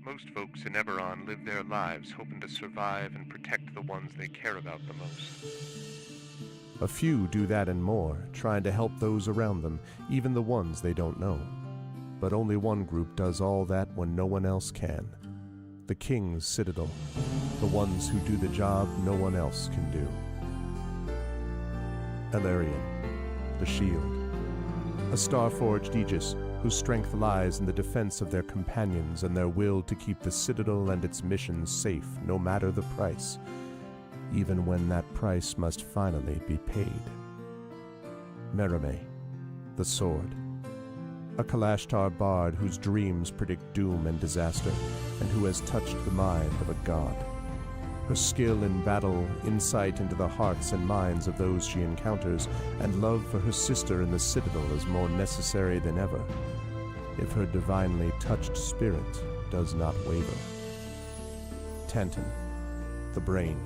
Most folks in Eberron live their lives hoping to survive and protect the ones they care about the most. A few do that and more, trying to help those around them, even the ones they don't know. But only one group does all that when no one else can. The King's Citadel, the ones who do the job no one else can do. Elarian, the Shield, a star-forged Aegis whose strength lies in the defense of their companions and their will to keep the Citadel and its missions safe no matter the price, even when that price must finally be paid. Merime, the Sword, a Kalashtar bard whose dreams predict doom and disaster, and who has touched the mind of a god. Her skill in battle, insight into the hearts and minds of those she encounters, and love for her sister in the Citadel is more necessary than ever, if her divinely touched spirit does not waver. Tantan, the Brain,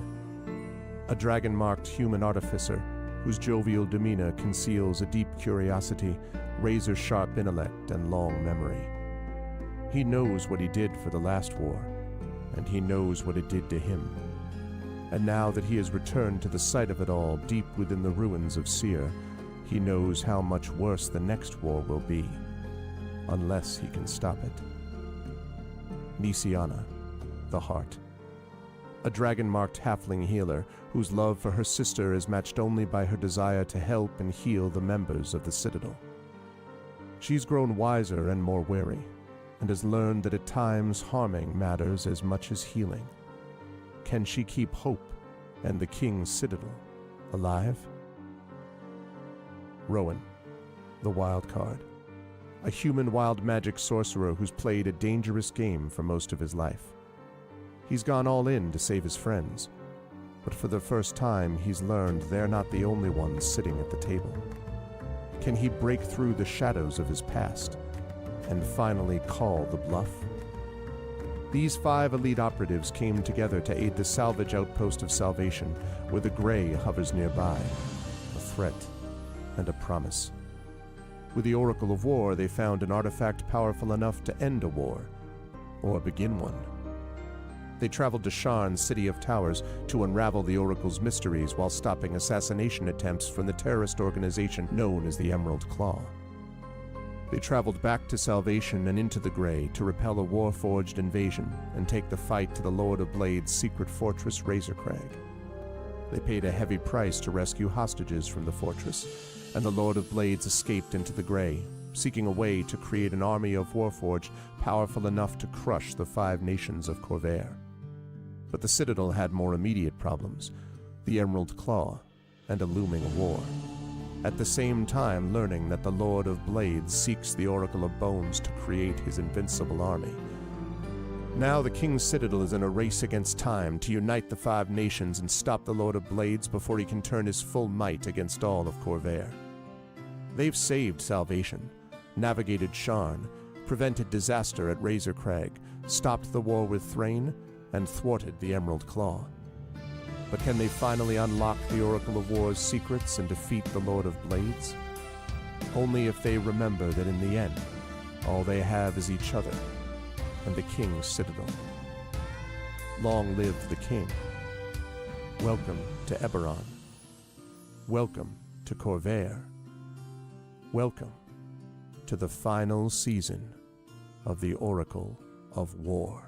a dragon-marked human artificer whose jovial demeanor conceals a deep curiosity, razor-sharp intellect, and long memory. He knows what he did for the last war, and he knows what it did to him. And now that he has returned to the site of it all, deep within the ruins of Seer, he knows how much worse the next war will be, unless he can stop it. Nisiana, the Heart, a dragon-marked halfling healer whose love for her sister is matched only by her desire to help and heal the members of the Citadel. She's grown wiser and more wary, and has learned that at times harming matters as much as healing. Can she keep hope and the King's Citadel alive? Rowan, the Wild Card, a human wild magic sorcerer who's played a dangerous game for most of his life. He's gone all in to save his friends, but for the first time he's learned they're not the only ones sitting at the table. Can he break through the shadows of his past and finally call the bluff? These 5 elite operatives came together to aid the salvage outpost of Salvation, where the Grey hovers nearby, a threat and a promise. With the Oracle of War, they found an artifact powerful enough to end a war, or begin one. They traveled to Sharn's City of Towers to unravel the Oracle's mysteries while stopping assassination attempts from the terrorist organization known as the Emerald Claw. They traveled back to Salvation and into the Grey to repel a war-forged invasion and take the fight to the Lord of Blade's secret fortress Razorcrag. They paid a heavy price to rescue hostages from the fortress, and the Lord of Blades escaped into the Grey, seeking a way to create an army of Warforged powerful enough to crush the 5 nations of Corvair. But the Citadel had more immediate problems, the Emerald Claw, and a looming war. At the same time learning that the Lord of Blades seeks the Oracle of Bones to create his invincible army. Now the King's Citadel is in a race against time to unite the 5 nations and stop the Lord of Blades before he can turn his full might against all of Corvair. They've saved Salvation, navigated Sharn, prevented disaster at Razorcrag, stopped the war with Thrain, and thwarted the Emerald Claw. But can they finally unlock the Oracle of War's secrets and defeat the Lord of Blades? Only if they remember that in the end, all they have is each other and the King's Citadel. Long live the King. Welcome to Eberron. Welcome to Corvair. Welcome to the final season of the Oracle of War.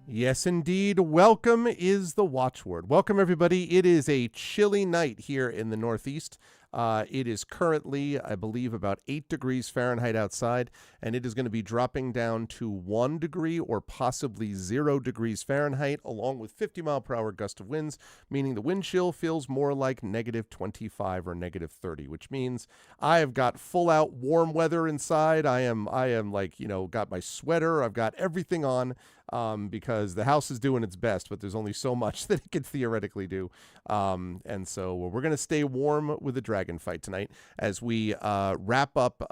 Yes, indeed. Welcome is the watchword. Welcome, everybody. It is a chilly night here in the Northeast. It is currently, I believe, about 8 degrees Fahrenheit outside, and it is going to be dropping down to 1 degree or possibly 0 degrees Fahrenheit, along with 50-mile-per-hour gust of winds, meaning the wind chill feels more like negative 25 or negative 30, which means I have got full-out warm weather inside. I am like, got my sweater. I've got everything on. because the house is doing its best, but there's only so much that it could theoretically do. And so we're going to stay warm with the dragon fight tonight as we wrap up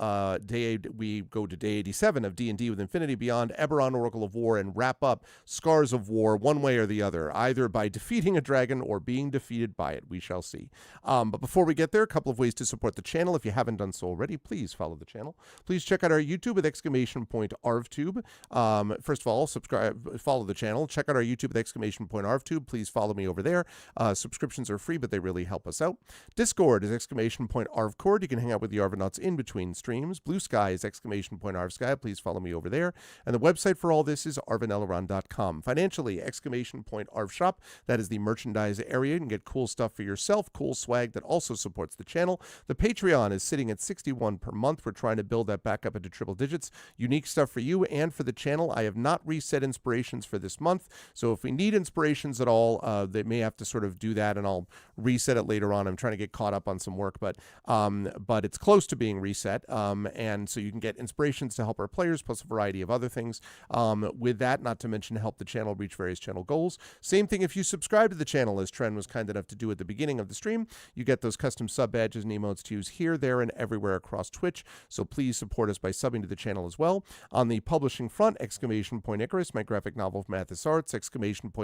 we go to day 87 of D&D with Infinity Beyond, Eberron Oracle of War, and wrap up Scars of War one way or the other, either by defeating a dragon or being defeated by it. We shall see. But before we get there, a couple of ways to support the channel. If you haven't done so already, please follow the channel. Please check out our YouTube with !ArvTube. First of all, subscribe, follow the channel. Check out our YouTube with !ArvTube. Please follow me over there. Subscriptions are free, but they really help us out. Discord is !ArvCord. You can hang out with the Arvanauts in between streams. Blue Sky is !ArvSky. Please follow me over there. And the website for all this is arvanelleron.com. Financially, !ArvShop. That is the merchandise area. You can get cool stuff for yourself, cool swag that also supports the channel. The Patreon is sitting at $61 per month. We're trying to build that back up into triple digits. Unique stuff for you and for the channel. I have not reset inspirations for this month, so if we need inspirations at all, they may have to sort of do that, and I'll reset it later on. I'm trying to get caught up on some work, but it's close to being reset, and so you can get inspirations to help our players, plus a variety of other things with that, not to mention help the channel reach various channel goals. Same thing if you subscribe to the channel, as Tren was kind enough to do at the beginning of the stream. You get those custom sub badges and emotes to use here, there, and everywhere across Twitch, so please support us by subbing to the channel as well. On the publishing front, Icarus, my graphic novel from Mathis Arts,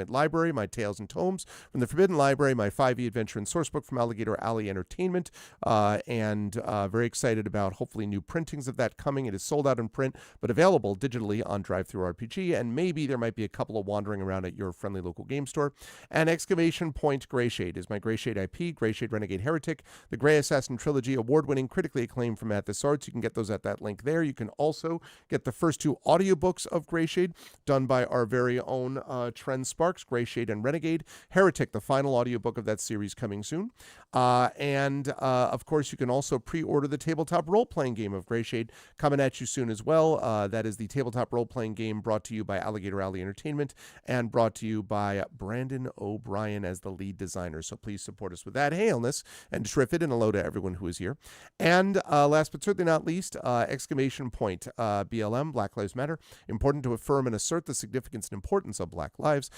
Library, my Tales and Tomes from the Forbidden Library, my 5e adventure and sourcebook from Alligator Alley Entertainment, and very excited about hopefully new printings of that coming. It is sold out in print, but available digitally on DriveThruRPG, and maybe there might be a couple of wandering around at your friendly local game store. And Greyshade is my Greyshade IP, Greyshade Renegade Heretic, the Grey Assassin Trilogy, award-winning, critically acclaimed from Mathis Arts. You can get those at that link there. You can also get the first two audiobooks of Greyshade, done by our very own Tren Sparks, Greyshade and Renegade. Heretic, the final audiobook of that series, coming soon. Of course, you can also pre-order the tabletop role-playing game of Greyshade, coming at you soon as well. That is the tabletop role-playing game brought to you by Alligator Alley Entertainment and brought to you by Brandon O'Brien as the lead designer. So please support us with that. Hey, Illness and Shriffid, and hello to everyone who is here. And last but certainly not least, BLM, Black Lives Matter. Important to affirm and assert the significance and importance of Black lives.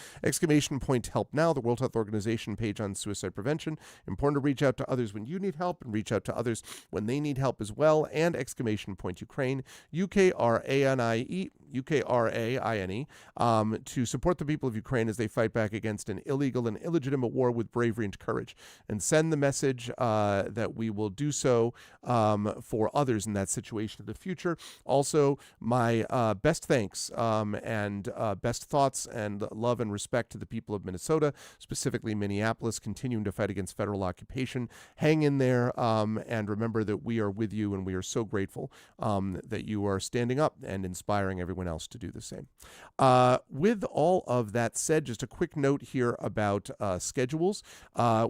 Help Now, the World Health Organization page on suicide prevention. Important to reach out to others when you need help and reach out to others when they need help as well. And Ukraine, Ukraine, to support the people of Ukraine as they fight back against an illegal and illegitimate war with bravery and courage, and send the message that we will do so for others in that situation in the future. Also, my best thanks and best thoughts and love and respect to the people of Minnesota, specifically Minneapolis, continuing to fight against federal occupation. Hang in there, and remember that we are with you, and we are so grateful that you are standing up and inspiring everyone else to do the same. With all of that said, just a quick note here about schedules.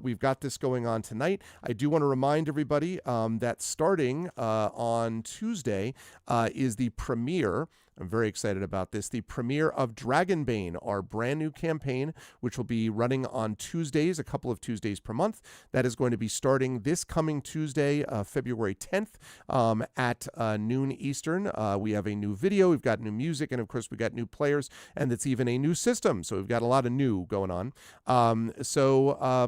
We've got this going on tonight. I do want to remind everybody that starting on Tuesday is the premiere. I'm very excited about this. The premiere of Dragonbane, our brand new campaign, which will be running on Tuesdays, a couple of Tuesdays per month. That is going to be starting this coming Tuesday, February 10th at noon Eastern. We have a new video, we've got new music, and of course we got new players, and it's even a new system. So we've got a lot of new going on.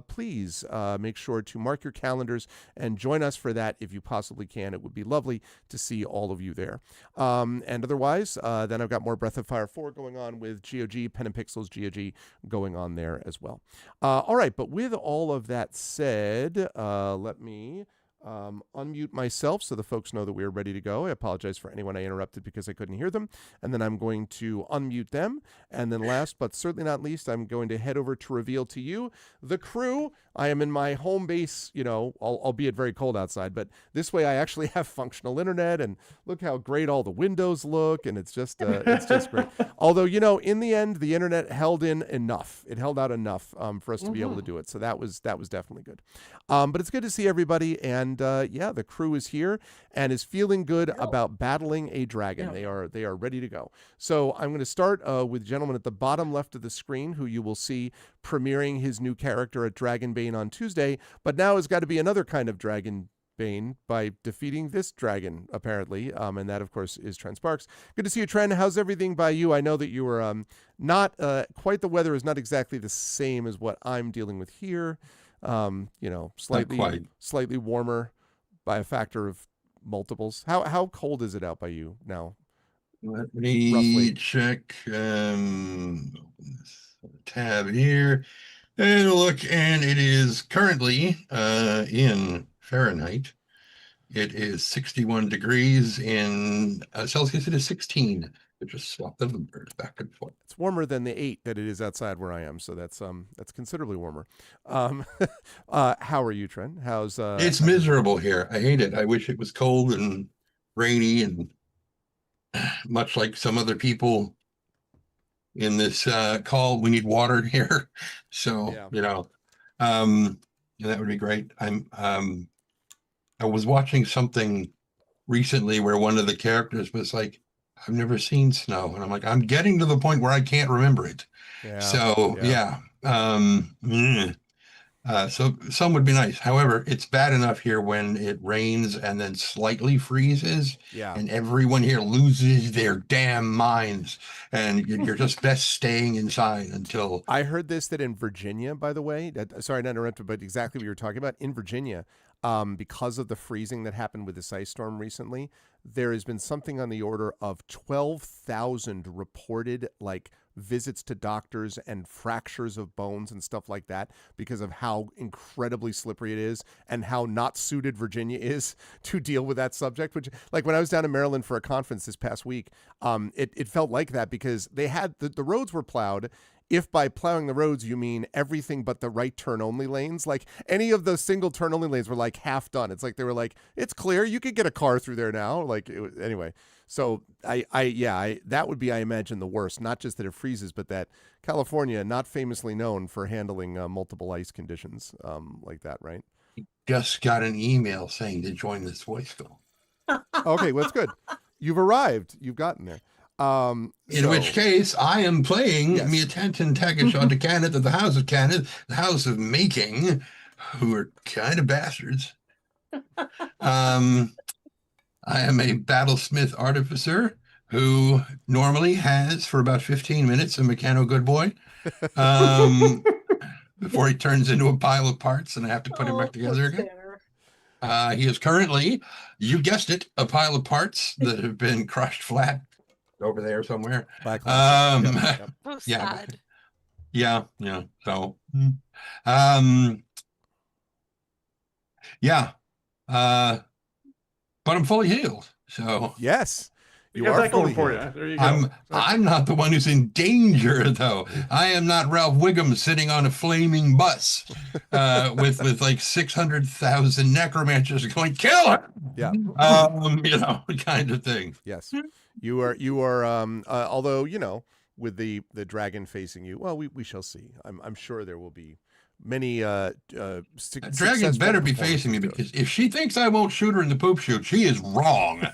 Please make sure to mark your calendars and join us for that if you possibly can. It would be lovely to see all of you there. And otherwise, then I've got more Breath of Fire 4 going on with GOG, Pen and Pixels GOG going on there as well. All right, but with all of that said, let me unmute myself so the folks know that we are ready to go. I apologize for anyone I interrupted because I couldn't hear them. And then I'm going to unmute them. And then last but certainly not least, I'm going to head over to reveal to you the crew. I am in my home base, albeit very cold outside, but this way I actually have functional internet, and look how great all the windows look, and it's just great. Although, in the end, the internet held in enough. It held out enough for us to be able to do it. So that was definitely good. But it's good to see everybody, and the crew is here and is feeling good about battling a dragon. They are ready to go. So I'm going to start with the gentleman at the bottom left of the screen, who you will see premiering his new character at Dragonbane on Tuesday, but now has got to be another kind of dragon Bane by defeating this dragon, apparently. And that, of course, is Trent Sparks. Good to see you, Trent. How's everything by you? I know that you were not quite, the weather is not exactly the same as what I'm dealing with here. Slightly warmer by a factor of multiples. How cold is it out by you now? Let me Roughly. check. Open this tab here and look, and it is currently in Fahrenheit. It is 61 degrees. In Celsius, it is 16. It just swapped the numbers back and forth. It's warmer than the 8 that it is outside where I am, so that's considerably warmer. How are you, Trent? It's miserable here. I hate it. I wish it was cold and rainy, and much like some other people in this call, we need water here. So that would be great. I was watching something recently where one of the characters was like, I've never seen snow. And I'm like, I'm getting to the point where I can't remember it. So some would be nice. However, it's bad enough here when it rains and then slightly freezes. Yeah. And everyone here loses their damn minds. And you're just best staying inside until. I heard this, that in Virginia, by the way, sorry to interrupt, but exactly what you were talking about, in Virginia, because of the freezing that happened with this ice storm recently, there has been something on the order of 12,000 reported visits to doctors and fractures of bones and stuff like that because of how incredibly slippery it is and how not suited Virginia is to deal with that subject. Which, when I was down in Maryland for a conference this past week, it felt like that because they had the roads were plowed. If by plowing the roads you mean everything but the right turn only lanes, any of those single turn only lanes were half done. It's they were it's clear, you could get a car through there now. Anyway, so that would be, I imagine, the worst. Not just that it freezes, but that California, not famously known for handling multiple ice conditions like that, right? Just got an email saying to join this voice call. Okay, well, that's good. You've arrived. You've gotten there. In which case, I am playing Miatantan Takish to Canada, the House of Canada, the House of Making, who are kind of bastards. I am a battlesmith artificer who normally has, for about 15 minutes, a mechano good boy before he turns into a pile of parts and I have to put him back together again. He is currently, you guessed it, a pile of parts that have been crushed flat over there somewhere. So sad. So but I'm fully healed. So yes, you are fully for you. There you go. I'm not the one who's in danger, though. I am not Ralph Wiggum sitting on a flaming bus with 600,000 necromancers going, kill her. Yeah. Kind of thing. Yes. You are although, with the dragon facing you, well, we shall see. I'm sure there will be many dragon better be facing me, because if she thinks I won't shoot her in the poop chute, she is wrong.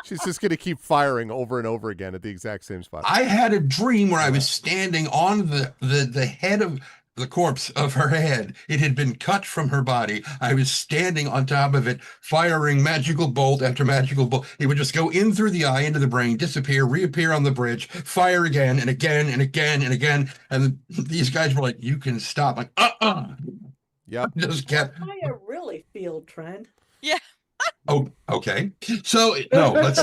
She's just going to keep firing over and over again at the exact same spot. I had a dream where I was standing on the head of the corpse of her head. It had been cut from her body. I was standing on top of it, firing magical bolt after magical bolt. It would just go in through the eye, into the brain, disappear, reappear on the bridge, fire again and again and again and again. And these guys were like, you can stop. Like, Yep. Just kept. How you really feel, Trent? Yeah. Oh, okay. So no, let's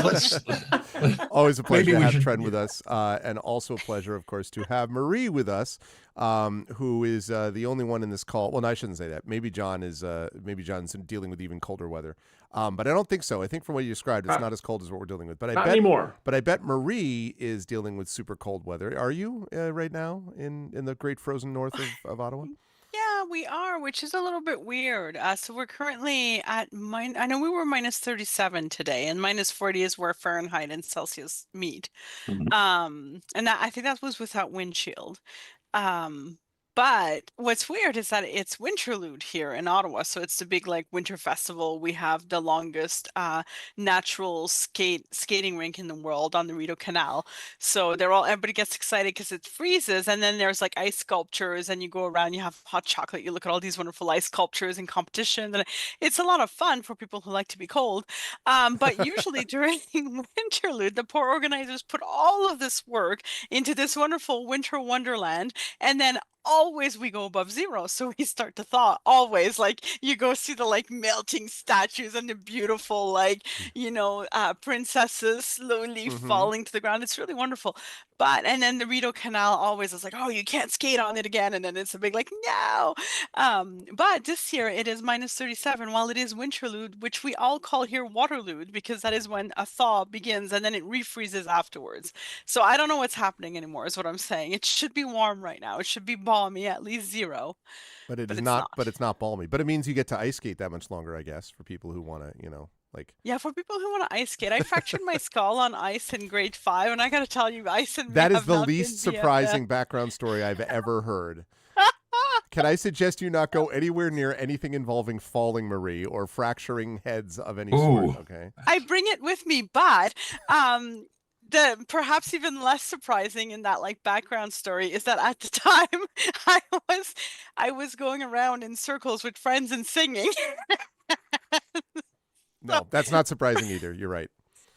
always a pleasure to have Trent with us, and also a pleasure, of course, to have Marie with us, who is the only one in this call. Well, no, I shouldn't say that. Maybe John's dealing with even colder weather, but I don't think so. I think from what you described, it's not as cold as what we're dealing with. But I not bet anymore. But I bet Marie is dealing with super cold weather. Are you right now in the great frozen north of Ottawa? Yeah, we are, which is a little bit weird. So we're currently at I know we were minus 37 today, and minus 40 is where Fahrenheit and Celsius meet. Mm-hmm. And that, I think that was without windshield. But what's weird is that it's Winterlude here in Ottawa, so it's the big like winter festival. We have the longest natural skating rink in the world on the Rideau Canal. So everybody gets excited because it freezes, and then there's like ice sculptures, and you go around, you have hot chocolate, you look at all these wonderful ice sculptures and competition, and it's a lot of fun for people who like to be cold. But usually during Winterlude, the poor organizers put all of this work into this wonderful winter wonderland, and then always we go above zero, so we start to thaw. Always, like you go see the like melting statues and the beautiful like princesses slowly falling to the ground. It's really wonderful. And then the Rideau Canal always is like, oh, you can't skate on it again, and then it's a big like no. But this year it is -37 while it is Winterlude, which we all call here Waterlude, because that is when a thaw begins and then it refreezes afterwards. So I don't know what's happening anymore, is what I'm saying. It should be warm right now. It should be balmy, at least zero. But it is it's not. not. But it's not balmy. But it means you get to ice skate that much longer, I guess, for people who want to, like. Yeah, for people who want to ice skate. I fractured my skull on ice in grade 5, and I got to tell you, ice and me That is have the not least been surprising BFF. background story I've ever heard. Can I suggest you not go anywhere near anything involving falling, Marie, or fracturing heads of any sort? Okay. I bring it with me, but the perhaps even less surprising in that like background story is that at the time I was going around in circles with friends and singing. No, that's not surprising either. You're right.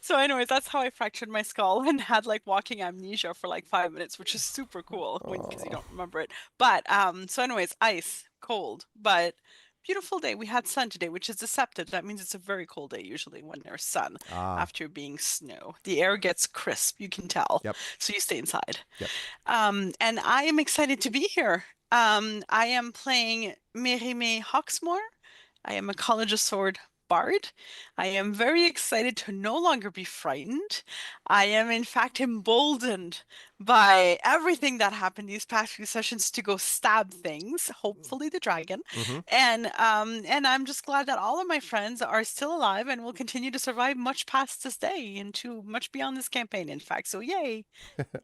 So anyways, that's how I fractured my skull and had like walking amnesia for like 5 minutes, which is super cool because you don't remember it. But so anyways, ice, cold, but beautiful day. We had sun today, which is deceptive. That means it's a very cold day usually when there's sun after being snow. The air gets crisp, you can tell. Yep. So you stay inside. Yep. And I am excited to be here. I am playing Mérimée Hawksmoor. I am a College of Sword bard. I am very excited to no longer be frightened. I am in fact emboldened by everything that happened these past few sessions to go stab things, hopefully the dragon. And I'm just glad that all of my friends are still alive and will continue to survive much past this day and to much beyond this campaign, in fact. So yay.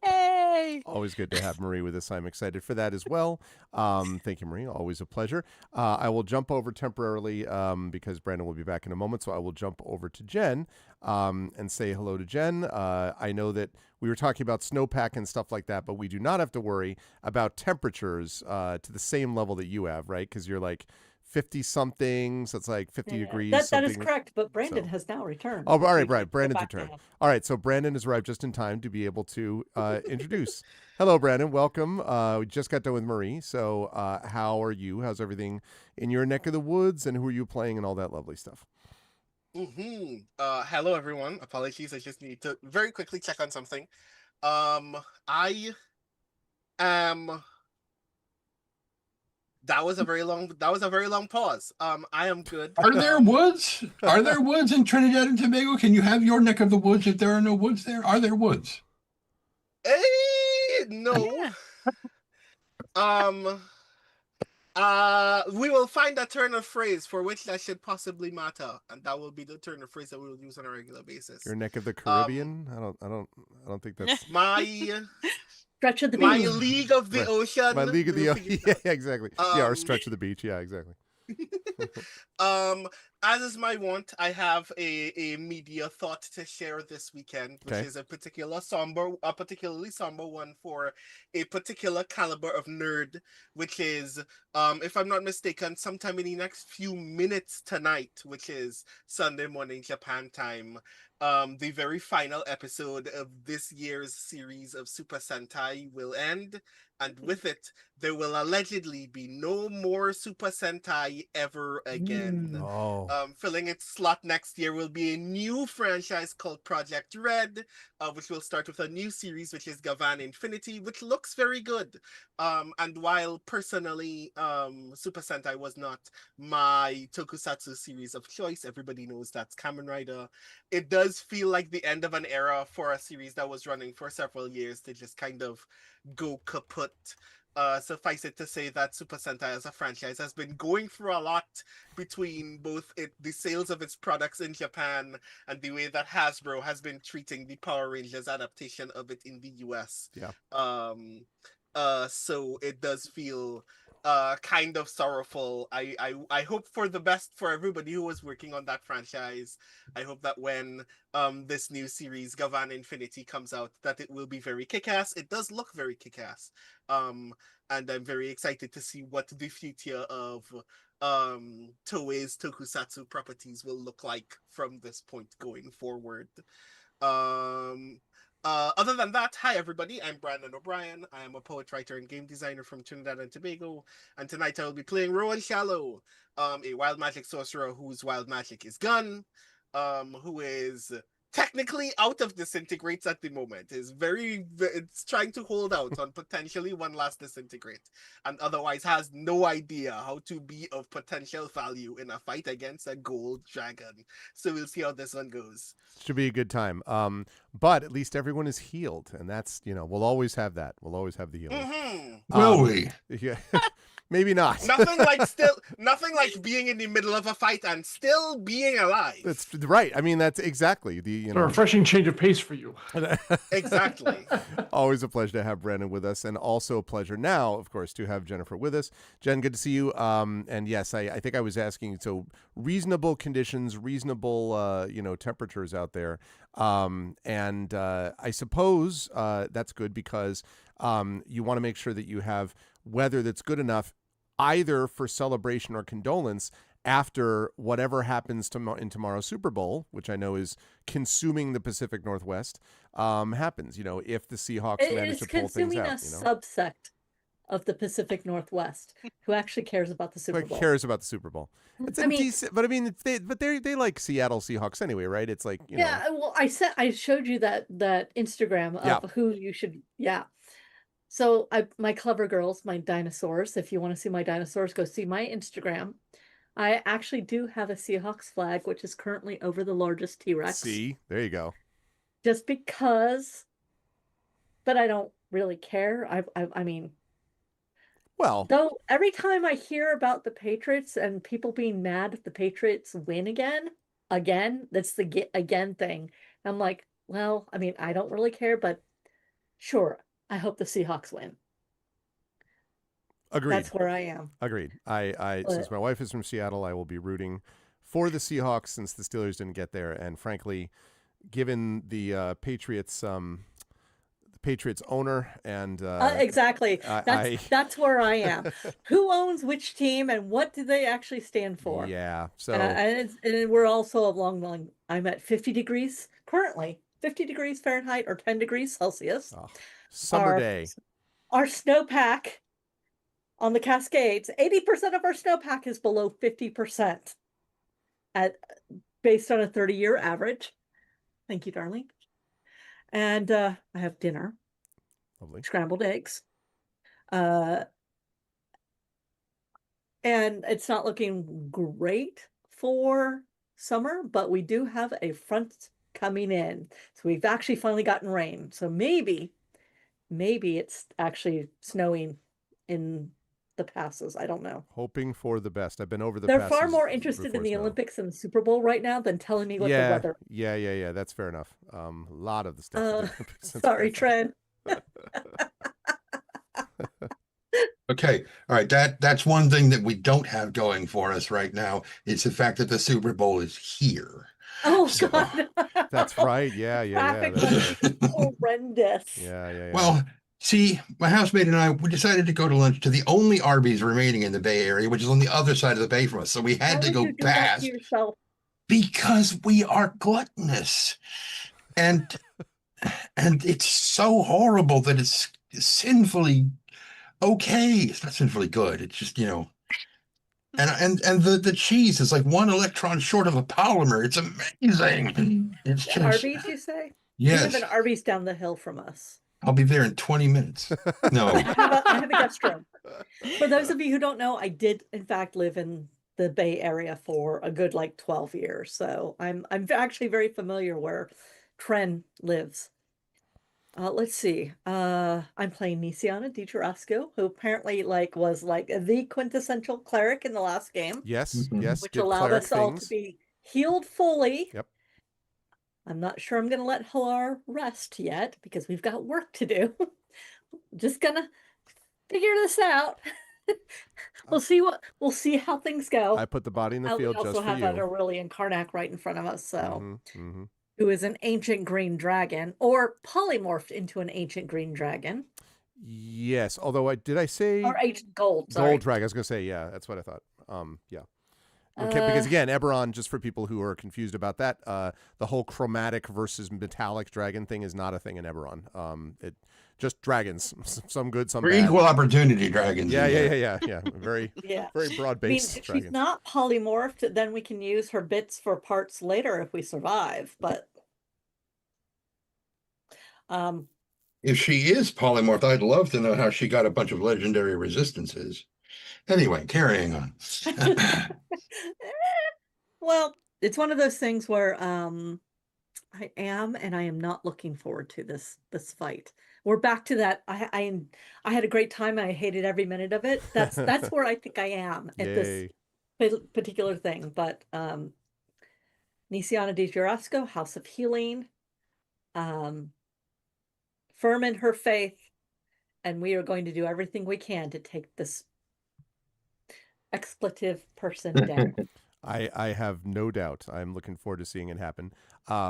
Yay. Always good to have Marie with us. I'm excited for that as well. Thank you, Marie. Always a pleasure. I will jump over temporarily because Brandon will be back in a moment. So I will jump over to Jen and say hello to Jen. I know that we were talking about snowpack and stuff like that, but we do not have to worry about temperatures to the same level that you have, right? Because you're like 50 something, so it's like 50 degrees. That is correct, but Brandon has now returned. Oh, all right, right. Brandon's returned. All right, so Brandon has arrived just in time to be able to introduce. Hello, Brandon. Welcome. We just got done with Marie. So how are you? How's everything in your neck of the woods, and who are you playing and all that lovely stuff? Hello, everyone. Apologies. I just need to very quickly check on something. I am... That was a very long pause. I am good. Are there woods? Are there woods in Trinidad and Tobago? Can you have your neck of the woods if there are no woods there? Are there woods? No. We will find a turn of phrase for which that should possibly matter, and that will be the turn of phrase that we will use on a regular basis. Your neck of the Caribbean? I don't think that's my stretch of the beach. My league of the ocean. My league of the ocean. Yeah, exactly. Yeah, our stretch of the beach. Yeah, exactly. As is my wont, I have a media thought to share this weekend, which is a particularly somber one for a particular caliber of nerd, which is, if I'm not mistaken, sometime in the next few minutes tonight, which is Sunday morning Japan time, the very final episode of this year's series of Super Sentai will end, and with it, there will allegedly be no more Super Sentai ever again. Filling its slot next year will be a new franchise called Project Red, which will start with a new series, which is Gavan Infinity, which looks very good. And while personally, Super Sentai was not my tokusatsu series of choice, everybody knows that's Kamen Rider. It does feel like the end of an era for a series that was running for several years to just kind of go kaput. Suffice it to say that Super Sentai as a franchise has been going through a lot between both the sales of its products in Japan and the way that Hasbro has been treating the Power Rangers adaptation of it in the US. Yeah. So it does feel kind of sorrowful. I hope for the best for everybody who was working on that franchise. I hope that when this new series Gavan Infinity comes out, that it will be very kick-ass. It does look very kick-ass. And I'm very excited to see what the future of Toei's tokusatsu properties will look like from this point going forward. Other than that, hi everybody, I'm Brandon O'Brien. I am a poet, writer, and game designer from Trinidad and Tobago, and tonight I will be playing Rowan Shallow, a wild magic sorcerer whose wild magic is gun, who is technically out of disintegrates at the moment. It's trying to hold out on potentially one last disintegrate, and otherwise has no idea how to be of potential value in a fight against a gold dragon. So we'll see how this one goes. Should be a good time. But at least everyone is healed, and that's, we'll always have that. We'll always have the healing. Mm-hmm. Will we? Yeah. Maybe not. Nothing like being in the middle of a fight and still being alive. That's right. I mean, that's exactly a refreshing change of pace for you. Exactly. Always a pleasure to have Brandon with us, and also a pleasure now, of course, to have Jennifer with us. Jen, good to see you. And yes, I think I was asking, so reasonable conditions, reasonable, temperatures out there. And I suppose that's good because you want to make sure that you have weather that's good enough either for celebration or condolence after whatever happens in tomorrow's Super Bowl, which I know is consuming the Pacific Northwest, happens. If the Seahawks manage to pull things out. It's consuming a subsect of the Pacific Northwest who actually cares about the Super Bowl. Cares about the Super Bowl. It's decent, but I mean, they like Seattle Seahawks anyway, right? It's like, Yeah, well, I showed you that Instagram of who you should, So my clever girls, my dinosaurs, if you want to see my dinosaurs, go see my Instagram. I actually do have a Seahawks flag, which is currently over the largest T-Rex. See, there you go. Just because, but I don't really care. I mean, well, though every time I hear about the Patriots and people being mad if the Patriots win again, that's the again thing. I'm like, well, I mean, I don't really care, but sure. I hope the Seahawks win. Agreed. That's where I am. Agreed. I since my wife is from Seattle, I will be rooting for the Seahawks since the Steelers didn't get there. And frankly, given the Patriots owner and exactly, that's where I am. Who owns which team and what do they actually stand for? Yeah. So and we're also along. I'm at 50 degrees currently. 50 degrees Fahrenheit or 10 degrees Celsius. Oh, summer day. Our snowpack on the Cascades, 80% of our snowpack is below 50% based on a 30-year average. Thank you, darling. And I have dinner. Lovely. Scrambled eggs. And it's not looking great for summer, but we do have a front coming in. So we've actually finally gotten rain. So maybe it's actually snowing in the passes. I don't know. Hoping for the best. I've been over the They're passes far more interested in the Olympics and the Super Bowl right now than telling me what the weather. Yeah. That's fair enough. A lot of the stuff. Sorry, Trent. Okay. All right. That's one thing that we don't have going for us right now. It's the fact that the Super Bowl is here. Oh, so, God. That's right. Yeah. Horrendous. Yeah. Well, see, my housemate and we decided to go to lunch to the only Arby's remaining in the Bay Area, which is on the other side of the bay from us. So we had to go past because we are gluttonous. And it's so horrible that it's sinfully okay. It's not sinfully good. It's just, and the cheese is like one electron short of a polymer. It's amazing. It's just Arby's, you say? Yes. We have an Arby's down the hill from us. I'll be there in 20 minutes. No. I have a guest room. For those of you who don't know, I did in fact live in the Bay Area for a good 12 years. So I'm actually very familiar where Tren lives. Let's see. I'm playing Nisiana DiGirasco, who apparently was the quintessential cleric in the last game. Yes, yes. Which allowed us all to be healed fully. Yep. I'm not sure I'm gonna let Halar rest yet because we've got work to do. Just gonna figure this out. We'll see how things go. I put the body in the We field also just for have you. an Aurelian Karnak right in front of us, so Mm-hmm. who is an ancient green dragon, or polymorphed into an ancient green dragon. Yes, although did I say Or ancient gold, sorry. gold dragon? I was gonna say, yeah, that's what I thought. Yeah. Okay, because again, Eberron, just for people who are confused about that, the whole chromatic versus metallic dragon thing is not a thing in Eberron. It just dragons, some good, some We're bad. equal opportunity dragons. Yeah. Very, Yeah. very broad I mean, based if dragons. she's not polymorphed, then we can use her bits for parts later if we survive, but If she is polymorph, I'd love to know how she got a bunch of legendary resistances. Anyway, carrying on. well, it's one of those things where I am and I am not looking forward to this fight. We're back to that. I had a great time and I hated every minute of it. That's where I think I am at this particular thing. But Nisiana di Jurasco, House of Healing, firm in her faith, and we are going to do everything we can to take this expletive person down. I have no doubt. I'm looking forward to seeing it happen.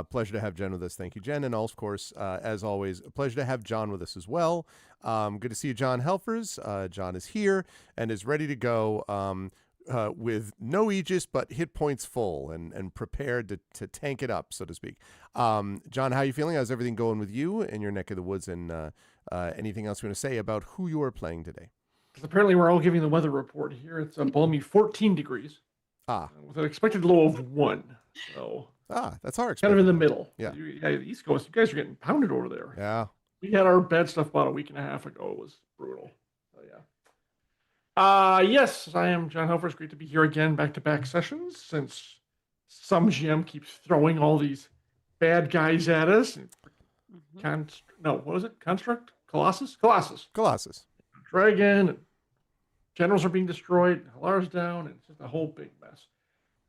Pleasure to have Jen with us. Thank you, Jen. And of course, as always, a pleasure to have John with us as well. Good to see you, John Helfers. John is here and is ready to go with no Aegis, but hit points full and prepared to tank it up, so to speak. John, how are you feeling? How's everything going with you in your neck of the woods? And anything else you want to say about who you are playing today? Apparently, we're all giving the weather report here. It's a balmy 14 degrees. With an expected low of 1. So that's our expected. Kind of in the middle. Yeah. East Coast, you guys are getting pounded over there. Yeah. We had our bad stuff about a week and a half ago. It was brutal. So yeah. Yes, I am John Helfer. It's great to be here again, back-to-back sessions, since some GM keeps throwing all these bad guys at us. What was it? Construct? Colossus. Dragon. And generals are being destroyed. Halar's down. And it's just a whole big mess.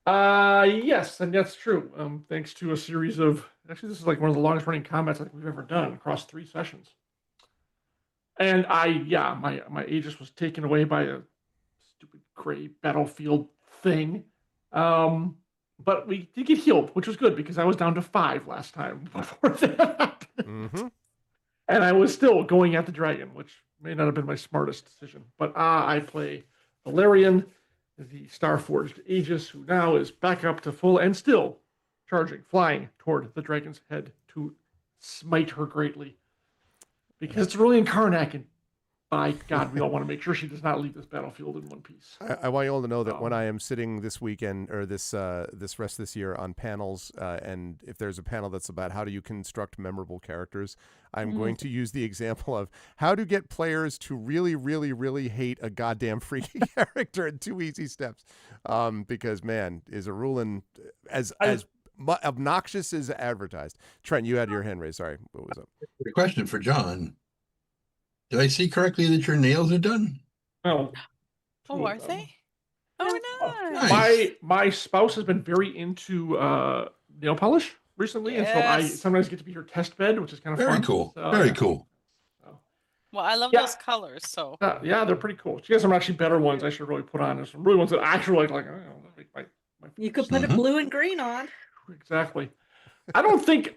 Yes, and that's true. Thanks to a series of, actually, this is like one of the longest running combats I think we've ever done across 3 sessions. And my Aegis was taken away by a stupid gray battlefield thing. But we did get healed, which was good because I was down to 5 last time before that happened. And I was still going at the dragon, which may not have been my smartest decision. But I play Valerian, the Starforged Aegis, who now is back up to full and still charging, flying toward the dragon's head to smite her greatly. Because it's Aurelian Karnak, and by God, we all want to make sure she does not leave this battlefield in one piece. I want you all to know that when I am sitting this weekend or this rest this year on panels, and if there's a panel that's about how do you construct memorable characters, I'm going to use the example of how to get players to really, really, really hate a goddamn freaky character in 2 easy steps. Because man, is Aurelian as obnoxious as advertised. Trent, you had your hand raised. Sorry, what was up? The question for John. Did I see correctly that your nails are done? Oh, are they? Oh, Nice. My spouse has been very into nail polish recently, and so I sometimes get to be her test bed, which is kind of Very fun. cool. So, Very cool. Well, I love those colors. So yeah, they're pretty cool. She has some actually better ones I should really put on. There's some really ones that I actually like. My you could put a blue and green on. Exactly. I don't think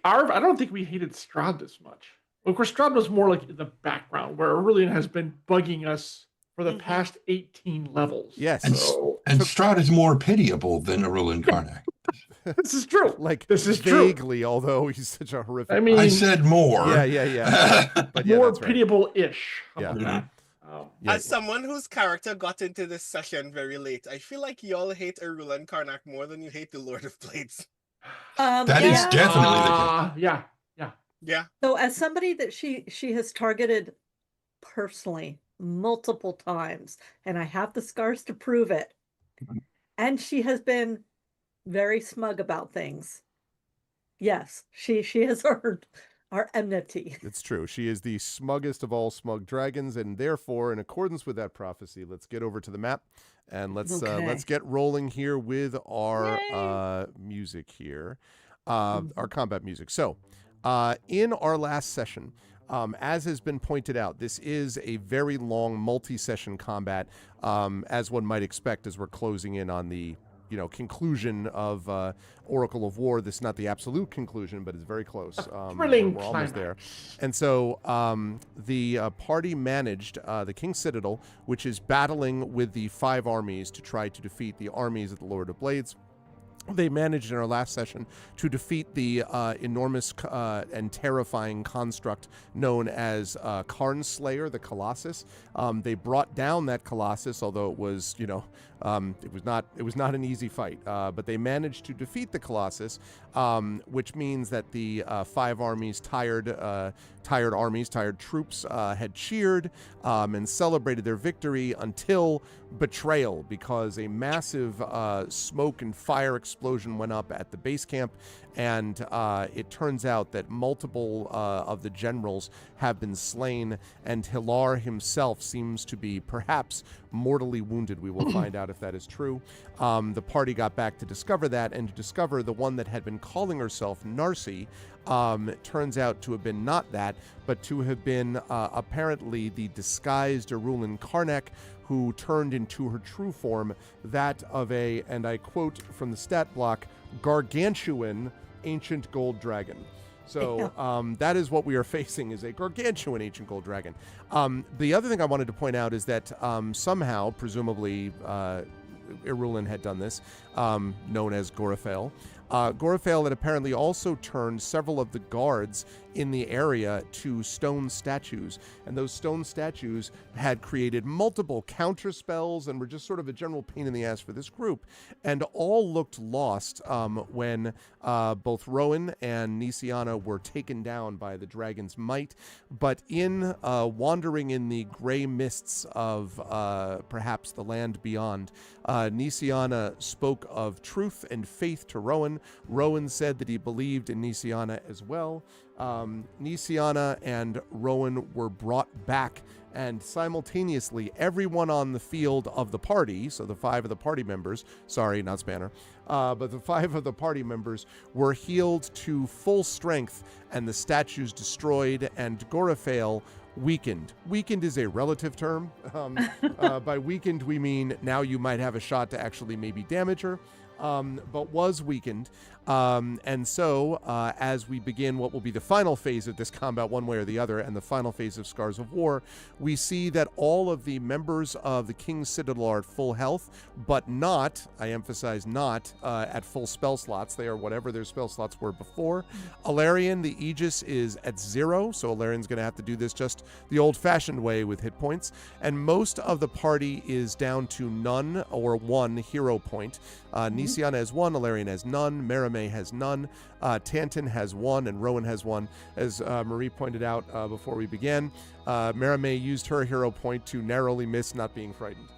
we hated Strahd this much. Of course, Strahd was more like in the background, where Aurelian has been bugging us for the past 18 levels. Yes. And Strahd is more pitiable than Aurelian Karnak. This is true. This is vaguely, true. Although he's such a horrific. I mean, I said more. Yeah. But more pitiable-ish. Yeah. As someone whose character got into this session very late, I feel like y'all hate Aurelian Karnak more than you hate the Lord of Blades. That is definitely the case. Yeah. So as somebody that she has targeted personally multiple times, and I have the scars to prove it, and she has been very smug about things. Yes, she has earned our enmity. It's true. She is the smuggest of all smug dragons, and therefore, in accordance with that prophecy, let's get over to the map and let's get rolling here with our music here, our combat music. So, in our last session, As has been pointed out, this is a very long multi-session combat, as one might expect as we're closing in on the conclusion of Oracle of War. This is not the absolute conclusion, but it's very close. Thrilling we're almost there. climax. And so the party managed the King's Citadel, which is battling with the 5 armies to try to defeat the armies of the Lord of Blades. They managed in our last session to defeat the enormous and terrifying construct known as Karn Slayer, the Colossus. They brought down that Colossus, although it was, it was not an easy fight. But they managed to defeat the Colossus, which means that the 5 armies, tired troops, had cheered and celebrated their victory until betrayal, because a massive smoke and fire explosion went up at the base camp, and it turns out that multiple of the generals have been slain, and Hilar himself seems to be perhaps mortally wounded. We will find out if that is true. The party got back to discover that, and to discover the one that had been calling herself Narsi turns out to have been not that, but to have been apparently the disguised Arulin Karnak, who turned into her true form, that of a, and I quote from the stat block, gargantuan ancient gold dragon. So that is what we are facing, is a gargantuan ancient gold dragon. The other thing I wanted to point out is that somehow, presumably, Irulin had done this, known as Gorafel. Gorafel had apparently also turned several of the guards in the area to stone statues, and those stone statues had created multiple counter spells and were just sort of a general pain in the ass for this group, and all looked lost when both Rowan and Nisiana were taken down by the dragon's might. But in wandering in the gray mists of perhaps the land beyond, Nisiana spoke of truth and faith to Rowan. Rowan said that he believed in Nisiana as well. Nisiana and Rowan were brought back, and simultaneously everyone on the field of the party, so the 5 of the party members, sorry, not Spanner, but the 5 of the party members were healed to full strength, and the statues destroyed, and Gorafale weakened. Weakened is a relative term. By weakened, we mean now you might have a shot to actually maybe damage her. But was weakened. And so, as we begin what will be the final phase of this combat, one way or the other, and the final phase of Scars of War, we see that all of the members of the King's Citadel are at full health, but not, I emphasize not, at full spell slots. They are whatever their spell slots were before. Alarian, the Aegis, is at 0, so Alarian's going to have to do this just the old-fashioned way with hit points. And most of the party is down to none or 1 hero point. Nisiana has 1, Alarian has none, Merime has none, Tantan has 1, and Rowan has 1. As Marie pointed out before we began, Merime used her hero point to narrowly miss not being frightened.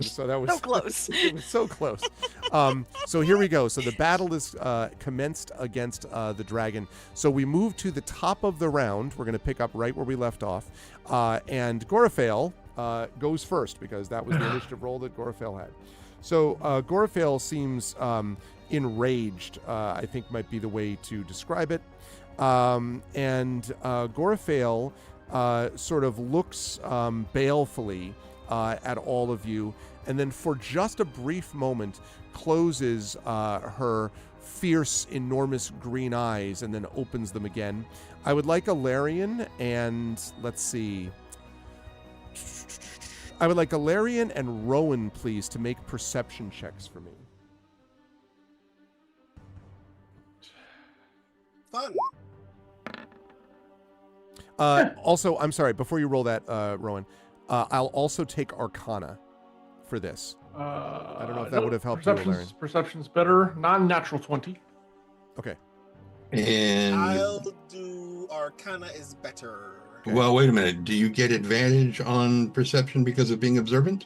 So that was so close. It was so close. So here we go. So the battle is commenced against the dragon. So we move to the top of the round. We're going to pick up right where we left off. And Gorafale goes first, because that was the initiative roll that Gorafale had. So Gorafale seems enraged, I think might be the way to describe it. And Gorafale sort of looks balefully at all of you, and then for just a brief moment closes her fierce, enormous green eyes and then opens them again. I would like Alarian and, let's see, I would like Alarian and Rowan, please, to make perception checks for me. Fun. Also, I'm sorry, before you roll that, Rowan, I'll also take Arcana for this. I don't know if that would have helped you, Alarian. Perception's better. Non-natural 20. Okay. And I'll do Arcana is better. well, wait a minute. Do you get advantage on perception because of being observant?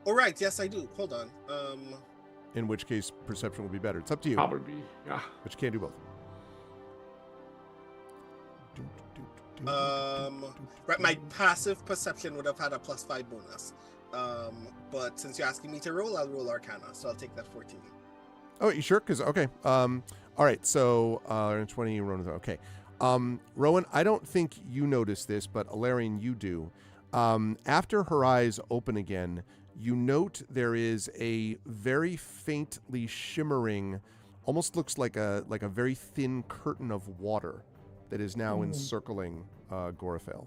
All right. Yes, I do. Hold on. In which case, perception will be better. It's up to you. Probably be, yeah. But you can't do both. Right. My passive perception would have had a +5 bonus. But since you're asking me to roll, I'll roll Arcana. So I'll take that 14. Oh, you sure? Because, okay. All right. So, 20, okay. Rowan, I don't think you notice this, but Alarian, you do. After her eyes open again, you note there is a very faintly shimmering, almost looks like a very thin curtain of water that is now encircling Gorafel.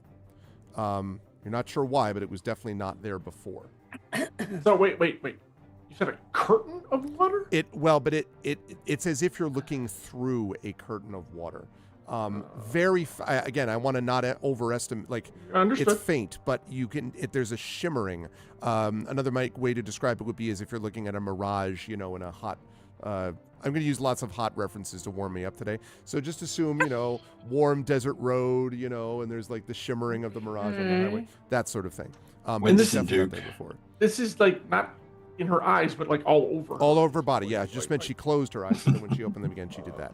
You're not sure why, but it was definitely not there before. So wait. You said a curtain of water? It's as if you're looking through a curtain of water. Again, I want to not overestimate. Like, Understood. it's faint, but there's a shimmering. Another way to describe it would be as if you're looking at a mirage, in a hot. I'm going to use lots of hot references to warm me up today. So just assume, warm desert road, and there's like the shimmering of the mirage on the highway, that sort of thing. And this this is definitely not there before. This is like not in her eyes, but like all over. All over her body, yeah. It just meant she closed her eyes, and then when she opened them again, she did that.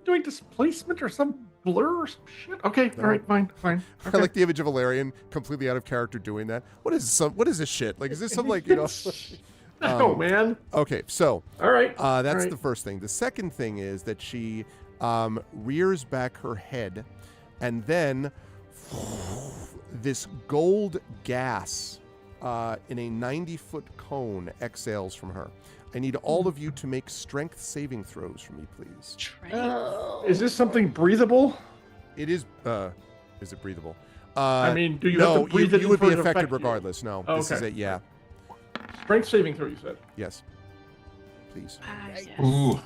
Doing displacement or some blur or some shit. Okay, all right, fine. Okay. I like the image of Valerian completely out of character doing that. What is this shit? Like, is this some like, No, man. Okay, so All right. that's all the first thing. The second thing is that she rears back her head, and then this gold gas in a 90-foot cone exhales from her. I need all of you to make strength saving throws for me, please. Is this something breathable? It is. Is it breathable? I mean, do you no, have to breathe it you would for be it to affected affect you? regardless. No, Oh, this is okay. it. Yeah. Strength saving throw, you said. Yes. Please. Yes. Ooh.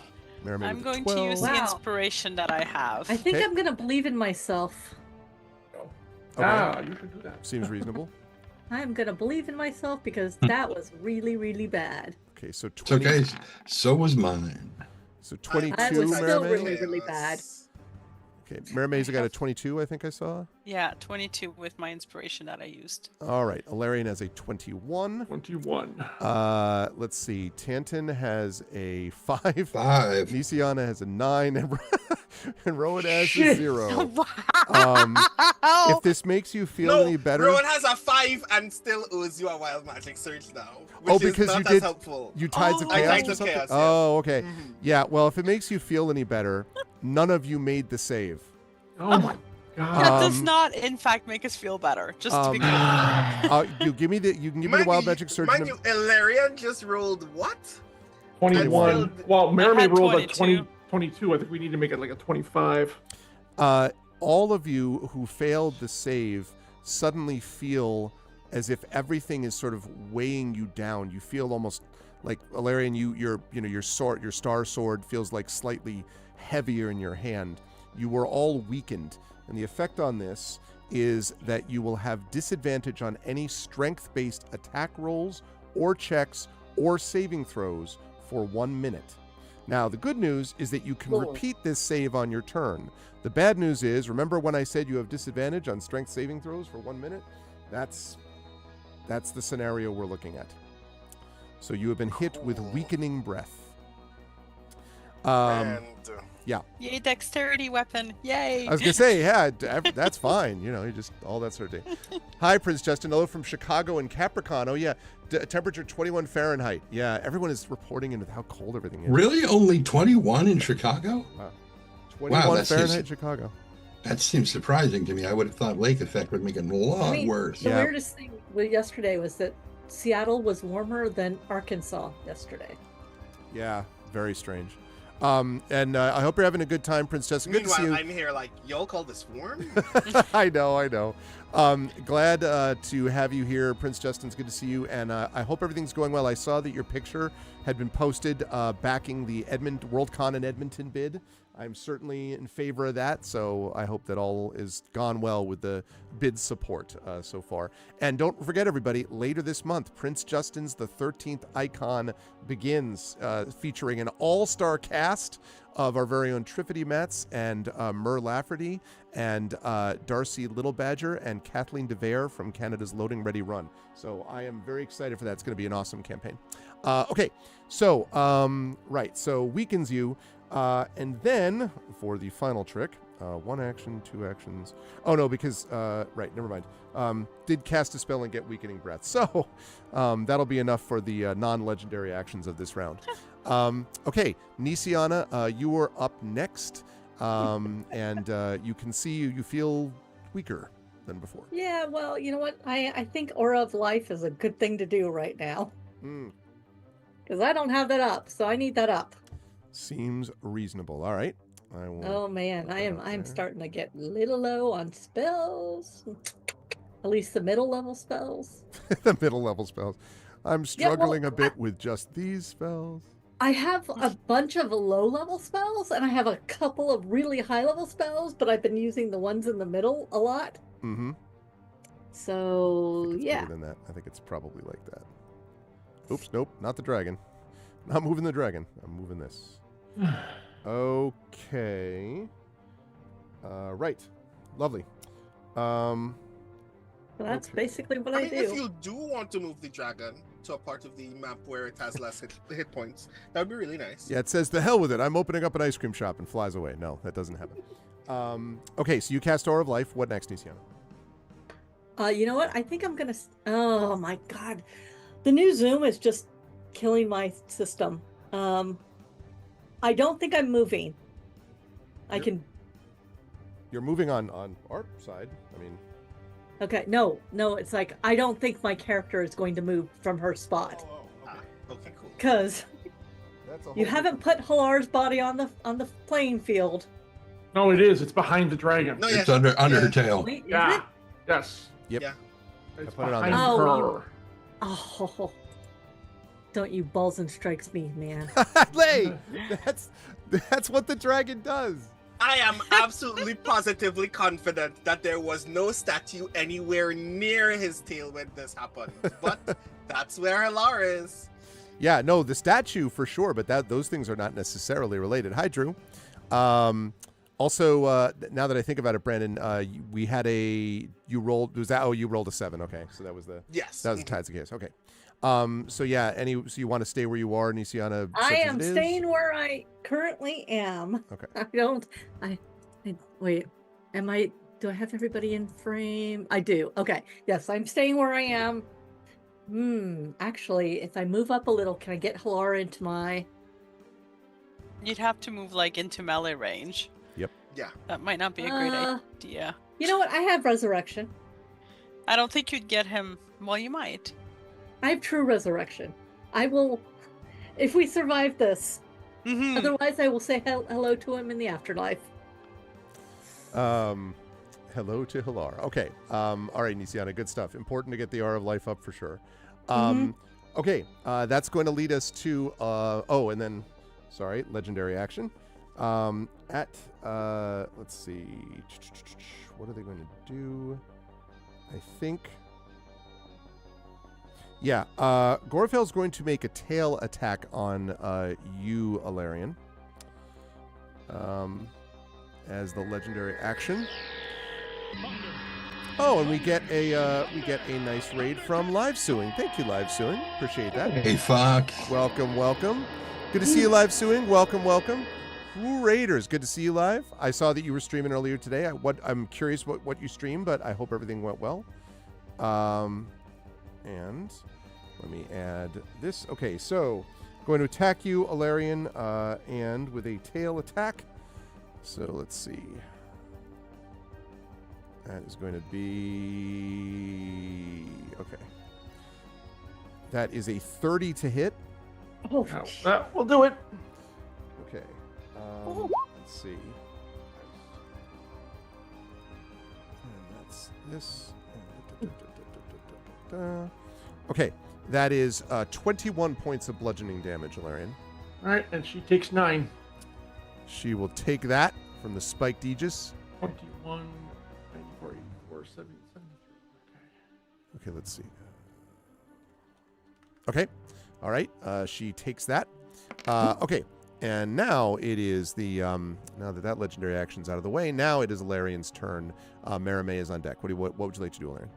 Mermaid I'm with going 12. to use the Wow. inspiration that I have. I think Okay. I'm gonna believe in myself. Okay. You should do that. Seems reasonable. I'm gonna believe in myself because that was really, really bad. Okay, so It's 20. okay. So was mine. So 22, That was still Mermaid. really, really bad. Okay, Mermaid's got a 22, I think I saw. Yeah, 22 with my inspiration that I used. All right, Alarian has a 21. 21. Let's see. Tanton has a 5. 5. Nisiana has a 9, and Rowan has a Shit. 0. Wow! If this makes you feel No, any better, Rowan has a 5 and still owes you a wild magic surge now. Oh, Which because is you not did- as helpful. you Tides of Oh. I Chaos Tides or of something? Chaos, yeah. Oh, okay. Mhm. Yeah, well, if it makes you feel any better, none of you made the save. Oh my god. That does not, in fact, make us feel better. Just to be clear. You can give me the Mind wild you- magic surge. Mind you, Ilarion just rolled what? 21. still- Well, Mermaid had rolled a 22. 22. I think we need to make it like a 25. All of you who failed the save suddenly feel as if everything is sort of weighing you down. You feel almost like Alarian, your star sword feels like slightly heavier in your hand. You were all weakened, and the effect on this is that you will have disadvantage on any strength-based attack rolls or checks or saving throws for 1 minute. Now, the good news is that you can repeat this save on your turn. The bad news is, remember when I said you have disadvantage on strength saving throws for 1 minute? That's the scenario we're looking at. So you have been hit with weakening breath. And Yay, dexterity weapon. Yay. I was gonna say, yeah, that's fine. You just all that sort of thing. Hi, Prince Justin. Hello from Chicago and Capricorn. Oh yeah, temperature 21 Fahrenheit. Yeah, everyone is reporting in with how cold everything is. Really? Only 21 in Chicago? 21 that Fahrenheit, seems- Chicago. That seems surprising to me. I would have thought lake effect would make it a lot worse. The Yeah. weirdest thing yesterday was that Seattle was warmer than Arkansas yesterday. Yeah, very strange. And I hope you're having a good time, Prince Justin. Good to see meanwhile, you. I'm here like, y'all call this warm? I know. Glad to have you here, Prince Justin. It's good to see you, and I hope everything's going well. I saw that your picture had been posted backing the Worldcon in Edmonton bid. I'm certainly in favor of that, so I hope that all is gone well with the bid support so far. And don't forget, everybody, later this month, Prince Justin's The 13th Icon begins, featuring an all-star cast of our very own Triffity Metz and Mur Lafferty and Darcy Little Badger and Kathleen DeVere from Canada's Loading Ready Run. So I am very excited for that. It's going to be an awesome campaign. Okay, so, so weakens you. And then for the final trick, 1 action, 2 actions. Oh no, because, never mind. Did cast a spell and get weakening breath. So that'll be enough for the non-legendary actions of this round. Okay, Nisiana, you are up next. And you can see you feel weaker than before. Yeah, well, you know what? I think Aura of Life is a good thing to do right now. Because I don't have that up, so I need that up. Seems reasonable. All right. I will. Oh man, I'm starting to get a little low on spells. At least the middle level spells. The middle level spells. I'm struggling a bit with just these spells. I have a bunch of low level spells, and I have a couple of really high level spells, but I've been using the ones in the middle a lot. Mm-hmm. So yeah. Better than that. I think it's probably like that. Oops, nope, not the dragon. Not moving the dragon. I'm moving this. Okay. Right. Lovely. So that's basically what I do. If you do want to move the dragon to a part of the map where it has less hit points, that would be really nice. Yeah, it says, the hell with it. I'm opening up an ice cream shop, and flies away. No, that doesn't happen. Okay, so you cast Aura of Life. What next, Nisiana? You know what? I think I'm going to... Oh, my God. The new Zoom is just killing my system. I don't think I'm moving. You're moving on our side. I mean... Okay, no, it's like, I don't think my character is going to move from her spot. Okay, cool. Because you haven't put Halar's body on the playing field. No, it is. It's behind the dragon. No, it's under her tail. Wait, is Yeah. it? Yes. Yep. Yeah. It's put it on behind there. her. Oh, don't you balls and strikes me, man. Lay! That's what the dragon does. I am absolutely positively confident that there was no statue anywhere near his tail when this happened. But that's where Halar is. Yeah, no, the statue for sure, but those things are not necessarily related. Hi, Drew. Also, now that I think about it, Brandon, we had you rolled a 7. Okay, so that was the Tides of Chaos. Okay. So yeah, so you want to stay where you are, Nisiana? I am staying where I currently am. Okay. Wait, do I have everybody in frame? I do. Okay. Yes, I'm staying where I am. Actually, if I move up a little, can I get Halar into my... You'd have to move into melee range. Yep. Yeah. That might not be a great idea. You know what? I have Resurrection. I don't think you'd get him. Well, you might. I have True Resurrection. I will, if we survive this. Mm-hmm. Otherwise, I will say hello to him in the afterlife. Hello to Halar. Okay. All right, Nisiana, good stuff. Important to get the Aura of Life up for sure. Okay. That's going to lead us to and then, sorry, legendary action. Let's see. What are they going to do? I think. Yeah, Gorfel's going to make a tail attack on you, Alarian, as the legendary action. Oh, and we get a nice raid from Live Suing. Thank you, Live Suing. Appreciate that. Hey, Fox. Welcome. Good to see you, Live Suing. Welcome. Who Raiders? Good to see you live. I saw that you were streaming earlier today. I'm curious what you streamed, but I hope everything went well. And let me add this. Okay, so going to attack you, Alarian, and with a tail attack. So let's see. That is going to be... Okay. That is a 30 to hit. Oh, that will do it. Okay. Let's see. And that's this. Okay, that is 21 points of bludgeoning damage, Alarian. All right, and she takes 9. She will take that from the spiked Aegis. 21, 94, 84, 70, 73. Okay, let's see. Okay, all right. She takes that. Okay, and now it is the now that legendary action's out of the way. Now it is Alarian's turn. Marame is on deck. What would you like to do, Alarian?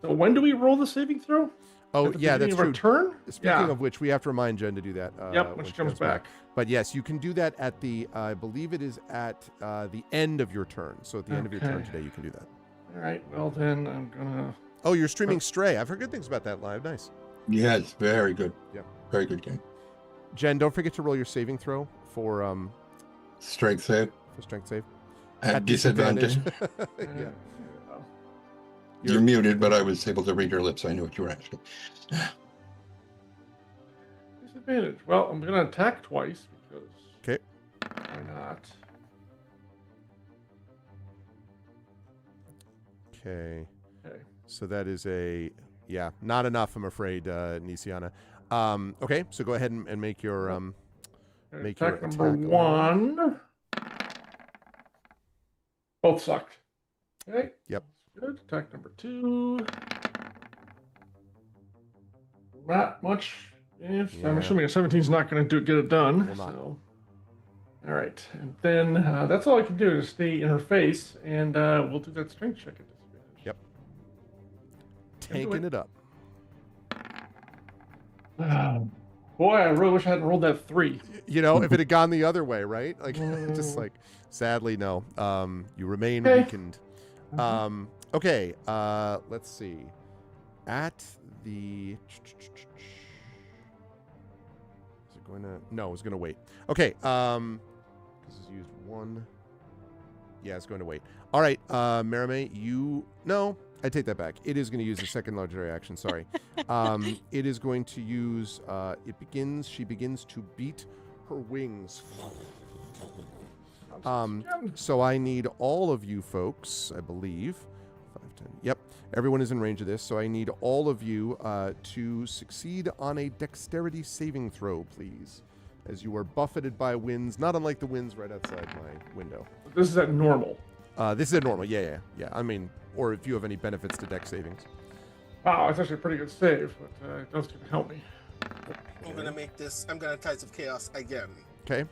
So when do we roll the saving throw? Oh, yeah, that's true. Turn? Speaking of which, we have to remind Jen to do that. When she comes back. But yes, you can do that at I believe it is at the end of your turn. So at the end of your turn today, you can do that. All right. Well, then I'm gonna. Oh, you're streaming Stray. I've heard good things about that live. Nice. Yeah, it's very good. Yeah. Very good game. Jen, don't forget to roll your saving throw for strength save. for strength save. At disadvantage. Yeah. You're muted, but I was able to read your lips. I knew what you were asking. Disadvantage. Well, I'm going to attack twice because. Okay. Why not? Okay. Okay. So that is not enough, I'm afraid, Nisiana. Okay, so go ahead and make your make your attack number attack. 1. Both sucked. Okay. Yep. Good. Attack number 2. Not much. I'm assuming a 17 is not going to get it done. Will not. So. All right. And then that's all I can do is stay in her face, and we'll do that strength check at disadvantage. Yep. Tanking it up. Boy, I really wish I hadn't rolled that 3. You know, if it had gone the other way, right? Like, just like, sadly, no. You remain weakened. Okay, let's see. At the... Is it going to... No, it's going to wait. Okay, because it's used 1. Yeah, it's going to wait. All right, Merime, you... No, I take that back. It is going to use a second legendary action, sorry. It is going to use... She begins to beat her wings. So I need all of you folks, I believe. 5, 10. Yep. Everyone is in range of this, so I need all of you to succeed on a dexterity saving throw, please. As you are buffeted by winds, not unlike the winds right outside my window. This is at normal. This is at normal, yeah. I mean, or if you have any benefits to dex savings. Wow, it's actually a pretty good save, but it does help me. I'm going to make this, I'm going to Tides of Chaos again. Okay.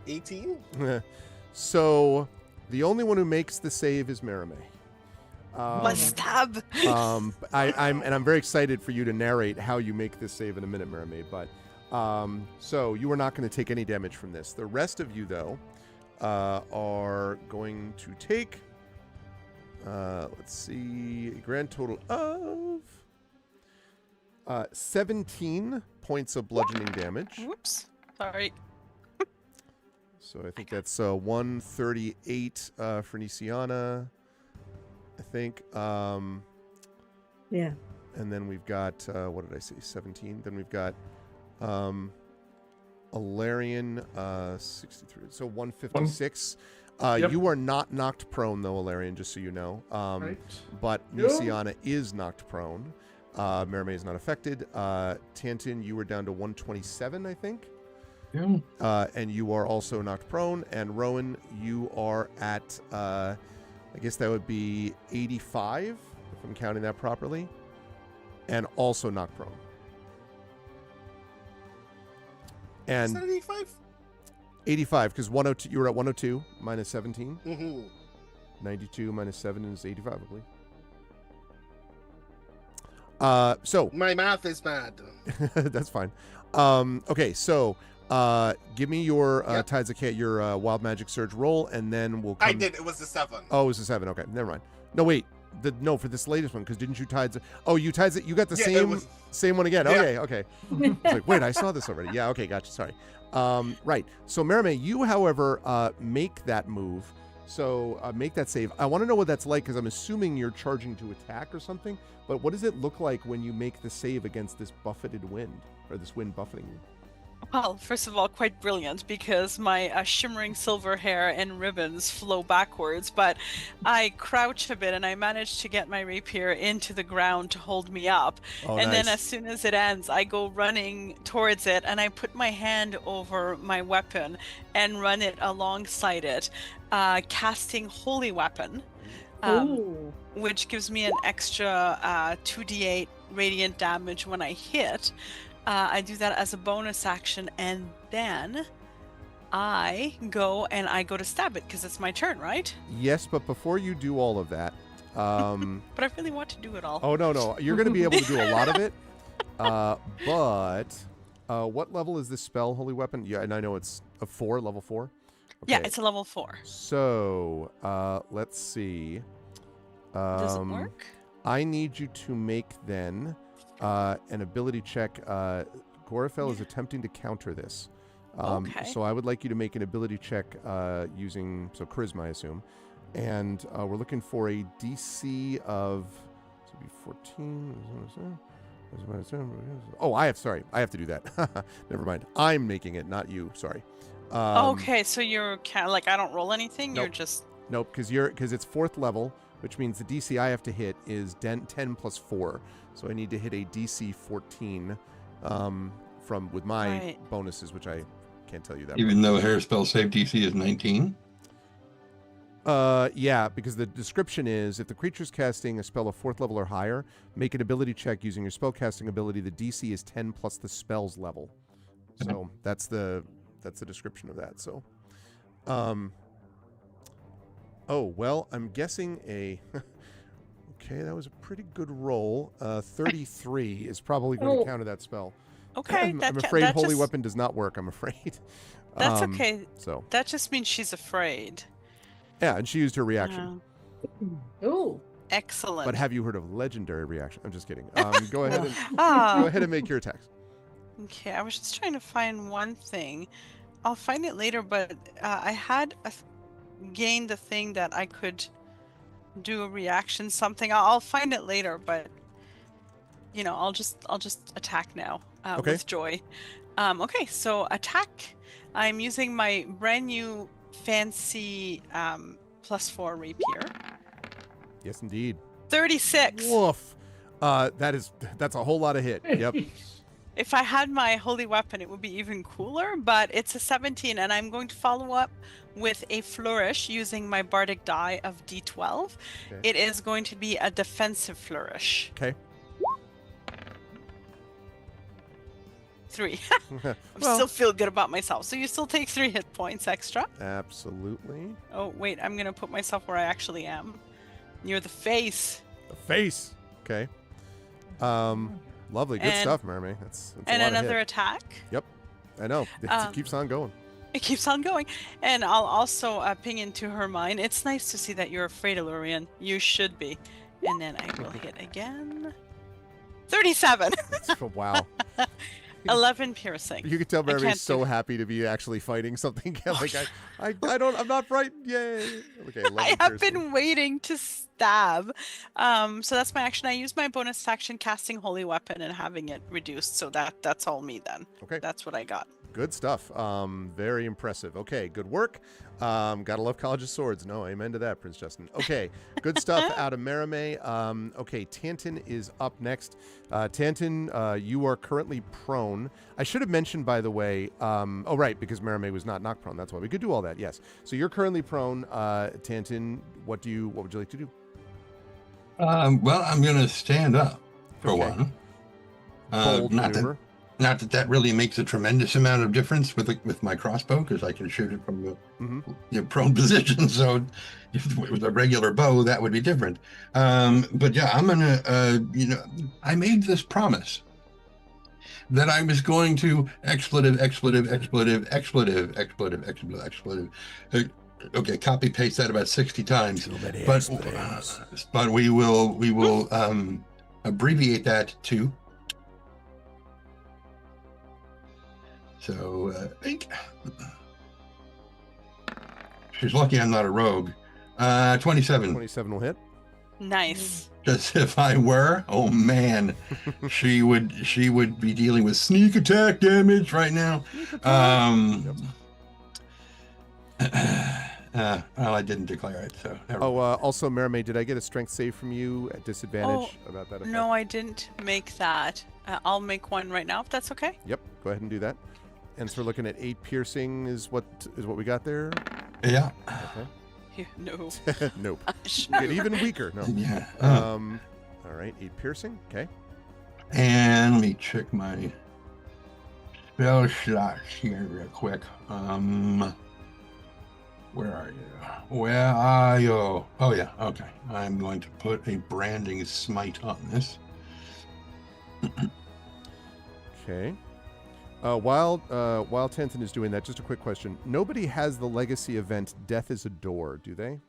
18? So, the only one who makes the save is Merime. Must stab. I'm very excited for you to narrate how you make this save in a minute, Merime. But so you are not going to take any damage from this. The rest of you, though, are going to take. Let's see, a grand total of 17 points of bludgeoning damage. Whoops. Sorry. So I think that's 138 for Nisiana, I think. Yeah. And then we've got, what did I say, 17? Then we've got Alarian, 63. So 156. Yep. You are not knocked prone, though, Alarian, just so you know. Right. But Nisiana is knocked prone. Merime is not affected. Tantin, you were down to 127, I think. Yeah. And you are also knocked prone. And Rowan, you are at, I guess that would be 85, if I'm counting that properly. And also knocked prone. And 75? 85, because 102, you were at 102 minus 17. Mm-hmm. 92 minus 7 is 85, I believe. So My math is bad. that's fine. Okay, so give me your Tides of Chaos, your Wild Magic Surge roll, and then we'll come... I did. It was the 7. Oh, it was the 7. Okay, never mind. No, wait. No, for this latest one, because didn't you Tides... Oh, you Tides... You got the same one again. Yeah. Okay. It's like, wait, I saw this already. Yeah, okay, gotcha. Sorry. Right. So, Merime, you, however, make that move. So, make that save. I want to know what that's like, because I'm assuming you're charging to attack or something. But what does it look like when you make the save against this buffeted wind, or this wind buffeting you? Well, first of all, quite brilliant, because my shimmering silver hair and ribbons flow backwards, but I crouch a bit and I manage to get my rapier into the ground to hold me up. Oh, and nice. then as soon as it ends, I go running towards it and I put my hand over my weapon and run it alongside it, casting Holy Weapon, which gives me an extra 2d8 radiant damage when I hit. I do that as a bonus action, and then I go to stab it because it's my turn, right? Yes, but before you do all of that... But I really want to do it all. Oh, no. You're going to be able to do a lot of it. But what level is this spell, Holy Weapon? Yeah, and I know it's a 4, level 4. Okay. Yeah, it's a level 4. So, let's see. Does it work? I need you to make, then, an ability check. Gorafel is attempting to counter this. Okay. So I would like you to make an ability check using charisma, I assume. And we're looking for a DC of, this would be 14. Oh, I have to do that. Never mind. I'm making it, not you. Sorry. Okay, so you're like, I don't roll anything. Nope. You're just Nope, because it's 4th level, which means the DC I have to hit is 10 plus 4. So I need to hit a DC 14 with my bonuses, which I can't tell you that. Even though hair spell save DC is 19? Yeah, because the description is, if the creature's casting a spell of 4th level or higher, make an ability check using your spellcasting ability. The DC is 10 plus the spell's level. So that's the description of that. So, oh, well, I'm guessing okay, that was a pretty good roll. 33 is probably going to counter that spell. okay. I'm afraid Holy Weapon does not work, I'm afraid. That's okay. So that just means she's afraid. yeah, and she used her reaction. Ooh. Excellent. But have you heard of legendary reaction? I'm just kidding. Go ahead and Ah. go ahead and make your attacks. Okay, I was just trying to find one thing. I'll find it later, but I had gained the thing that I could do a reaction something. I'll find it later, but I'll just attack now with joy. Okay, so attack. I'm using my brand new fancy +4 rapier. Yes, indeed. 36. Woof. That's a whole lot of hit. Yep. If I had my holy weapon, it would be even cooler, but it's a 17, and I'm going to follow up with a flourish using my bardic die of D12. Okay. It is going to be a defensive flourish. Okay. 3. I Well- still feel good about myself. So you still take 3 hit points extra. Absolutely. Oh, wait, I'm going to put myself where I actually am. Near the face. The face. Okay. Lovely. Good And- stuff, Mermaid. That's And a lot another of hit. attack. I know. It keeps on going. It keeps on going. And I'll also ping into her mind. It's nice to see that you're afraid, Elurian. You should be. And then I will hit again. 37. Wow. 11 piercing. You can tell I Mermaid's can't so do- happy to be actually fighting something. I'm not frightened. Yay. Okay, 11 I have piercing. been waiting to stab. So that's my action. I use my bonus action casting Holy Weapon and having it reduced. So that's all me then. Okay. That's what I got. Good stuff. Very impressive. Okay, good work. Gotta love College of Swords. No, amen to that, Prince Justin. Okay, good stuff out of Merame. Okay, Tantin is up next. Tantin, you are currently prone. I should have mentioned, by the way, oh, right, because Merame was not knocked prone. That's why we could do all that, yes. So you're currently prone. Tantin, what would you like to do? Well, I'm going to stand up for Okay. one. Bold maneuver. Not that really makes a tremendous amount of difference with my crossbow, because I can shoot it from the prone position. So if it was a regular bow, that would be different. But yeah, I'm gonna I made this promise that I was going to expletive. Okay, copy paste that about 60 times. But we will abbreviate that to. So I think she's lucky I'm not a rogue. 27. 27 will hit. Nice. Because if I were, oh man, she would be dealing with sneak attack damage right now. Well, I didn't declare it, so. Also, Mermaid, did I get a strength save from you at disadvantage about that effect? No, I didn't make that. I'll make one right now if that's okay. Yep, go ahead and do that. And so we're looking at 8 piercing is what we got there? Yeah. Okay. Yeah, no. Nope. No. Get even weaker. No. Yeah. All right, 8 piercing. Okay. And let me check my spell slots here real quick. Where are you? Where are you? Oh yeah, okay. I'm going to put a branding smite on this. Okay. While Tantin is doing that, just a quick question. Nobody has the legacy event Death is a Door, do they?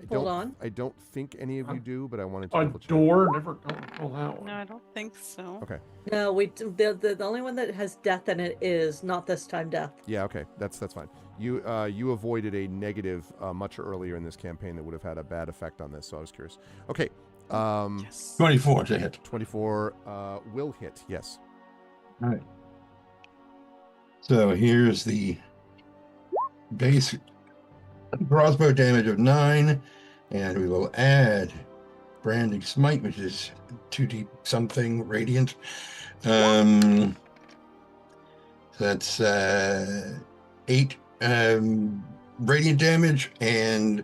Hold on. I don't think any of you do, but I wanted to A double check. door? Never don't recall that one. No, I don't think so. Okay. No, the only one that has death in it is not this time death. Yeah, okay. That's fine. You avoided a negative much earlier in this campaign that would have had a bad effect on this, so I was curious. Okay. Yes. 24 to hit. 24 will hit, yes. All right. So here's the base crossbow damage of 9, and we will add branding smite, which is 2d something radiant. That's 8 radiant damage, and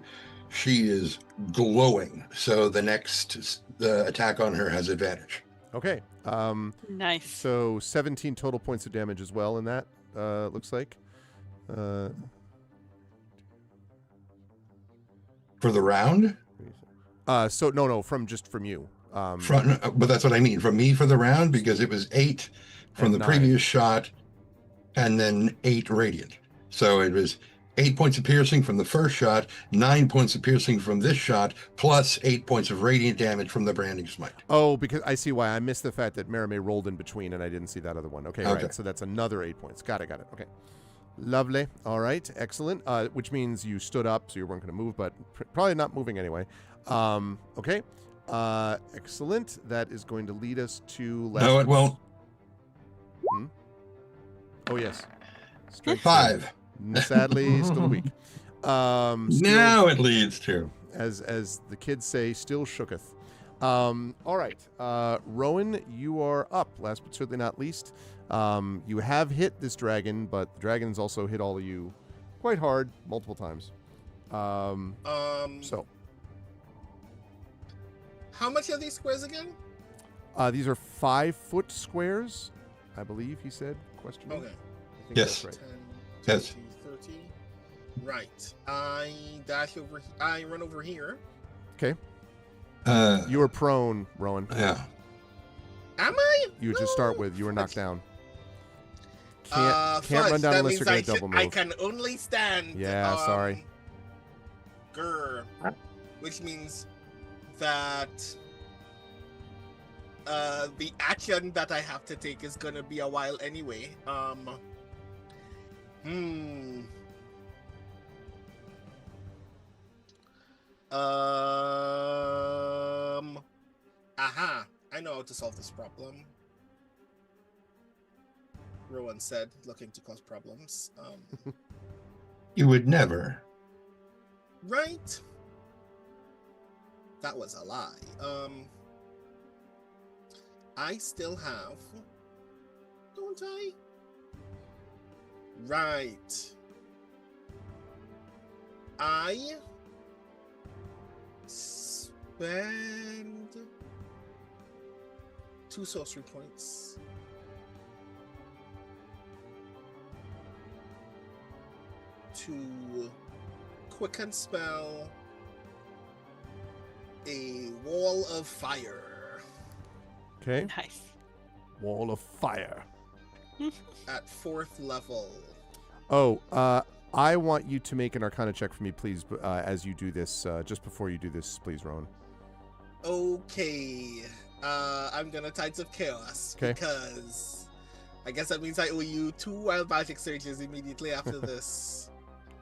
she is glowing. So the next attack on her has advantage. Okay. Nice. So 17 total points of damage as well in that, looks like. For the round? So no, from you. But that's what I mean. From me for the round, because it was 8 from And the 9. previous shot, and then 8 radiant. So it was 8 points of piercing from the first shot, 9 points of piercing from this shot, plus 8 points of radiant damage from the branding smite. Oh, because I see why. I missed the fact that Merime rolled in between, and I didn't see that other one. Okay, Okay. right. So that's another 8 points. Got it. Okay. Lovely. All right. Excellent. Which means you stood up, so you weren't going to move, but probably not moving anyway. Okay. Excellent. That is going to lead us to... No, it won't. Oh, yes. Strength 5. Sadly, still weak. Now it leads to... As the kids say, still shooketh. All right. Rowan, you are up. Last but certainly not least. You have hit this dragon, but the dragon's also hit all of you quite hard multiple times. So. How much are these squares again? These are 5-foot squares, I believe he said. Question mark? Okay. I think Yes. that's right. 10, Yes. 20, 30. Right. I dash over. I run over here. Okay. You were prone, Rowan. Yeah. Am I? You just start with. You were knocked down. Fudge, Can't run down that unless you're means going to double I move. can only stand. Yeah, sorry. Grr. Which means that the action that I have to take is gonna be a while anyway. Aha. I know how to solve this problem. Rowan said, looking to cause problems. You would never. Right? That was a lie. I still have... Don't I? Right. I spend 2 sorcery points to quicken spell a wall of fire Okay. Nice. Wall of fire. at 4th level. Oh, I want you to make an Arcana check for me, please, as you do this. Just before you do this, please, Rowan. Okay. I'm gonna Tides of Chaos. Okay. Because I guess that means I owe you 2 Wild Magic Surges immediately after this.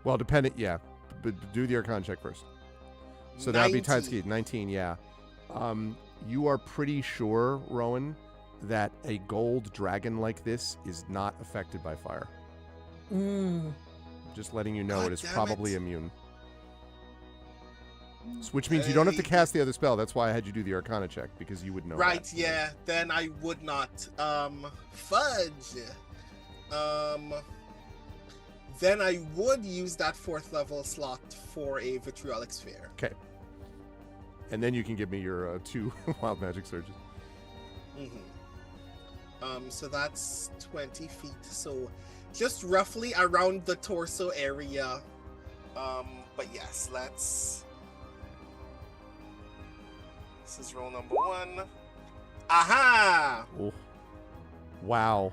Well, dependent, yeah. But do the Arcana check first. So that would be Tide 19. Ski, 19, yeah. You are pretty sure, Rowan, that a gold dragon like this is not affected by fire. Just letting you know God it is damn probably it. immune. Which means you don't have to cast the other spell. That's why I had you do the Arcana check, because you would know Right, that. yeah. Then I would not. Fudge. Then I would use that 4th level slot for a Vitriolic Sphere. Okay. And then you can give me your 2 Wild Magic Surges. So that's 20 feet. So just roughly around the torso area. But yes, let's... This is roll number 1. Aha! Oh. Wow.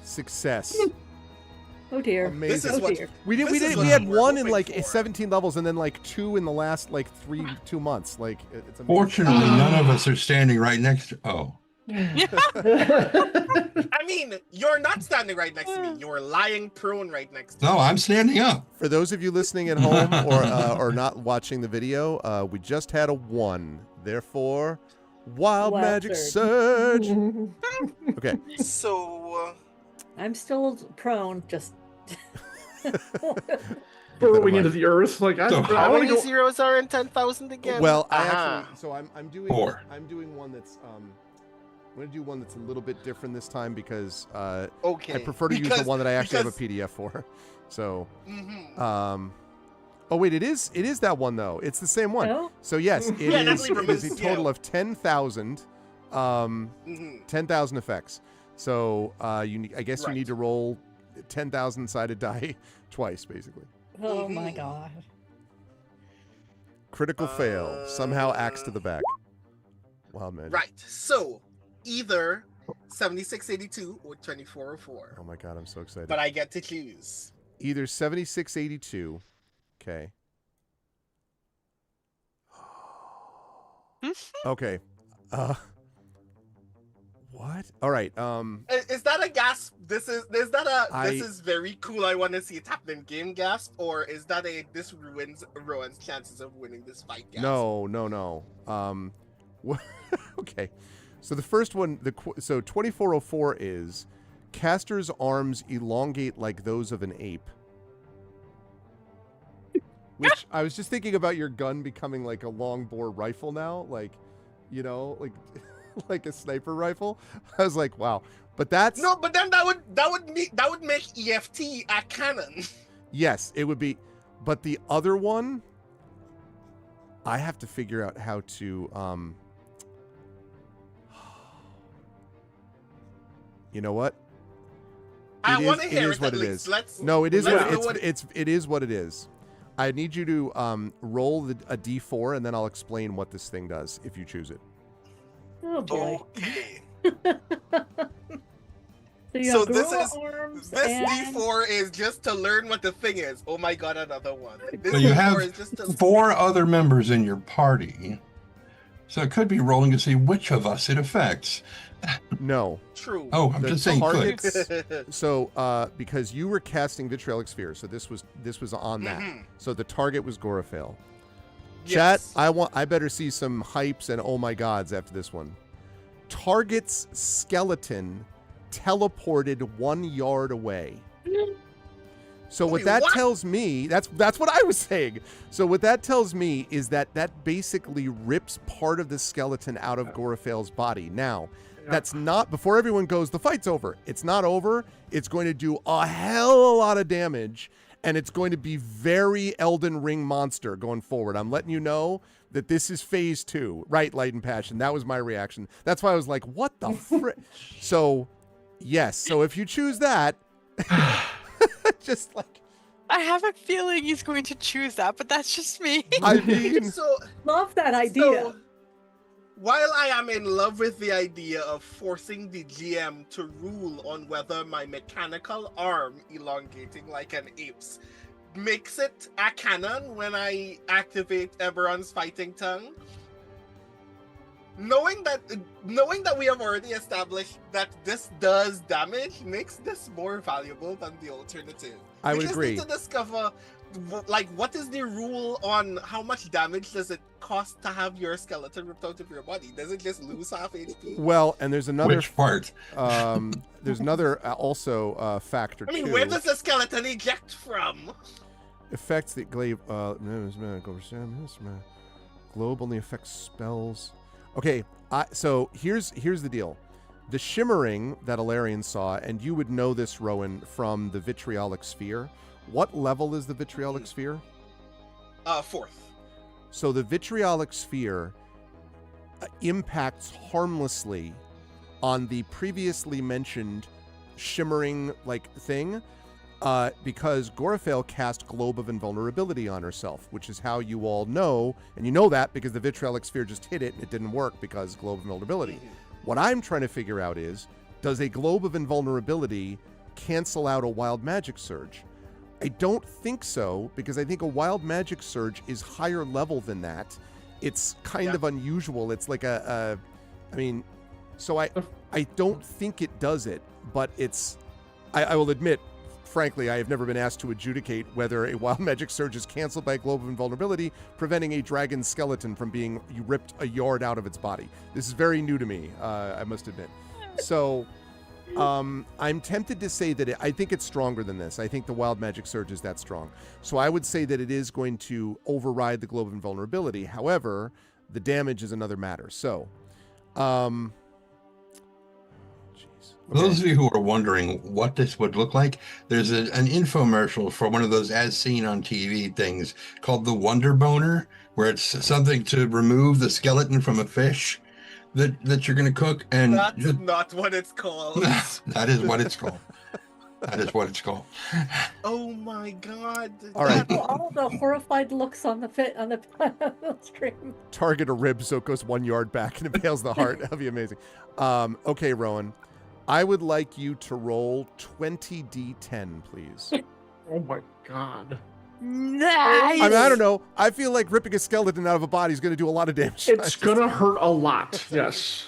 Success. Oh dear. Amazing. This is Oh what dear. We this is what we had we're one in hoping like for. 17 levels and then like 2 in the last like 2 months. Like it's amazing. Fortunately, none of us are standing right next to. Oh, I mean, you're not standing right next to me. You're lying prone right next to me. no, I'm standing up. For those of you listening at home or not watching the video, we just had a 1. Therefore, wild magic surge. Okay. So, I'm still prone, just Burrowing into the earth. Like I So want how to many go. zeros are in 10,000 again? Well, I Aha. actually, so I'm doing 4. I'm doing one that's I'm going to do one that's a little bit different this time because Okay. I prefer to use the one that I actually have a PDF for. So, Mhm. oh wait, it is that one though. It's the same one. No? So yes, it Yeah, that's is. It is a Lieberman's, total yeah. of 10,000, Mhm. 10,000 effects. So I guess you Right. need to roll 10,000 sided die twice, basically. Oh my Mhm. god. Critical fail. Somehow axe to the back. Wild magic. Right. So, either 7682 or 2404. Oh my god, I'm so excited. But I get to choose. Either 7682. Okay. Okay. What? All right. Is that a gasp? This is I- this is very cool. I want to see it happen in game gasp, or is that a this ruins Rowan's chances of winning this fight gasp? No. Okay. So the first one, so 2404 is caster's arms elongate like those of an ape. Which I was just thinking about your gun becoming like a long bore rifle now, like, you know, like like a sniper rifle. I was like, wow. But that's No, but then that would make EFT a cannon. yes, it would be. But the other one, I have to figure out how to you know what? I It want to is- hear it is it what at it least. is. Let's No, it is let's what know what it is what it is. I need you to roll a d4 and then I'll explain what this thing does if you choose it. Oh boy. Okay. So you So have this gorilla is- arms This and D4 is just to learn what the thing is. Oh my god, another one. This So you D4 have is just to 4 other members in your party. So it could be rolling to see which of us it affects. No. true. Oh, I'm The just saying could. targets. So because you were casting Vitriolic Sphere, so this was on that. Mhm. So the target was Gorafale. Yes. Chat, I better see some hypes and oh my gods after this one. Target's skeleton teleported 1 yard away. So what Wait, that what? tells me, that's what I was saying. So what that tells me is that basically rips part of the skeleton out of Gorafale's body. Now, that's not, before everyone goes, the fight's over. It's not over. It's going to do a hell of a lot of damage, and it's going to be very Elden Ring monster going forward. I'm letting you know that this is phase 2. Right, Light and Passion. That was my reaction. That's why I was like, what the frick? So, yes. So if you choose that, just like, I have a feeling he's going to choose that, but that's just me. I mean, So, love that idea. so while I am in love with the idea of forcing the GM to rule on whether my mechanical arm elongating like an ape's makes it a cannon when I activate Eberron's fighting tongue, knowing that we have already established that this does damage makes this more valuable than the alternative. I We would just agree. need to discover, like, what is the rule on how much damage does it cost to have your skeleton ripped out of your body? Does it just lose half HP? well, and there's another Which part? there's another also factor I mean, too. where does the skeleton eject from? Affects the globe. Globe only affects spells. Okay, so here's the deal. The shimmering that Alarian saw, and you would know this, Rowan, from the vitriolic sphere. What level is the vitriolic sphere? 4th. So the vitriolic sphere impacts harmlessly on the previously mentioned shimmering like thing, because Gorafale cast Globe of Invulnerability on herself, which is how you all know, and you know that because the vitriolic sphere just hit it and it didn't work because Globe of Invulnerability. What I'm trying to figure out is, does a Globe of Invulnerability cancel out a wild magic surge? I don't think so, because I think a wild magic surge is higher level than that. It's kind of unusual. It's like I don't think it does it, but I will admit, frankly, I have never been asked to adjudicate whether a wild magic surge is canceled by a globe of invulnerability, preventing a dragon skeleton from being ripped a yard out of its body. This is very new to me, I must admit. So I'm tempted to say that I think it's stronger than this. I think the wild magic surge is that strong. So I would say that it is going to override the globe of invulnerability. However, the damage is another matter. So, jeez. For those of you who are wondering what this would look like, there's an infomercial for one of those as seen on TV things called the Wonder Boner, where it's something to remove the skeleton from a fish that you're going to cook. And that's not what it's called. That is what it's called. That is what it's called. Oh my God. All right. All the horrified looks on the screen. Target a rib so it goes 1 yard back and impales the heart. That'll be amazing. Okay, Rowan. I would like you to roll 20d10, please. Oh my God. Nice. I mean, I don't know. I feel like ripping a skeleton out of a body is going to do a lot of damage. It's going to hurt a lot. Yes.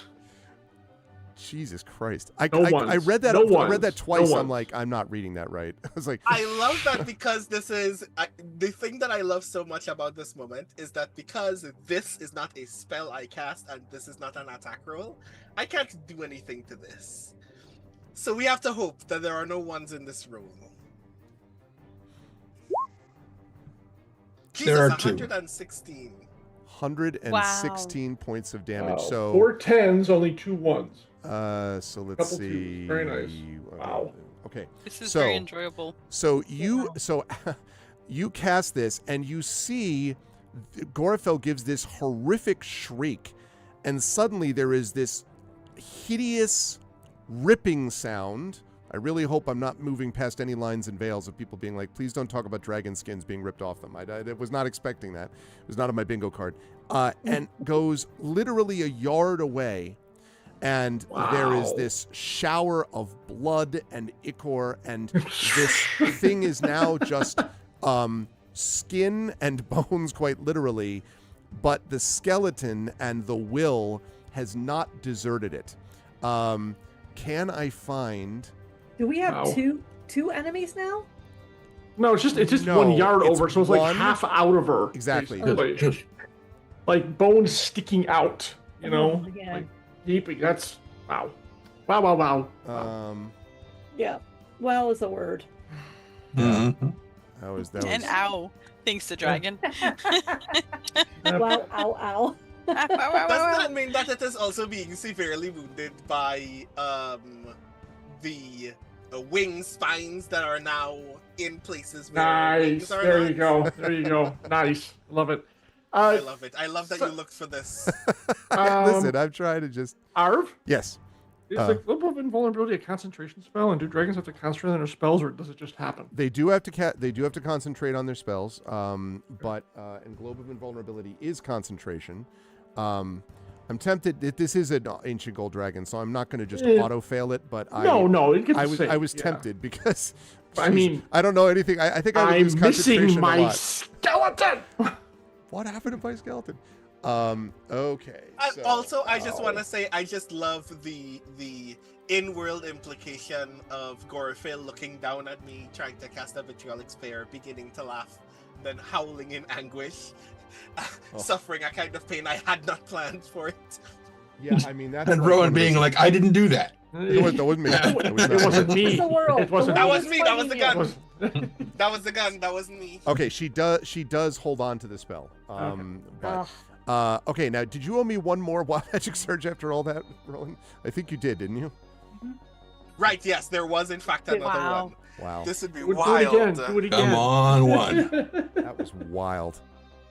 Jesus Christ. I read that. I read that twice. I'm like, I'm not reading that right. I was like, I love that because this is the thing that I love so much about this moment is that because this is not a spell I cast and this is not an attack roll, I can't do anything to this. So we have to hope that there are no ones in this room. Jesus, There are 116. 116 points of damage. Wow. So 4 10s, only 2 1s. So let's Couple see. twos. Very nice. Wow. Okay. This is very enjoyable. So you cast this and you see Gorafel gives this horrific shriek, and suddenly there is this hideous ripping sound. I really hope I'm not moving past any lines and veils of people being like, please don't talk about dragon skins being ripped off them. I was not expecting that. It was not on my bingo card. And goes literally a yard away. And there is this shower of blood and ichor, and this thing is now just skin and bones, quite literally. But the skeleton and the will has not deserted it. Can I find... Do we have two enemies now? No, it's just No, 1 yard it's over, so it's like half out of her. Exactly. Just Like bones sticking out, you know? Yeah. Like gaping. That's wow. Wow. Yeah. Well is a word. mhm. That was And ow. Thanks to Dragon. Wow, ow. Ow. Does that mean that it is also being severely wounded by the wing spines that are now in places where Nice. wings are There not? you go. There you go. Nice. Love it. I love it. I love that you looked for this. Listen, I'm trying to just... Arv, Yes. is the Globe of Invulnerability a concentration spell, and do dragons have to concentrate on their spells, or does it just happen? They do have to concentrate on their spells, but and Globe of Invulnerability is concentration. I'm tempted. This is an ancient gold dragon, so I'm not going to just auto fail it. But No, it gets I was tempted because I mean, I don't know anything. I think I would lose I'm concentration missing a my lot. skeleton. What happened to my skeleton? Okay. I just want to say I just love the in-world implication of Gorafil looking down at me, trying to cast a vitriolic sphere, beginning to laugh, then howling in anguish, suffering a kind of pain I had not planned for it. Yeah, I mean that's. And like Rowan being like, I didn't do that. That wasn't me. It wasn't me. The world. It wasn't. That was me. That was the gun. Was- That was the gun. That wasn't me. Okay, she does hold on to the spell. But okay, now did you owe me one more wild magic surge after all that, Rowan? I think you did, didn't you? Right. Yes, there was in fact another Wow. one. Wow. This would be Do it wild. again. Do it again. Come on, one. That was wild.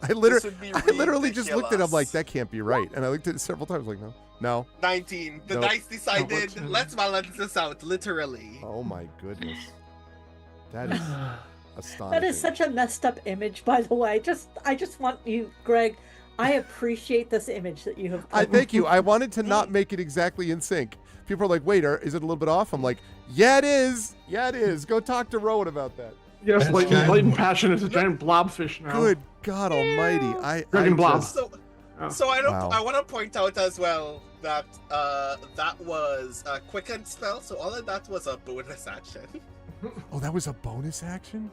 I This would be literally just looked at it. I'm like, ridiculous. that can't be right. And I looked at it several times, like, no. 19. The Nope. dice decided, Nope. let's balance this out, literally. Oh my goodness. That is astonishing. That is such a messed up image, by the way. I just want you, Greg. I appreciate this image that you have. I thank you. I wanted to not make it exactly in sync People are like, wait, is it a little bit off? I'm like, yeah, it is. Yeah, it is. Go talk to Rowan about that. Yes, That's Latent Passion is a giant blobfish now. Good God Almighty! Dragon blob. So I don't. Wow. I want to point out as well that that was a quicken spell. So all of that was a bonus action. Oh, that was a bonus action.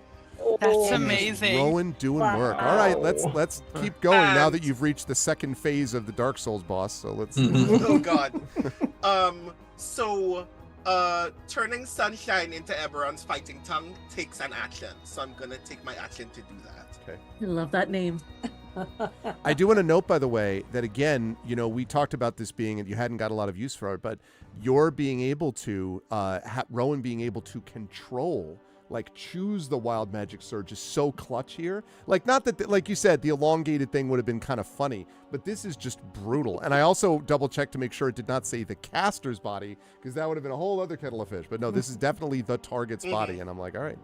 That's amazing. Rowan doing work. All right, let's keep going now that you've reached the second phase of the Dark Souls boss. So let's. Oh God. So turning Sunshine into Eberron's fighting tongue takes an action. So I'm gonna take my action to do that. Okay. I love that name. I do want to note, by the way, that again, we talked about this being, and you hadn't got a lot of use for it, but you're being able to, Rowan being able to control, like choose the wild magic surge is so clutch here. Like, not that, like you said, the elongated thing would have been kind of funny, but this is just brutal. And I also double checked to make sure it did not say the caster's body, because that would have been a whole other kettle of fish. But no, this is definitely the target's body. And I'm like, all right.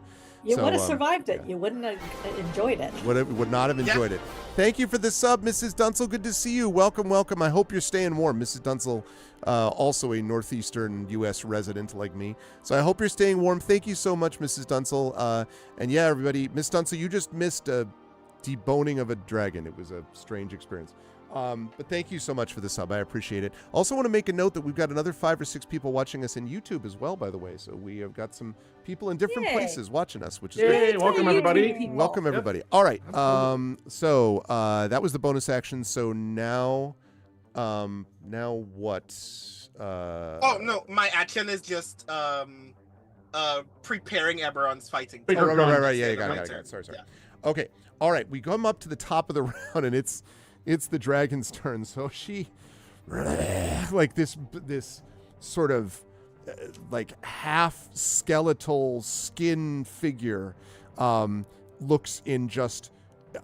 You So, would have survived it. yeah. You wouldn't have enjoyed it. Would not have enjoyed it. Thank you for the sub, Mrs. Dunsel. Good to see you. Welcome, welcome. I hope you're staying warm. Mrs. Dunsel, also a northeastern U.S. resident like me. So I hope you're staying warm. Thank you so much, Mrs. Dunsel. And yeah, everybody, Miss Dunsel, you just missed a deboning of a dragon. It was a strange experience. But thank you so much for the sub. I appreciate it. Also want to make a note that we've got another 5 or 6 people watching us in YouTube as well, by the way. So we have got some people in different places watching us, which is Yay, great. welcome everybody. Welcome everybody. All right. So that was the bonus action. So now what? Oh no, my action is just preparing Eberron's fighting. Oh, tongue. right. Yeah, got it. Sorry. Yeah. Okay. All right. We come up to the top of the round, and it's the dragon's turn. So she, like this sort of like half skeletal skin figure, looks in just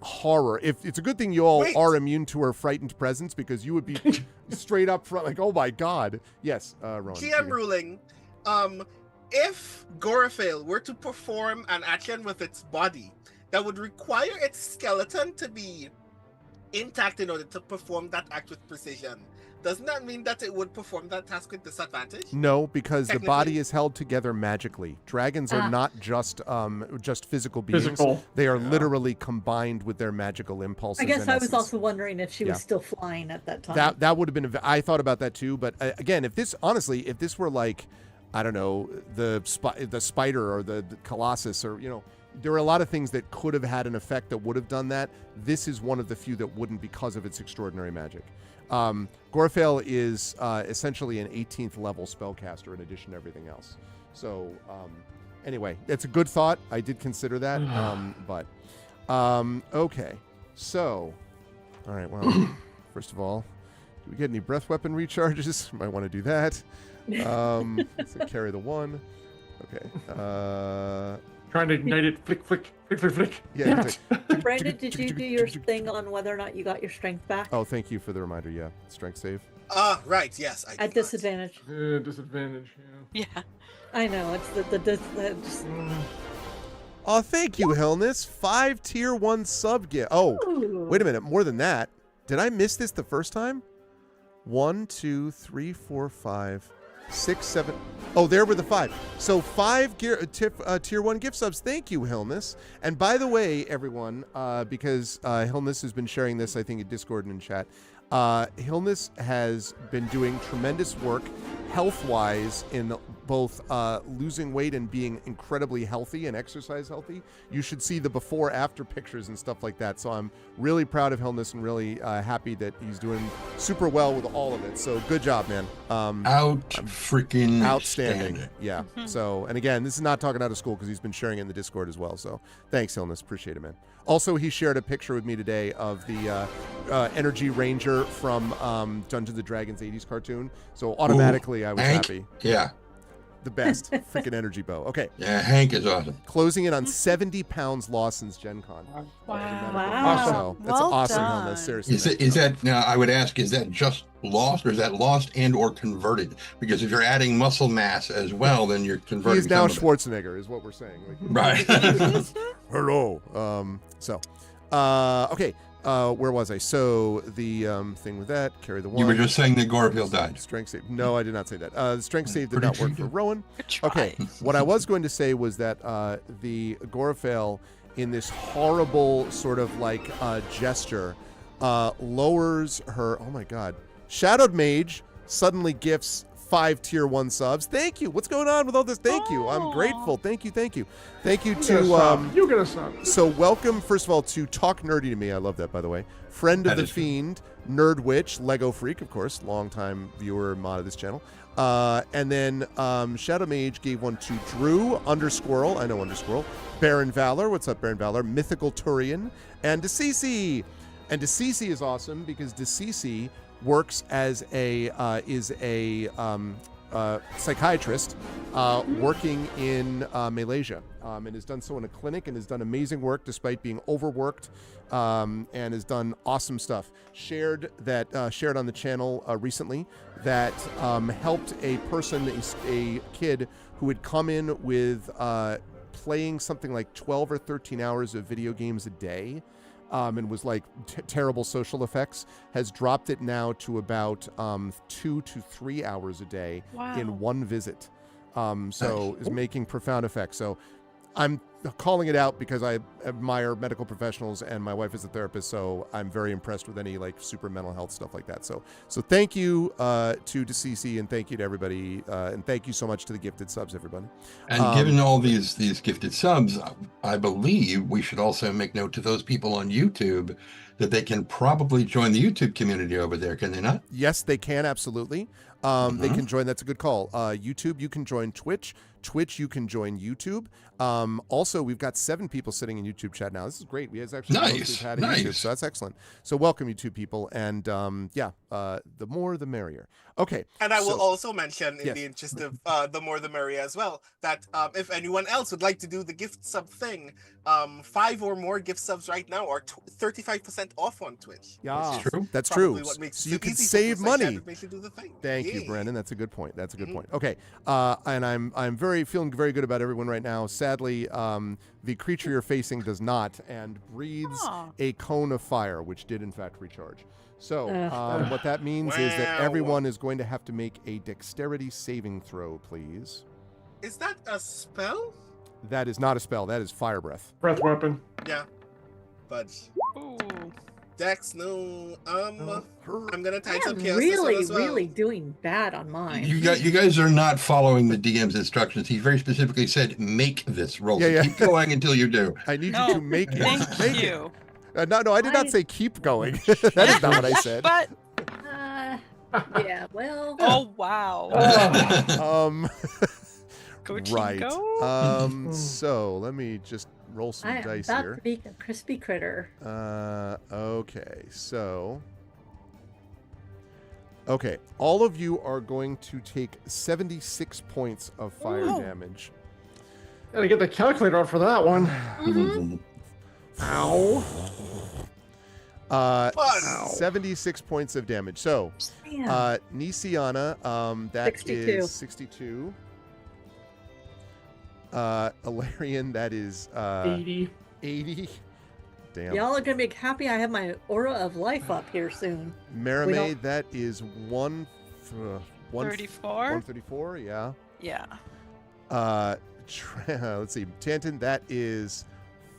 horror. If it's a good thing you all are immune to her frightened presence, because you would be straight up front like, oh my God. Yes, Rowan. GM ruling. If Gorafale were to perform an action with its body, that would require its skeleton to be intact in order to perform that act with precision. Doesn't that mean that it would perform that task with disadvantage? No, because the body is held together magically. Dragons are not just physical beings. They are literally combined with their magical impulses. I guess I was essence. also wondering if she was still flying at that time. That would have been. I thought about that too, but again, if this were like, I don't know, the spider or the colossus, or there were a lot of things that could have had an effect that would have done that. This is one of the few that wouldn't, because of its extraordinary magic. Gorafale is essentially an 18th level spellcaster in addition to everything else. So anyway, it's a good thought. I did consider that. Okay. So, all right. Well, first of all, do we get any breath weapon recharges? Might want to do that. Let's carry the 1. Okay. Trying to ignite it. Flick. Yeah. Brandon, did you do your thing on whether or not you got your strength back? Oh, thank you for the reminder. Yeah. Strength save. Right. Yes. I At disadvantage. Disadvantage. Yeah. I know. It's the Oh, thank you, Hellness. 5 tier 1 sub gift. Oh, wait a minute. More than that. Did I miss this the first time? 1, 2, 3, 4, 5, 6, 7. Oh, there were the 5. So 5 tier 1 gift subs. Thank you, Hillness. And by the way, everyone, because Hillness has been sharing this, I think, in Discord and in chat, Hillness has been doing tremendous work health-wise in both losing weight and being incredibly healthy and exercise healthy. You should see the before-after pictures and stuff like that. So I'm really proud of Hillness and really happy that he's doing super well with all of it. So good job, man. Outstanding. Yeah. So, and again, this is not talking out of school because he's been sharing it in the Discord as well. So thanks, Hillness. Appreciate it, man. Also, he shared a picture with me today of the Energy Ranger from Dungeons & Dragons 80s cartoon. So automatically I was Hank? happy. Yeah. The best freaking energy bow. Okay. Yeah, Hank is awesome. Closing in on 70 pounds lost since Gen Con. Wow. So that's Well awesome, done. Hillness. Seriously. Is that now? I would ask, is that just lost, or is that lost and or converted? Because if you're adding muscle mass as well, then you're converting. He's now some of it. Schwarzenegger, is what we're saying. Right. Hello. Okay. Where was I? So the thing with that, carry the one. You were just saying that Gorville died. Strength save. No, I did not say that. The strength save did Pretty not sure work you for did. Rowan. Good try. Okay, what I was going to say was that the Gorafale, in this horrible sort of like gesture, lowers her. Oh my God! Shadowed Mage suddenly gifts 5 tier 1 subs. Thank you. What's going on with all this? Thank you. I'm grateful. Thank you. Thank you. Thank you to You get a sub. So welcome, first of all, to Talk Nerdy to Me. I love that, by the way. Friend of That the is true. Fiend, Nerd Witch, Lego Freak, of course, longtime viewer mod of this channel. And then Shadow Mage gave one to Drew, Undersquirrel, I know Undersquirrel, Baron Valor, what's up, Baron Valor, Mythical Turian, and DeCeCe. And DeCeCe is awesome because DeCeCe works as a psychiatrist working in Malaysia, and has done so in a clinic and has done amazing work despite being overworked, and has done awesome stuff. Shared on the channel recently that helped a person, a kid who had come in with playing something like 12 or 13 hours of video games a day. And was like terrible social effects, has dropped it now to about 2 to 3 hours a day in one visit. So is making profound effects. So I'm calling it out because I admire medical professionals and my wife is a therapist, so I'm very impressed with any like super mental health stuff like that. So thank you to DeCeCe, and thank you to everybody, and thank you so much to the gifted subs, everybody. And given all these gifted subs, I believe we should also make note to those people on YouTube that they can probably join the YouTube community over there, can they not? Yes, they can, absolutely. They can join. That's a good call. YouTube, you can join Twitch. Twitch, you can join YouTube. Also, we've got 7 people sitting in YouTube chat now. This is great. We have actually the most we've had in YouTube, so that's excellent. So welcome, YouTube people. And the more the merrier. Okay. And I will also mention, in the interest of the more the merrier as well, that if anyone else would like to do the gift sub thing, 5 or more gift subs right now are 35% off on Twitch. Yeah, That's true. That's true. So you can save money. Thank you, Brandon. That's a good point. That's a good point. Okay. And I'm feeling very good about everyone right now. Sadly, the creature you're facing does not, and breathes a cone of fire, which did in fact recharge. So what that means is that everyone is going to have to make a dexterity saving throw, please. Is that a spell? That is not a spell. That is fire breath. Breath weapon. Yeah. But Ooh. Dex, no. I'm gonna type some chaos Really doing bad on mine. You guys are not following the DM's instructions. He very specifically said, make this roll. Yeah, So yeah. keep going until you do. I need you to make it. Thank Make you. it. No, I did not say keep going. That is not what I said. But Yeah, well. oh wow. Go team, Right. go. So let me just roll some I am dice about here. to be a crispy critter. Okay, so. Okay, all of you are going to take 76 points of fire Ooh. damage. Gotta get the calculator out for that one. Mhm. Ow. 76 points of damage. So, Yeah. Nisiana, that 62. is 62. Alarian, that is 80. 80. Damn. Y'all are gonna be happy I have my aura of life up here soon. Merame, that is 34. 134, yeah. Yeah. Let's see. Tanton, that is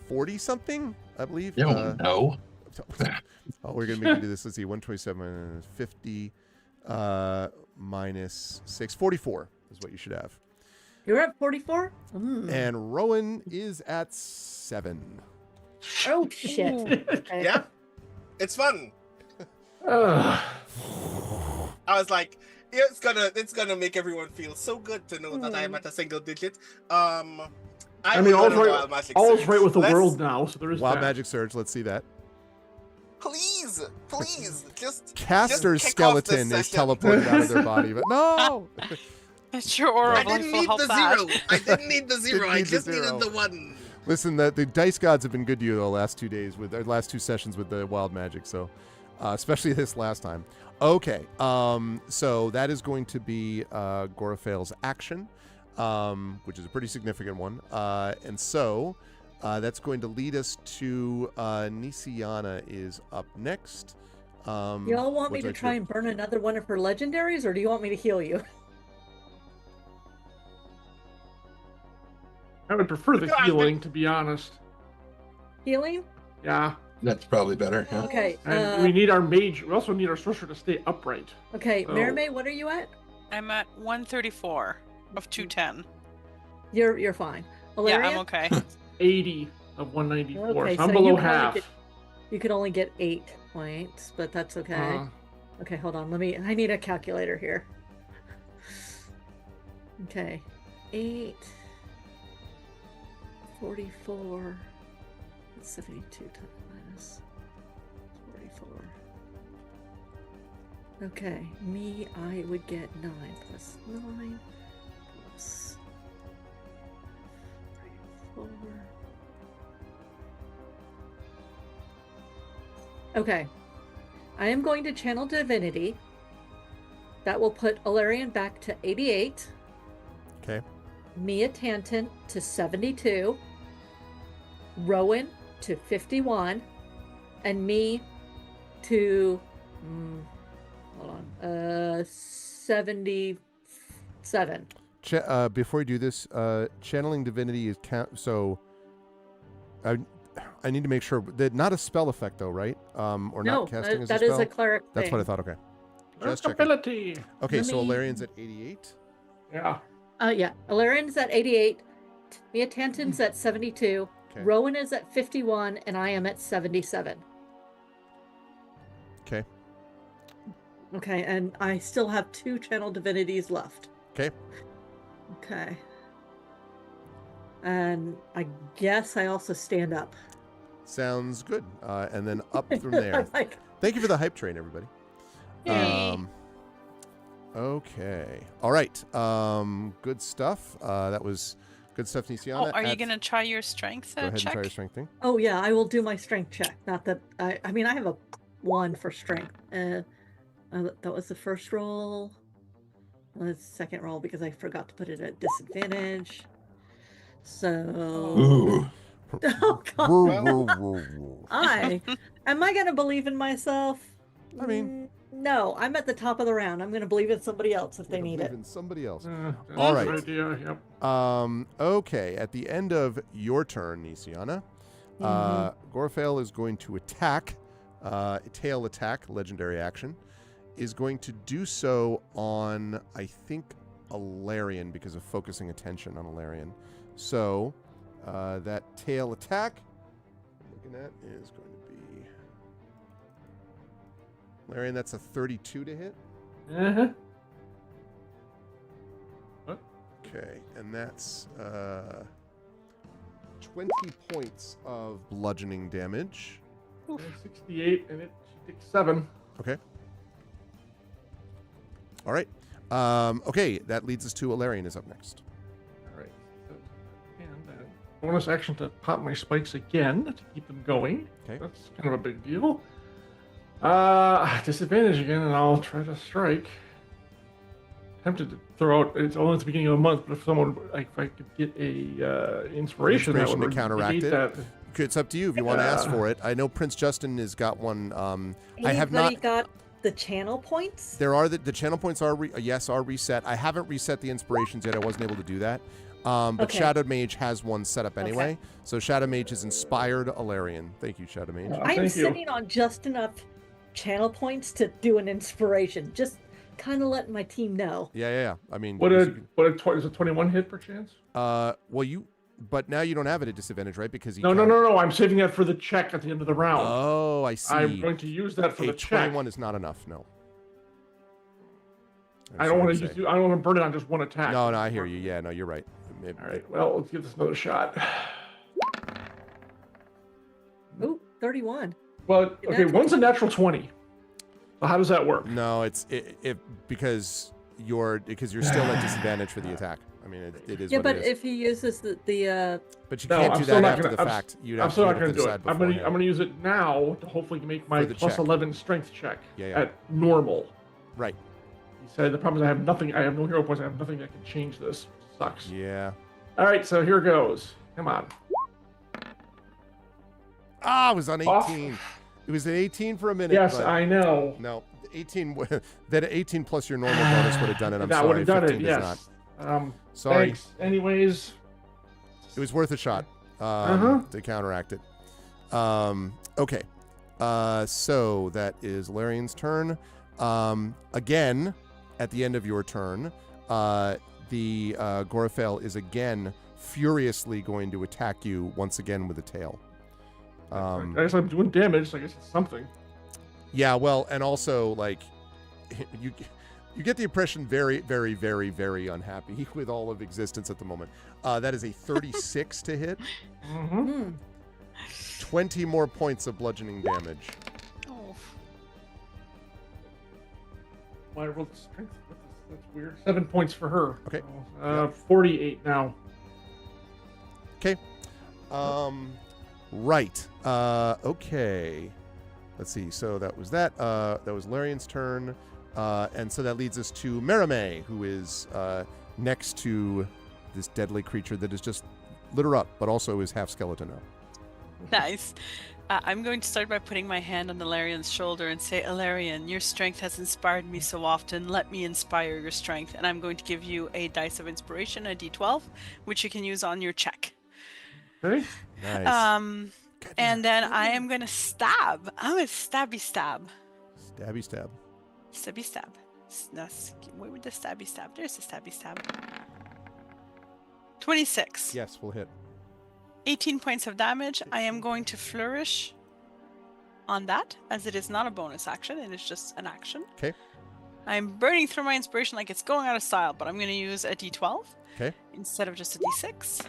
40 something, I believe. No. Oh, we're going to make you do this. Let's see. 127, 50 minus 6. 44 is what you should have. You're at 44? And Rowan is at 7. Oh, shit. Okay. Yeah. It's fun. Ugh. I was like, it's gonna make everyone feel so good to know that I am at a single digit. I mean, all's will go to right, Wild Magic all's Surge. right with the Let's- world now, so there is Wild that. Magic Surge. Let's see that. Please, just Caster's just kick off the skeleton is session. teleported out of their body, but no! That's your aura I of life didn't will need help the that. 0. I didn't need the 0. Didn't I need the just 0. needed the 1. Listen, the dice gods have been good to you the last 2 days with their last 2 sessions with the wild magic, so especially this last time. Okay, so that is going to be Gorafale's action, which is a pretty significant one. And so That's going to lead us to Nisiana is up next. Y'all want me to try and burn another one of her legendaries, or do you want me to heal you? I would prefer the healing, to be honest. Healing? Yeah. That's probably better. Yeah. Okay. And we need our mage. We also need our sorcerer to stay upright. Okay, So- Marimay, what are you at? I'm at 134 of 210. You're fine. Yeah, Valeria? I'm okay. 80 of 194. Okay, so I'm so below you can only half. you could only get 8 points, but that's okay. Okay, hold on. I need a calculator here. Okay. 8 44 72 minus 44. Okay, me, I would get 9 plus 9 plus 4. Okay. I am going to channel divinity. That will put Alarian back to 88. Okay. Mia Tanton to 72. Rowan to 51. And me to 77. Before you do this, channeling divinity is so. I need to make sure that not a spell effect though, right? Or No, not casting as that a is spell. a cleric That's thing. what I thought. Okay. Just checking. Ability. Okay, Let so me- Alarian's at 88. Yeah. Yeah. Alarian's at 88. Mia Tanton's at 72. Okay. Rowan is at 51, and I am at 77. Okay. Okay, and I still have 2 channel divinities left. Okay. Okay. And I guess I also stand up. Sounds good. And then up from there. I'm like, Thank you for the hype train, everybody. Yay. Okay. All right. Good stuff. That was good stuff, Nisiana. Oh, are you going to try your strength Go ahead and check? try your strength thing. oh yeah, I will do my strength check. Not that I mean I have a 1 for strength. That was the first roll. The second roll because I forgot to put it at disadvantage. So Ooh. oh god. Woo. Am I gonna believe in myself? I mean- no, I'm at the top of the round. I'm gonna believe in somebody else if they need it. Even somebody else. That's All a right. good idea. Yep. Okay. At the end of your turn, Nisiana, Gorfail is going to attack. Tail attack, legendary action, is going to do so on, I think, Alarian because of focusing attention on Alarian. So that tail attack I'm looking at is going to be Alarian. That's a 32 to hit. Uh-huh. Okay, and that's 20 points of bludgeoning damage. 68 and it takes 7. Okay. All right. Okay, that leads us to Alarian is up next. All right. And bonus action to pop my spikes again to keep them going. Okay. That's kind of a big deal. Disadvantage again, and I'll try to strike. Tempted to throw out. It's only at the beginning of the month, but if someone, like, if I could get a inspiration that Inspiration would to counteract negate it? that. It's up to you if you want to ask for it. I know Prince Justin has got one. I have not. Anybody got the channel points? There are the channel points are are reset. I haven't reset the inspirations yet. I wasn't able to do that. But Okay. Shadow Mage has one set up anyway. Okay. So Shadow Mage has inspired Alarian. Thank you, Shadow Mage. I'm Thank you. sitting on just enough channel points to do an inspiration. Just kind of letting my team know. Yeah. I mean, Is a 21 hit per chance? but now you don't have it at disadvantage, right? Because No. I'm saving that for the check at the end of the round. Oh, I see. I'm going to use that for a the check. 21 is not enough. No. I don't want to use. I don't want to burn it on just one attack. No, I hear you. Yeah, no, you're right. All right. Well, let's give this another shot. Ooh, 31. Well, okay. One's a natural 20. So how does that work? No, it's because you're still at disadvantage for the attack. I mean, it is. Yeah, what but it is. if he uses the But you No, can't I'm do still that not after gonna- the I'm fact. You'd I'm have still to not going to do it. decide I'm going beforehand. to use it now to hopefully make my For the plus check. 11 strength check Yeah. at normal. Right. He said the problem is I have nothing. I have no hero points. I have nothing that can change this. Sucks. Yeah. All right, so here goes. Come on. it was on 18. Off. It was an 18 for a minute. Yes, but I know. No, 18. That 18 plus your normal bonus would have done it. I'm That sorry. would have done 15 it. does Yes. not. Sorry. Thanks. Anyways. It was worth a shot to counteract it. Okay. So that is Larian's turn. Again, at the end of your turn, the Gorafel is again furiously going to attack you once again with a tail. I guess I'm doing damage, so I guess it's something. Yeah, well, and also, like, you get the impression very, very, very, very unhappy with all of existence at the moment. That is a 36 to hit. Mm-hmm. 20 more points of bludgeoning damage. Oh. Why I rolled strength? That's weird. 7 points for her. Okay. So, 48 now. Okay. Right. Okay. Let's see. So that was that. That was Larian's turn. And so that leads us to Merime, who is next to this deadly creature that is just lit her up, but also is half skeleton now. Nice. I'm going to start by putting my hand on Alarian's shoulder and say, Alarian, your strength has inspired me so often. Let me inspire your strength. And I'm going to give you a dice of inspiration, a d12, which you can use on your check. Okay. Nice. And then I am going to stab. I'm a stabby stab. Stabby stab. Stabby stab. Where would the stabby stab? There's the stabby stab. 26. Yes, we'll hit. 18 points of damage. I am going to flourish on that, as it is not a bonus action. It is just an action. Okay. I'm burning through my inspiration like it's going out of style, but I'm going to use a d12 Okay. instead of just a d6.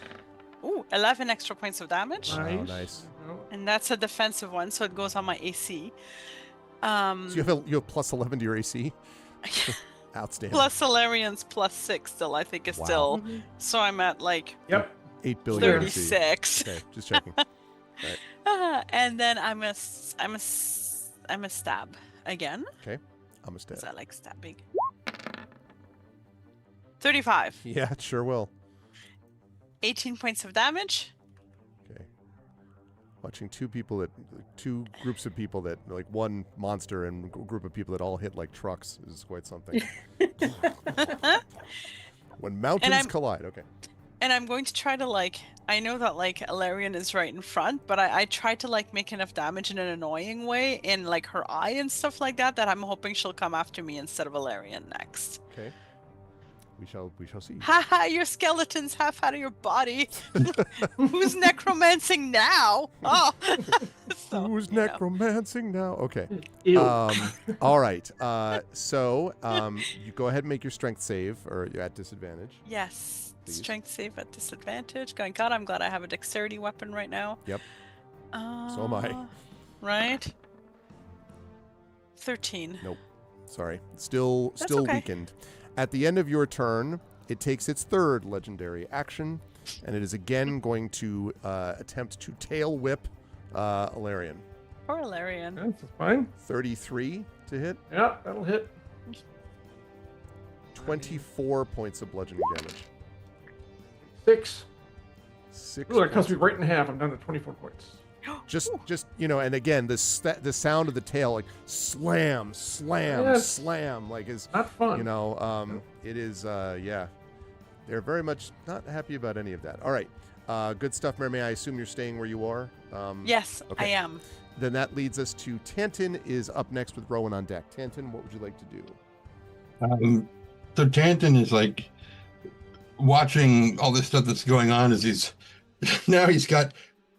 Ooh, 11 extra points of damage. Oh, nice. And that's a defensive one, so it goes on my AC. So you have plus 11 to your AC? Outstanding. Plus Alarian's plus 6 still, I think, is still. So I'm at like Yep. 8 billion 36. AC. Okay, just checking. Right. And then I'm a stab again. Okay. I'm a stab. Because I like stabbing. 35. Yeah, it sure will. 18 points of damage. Okay. Watching two groups of people that, like, one monster and a group of people that all hit like trucks is quite something. When mountains collide. Okay. And I'm going to try to, like, I know that, like, Alarian is right in front, but I try to, like, make enough damage in an annoying way in, like, her eye and stuff like that, that I'm hoping she'll come after me instead of Alarian next. Okay. We shall see. Haha, your skeleton's half out of your body. Who's necromancing now? Oh. Who's necromancing now? Okay. Ew. All right. So you go ahead and make your strength save, or you're at disadvantage. Yes. Please. Strength save at disadvantage. Going, God, I'm glad I have a dexterity weapon right now. Yep. So am I. Right. 13. Nope. Sorry. Still okay. weakened. At the end of your turn, it takes its third legendary action, and it is again going to attempt to tail whip Alarian. Poor Alarian. That's fine. 33 to hit. Yeah, that'll hit. 24 points of bludgeoning damage. 6. 6. Ooh, that cuts me right in half. I'm down to 24 points. Just and again, the sound of the tail, like slam, like is not fun. It is. Yeah, they're very much not happy about any of that. All right, good stuff, Mermaid. I assume you're staying where you are. Yes, okay. I am. Then that leads us to Tantin is up next with Rowan on deck. Tantin, what would you like to do? So Tantin is like watching all this stuff that's going on as he's got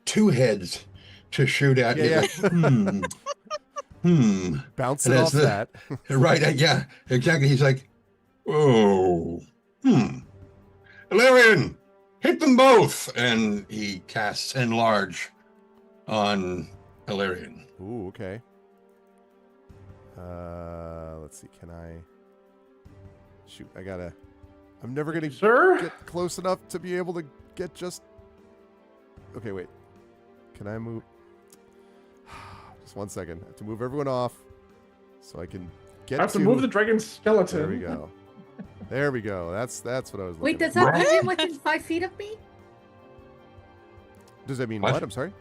2 heads to shoot at. Yeah. Bouncing off that. Right. Yeah, exactly. He's like, oh, Alarian, hit them both. And he casts Enlarge on Alarian. Ooh, okay. Let's see. Can I? Shoot, I'm never going to get close enough to be able to get just... Okay, wait. Can I move? Just 1 second. I have to move everyone off so I can get I have to move the dragon's skeleton. There we go. There we go. That's what I was looking Wait, does at. that put him within 5 feet of me? Does that mean what? I'm sorry?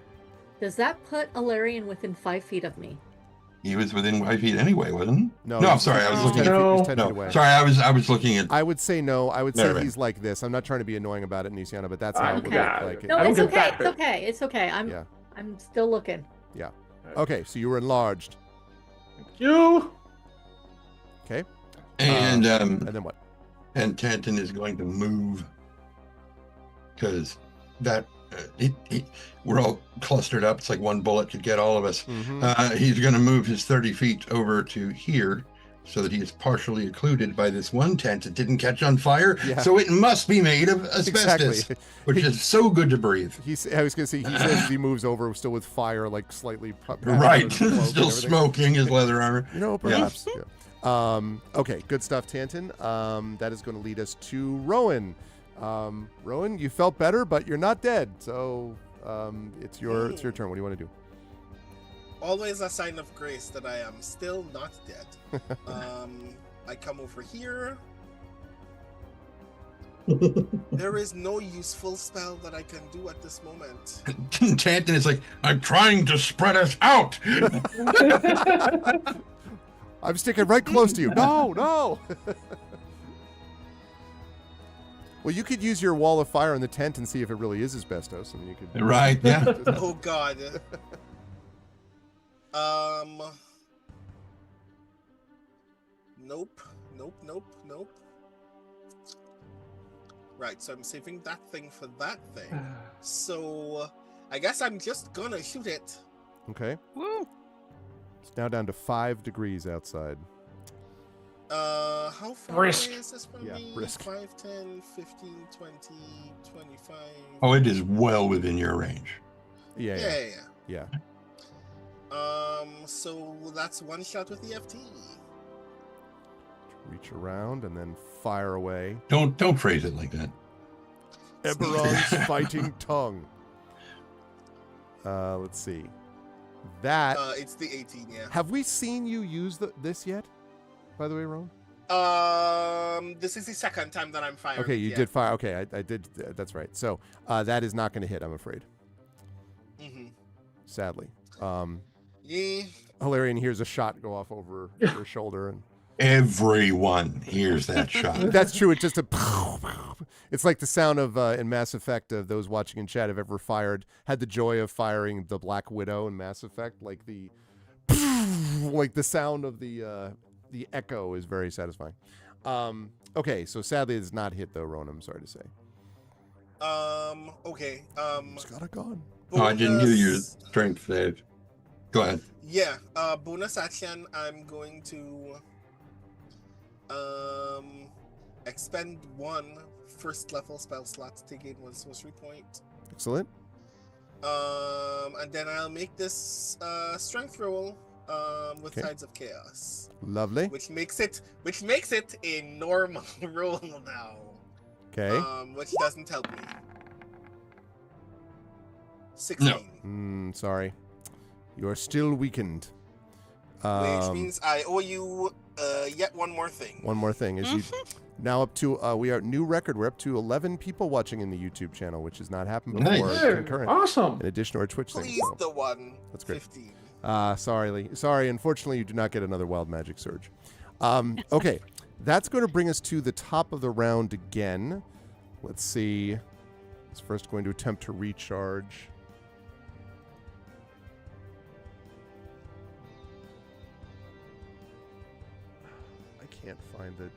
Does that put Alarian within 5 feet of me? He was within 5 feet anyway, wasn't he? No, I'm he's sorry. I was he's looking 10 at. feet, he's No. 10 No, feet away. sorry. I was looking at. I would say no. I would say Never mind. he's like this. I'm not trying to be annoying about it, Nisiana, but that's how it would Yeah. look like. No, I don't it's get okay. that It's bit. okay. It's okay. Yeah. I'm still looking. Yeah. Okay, so you were enlarged. Thank you. Okay. And And then what? and Tanton is going to move because that we're all clustered up. It's like one bullet could get all of us. Mhm. He's going to move his 30 feet over to here so that he is partially occluded by this one tent that didn't catch on fire. Yeah. So it must be made of asbestos, Exactly. which is so good to breathe. I was gonna say he says he moves over still with fire, like slightly. Right, patted on his cloak and still everything. smoking his leather armor. You know, perhaps. Yeah. Okay, good stuff, Tanton. That is going to lead us to Rowan. Rowan, you felt better, but you're not dead. So it's your turn. What do you want to do? Always a sign of grace that I am still not dead. I come over here. There is no useful spell that I can do at this moment. Tanton is like, I'm trying to spread us out. I'm sticking right close to you. No. Well, you could use your wall of fire in the tent and see if it really is asbestos. I mean, you could. Right, yeah. Oh God. Nope. Right, so I'm saving that thing for that thing. So I guess I'm just gonna shoot it. Okay. Woo. It's now down to 5 degrees outside. How far Brisk. away is this from Yeah, me? brisk. 5, 10, 15, 20, 25. Oh, it is well within your range. Yeah. So that's one shot with the FT. Reach around and then fire away. Don't phrase it like that. Eberron's fighting tongue. Let's see. That. It's the 18, yeah. Have we seen you use this yet? By the way, Rowan? This is the second time that I'm firing. Okay, you yeah. did fire. Okay, I did. That's right. So that is not going to hit, I'm afraid. Mm-hmm. Sadly. Yeah. Hilarion hears a shot go off over her shoulder, and Everyone hears that shot. that's true. It's just a. It's like the sound of in Mass Effect. Those watching in chat have ever had the joy of firing the Black Widow in Mass Effect, like the sound of the echo is very satisfying. Okay, so sadly it's not hit though, Rowan. I'm sorry to say. Okay. It's got a gun. Oh, I didn't hear your strength save. Go ahead. Yeah. Bonus action. I'm going to expend 1 first level spell slot to gain 1 sorcery point. Excellent. And then I'll make this strength roll with Okay. Tides of Chaos, Lovely. which makes it a normal roll now. Okay. Which doesn't help me. 16. Sorry. You're still weakened. Which means I owe you yet one more thing. One more thing is you now up to we are new record. We're up to 11 people watching in the YouTube channel, which has not happened Nice. before. Yeah, Concurrent. awesome. In addition to our Twitch thing. Please, So. the one. That's great. 15. Sorry, Lee. Sorry, unfortunately, you do not get another Wild Magic Surge. Okay, that's going to bring us to the top of the round again. Let's see. It's first going to attempt to recharge. I can't find it.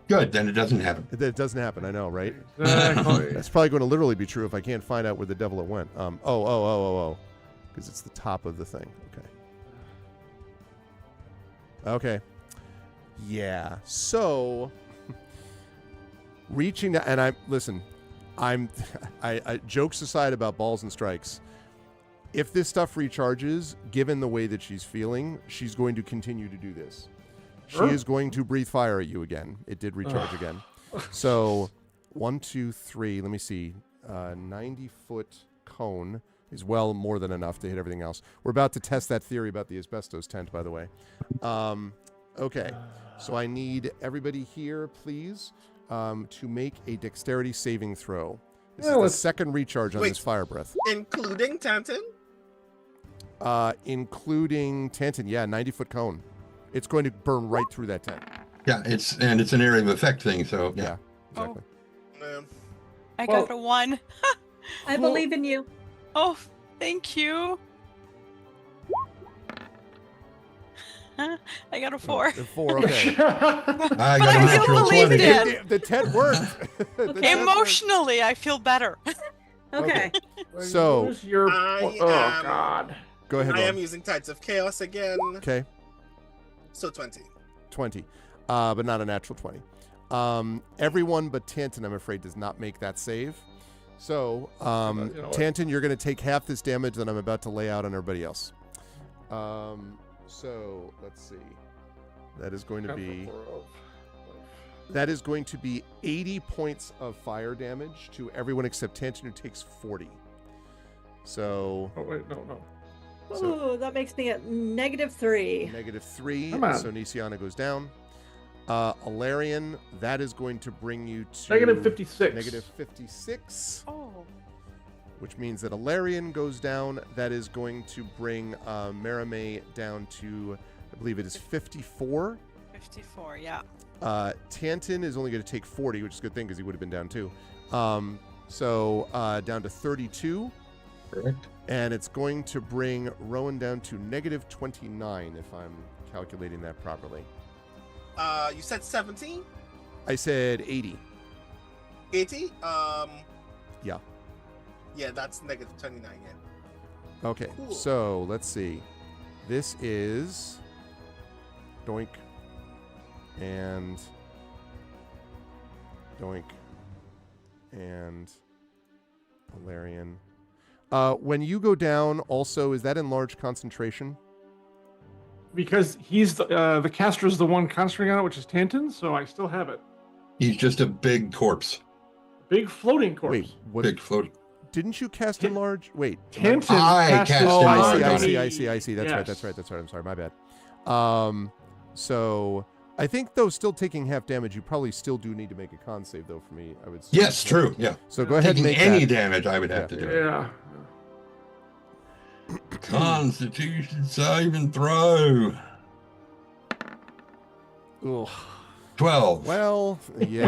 Good, then it doesn't happen. It doesn't happen, I know, right? Exactly. That's probably going to literally be true if I can't find out where the devil it went. Because it's the top of the thing. Okay. Yeah. So, reaching down, and I jokes aside about balls and strikes. If this stuff recharges, given the way that she's feeling, she's going to continue to do this. Sure. She is going to breathe fire at you again. It did recharge again. So, 1, 2, 3. Let me see. 90-foot cone is well more than enough to hit everything else. We're about to test that theory about the asbestos tent, by the way. Okay. So I need everybody here, please, to make a dexterity saving throw. This is the second recharge on this fire breath. Including Tantin? Including Tantin, yeah, 90-foot cone. It's going to burn right through that tent. Yeah, it's an area of effect thing, so yeah. Exactly. I got a 1. I believe in you. Oh, thank you. I got a 4. 4, okay. I got I a still natural believed 20. it. The tent worked. Emotionally, I feel better. Okay. So, Who's your... I Oh, am- God. go ahead, I am Ron. using Tides of Chaos again. Okay, So 20. 20. But not a natural 20. Everyone but Tantin, I'm afraid, does not make that save. So, You know what? Tantin, you're going to take half this damage that I'm about to lay out on everybody else. So, let's see. That is going to be... That is going to be 80 points of fire damage to everyone except Tantin, who takes 40. So... Oh, wait, no. So- Ooh, that makes me at -3. -3, Come on. so Nisiana goes down. Alarian, that is going to bring you to... -56. -56, Oh. which means that Alarian goes down. That is going to bring Marame down to, I believe it is 54. 54, yeah. Tantin is only going to take 40, which is a good thing because he would have been down too. So down to 32. Correct. And it's going to bring Rowan down to -29, if I'm calculating that properly. You said 17? I said 80. 80? Yeah. Yeah, that's -29, yeah. Okay, Cool. so let's see. This is Doink and Doink and Valerian. When you go down, also, is that in large concentration? Because he's the caster is the one concentrating on it, which is Tantin, so I still have it. He's just a big corpse. Big floating corpse. Wait, what? Big float. Didn't you cast in large? Wait. Tantin I cast cast his in Oh, I large see, on I it. see, I see, I see. That's right, Yes. that's right, that's right. I'm sorry, my bad. So I think, though, still taking half damage, you probably still do need to make a con save, though, for me, I would say. Yes, true. Yeah. So go ahead and Taking make any that. damage, I would have to do it. Yeah. Constitution save and throw. Ugh. 12. Well, yeah.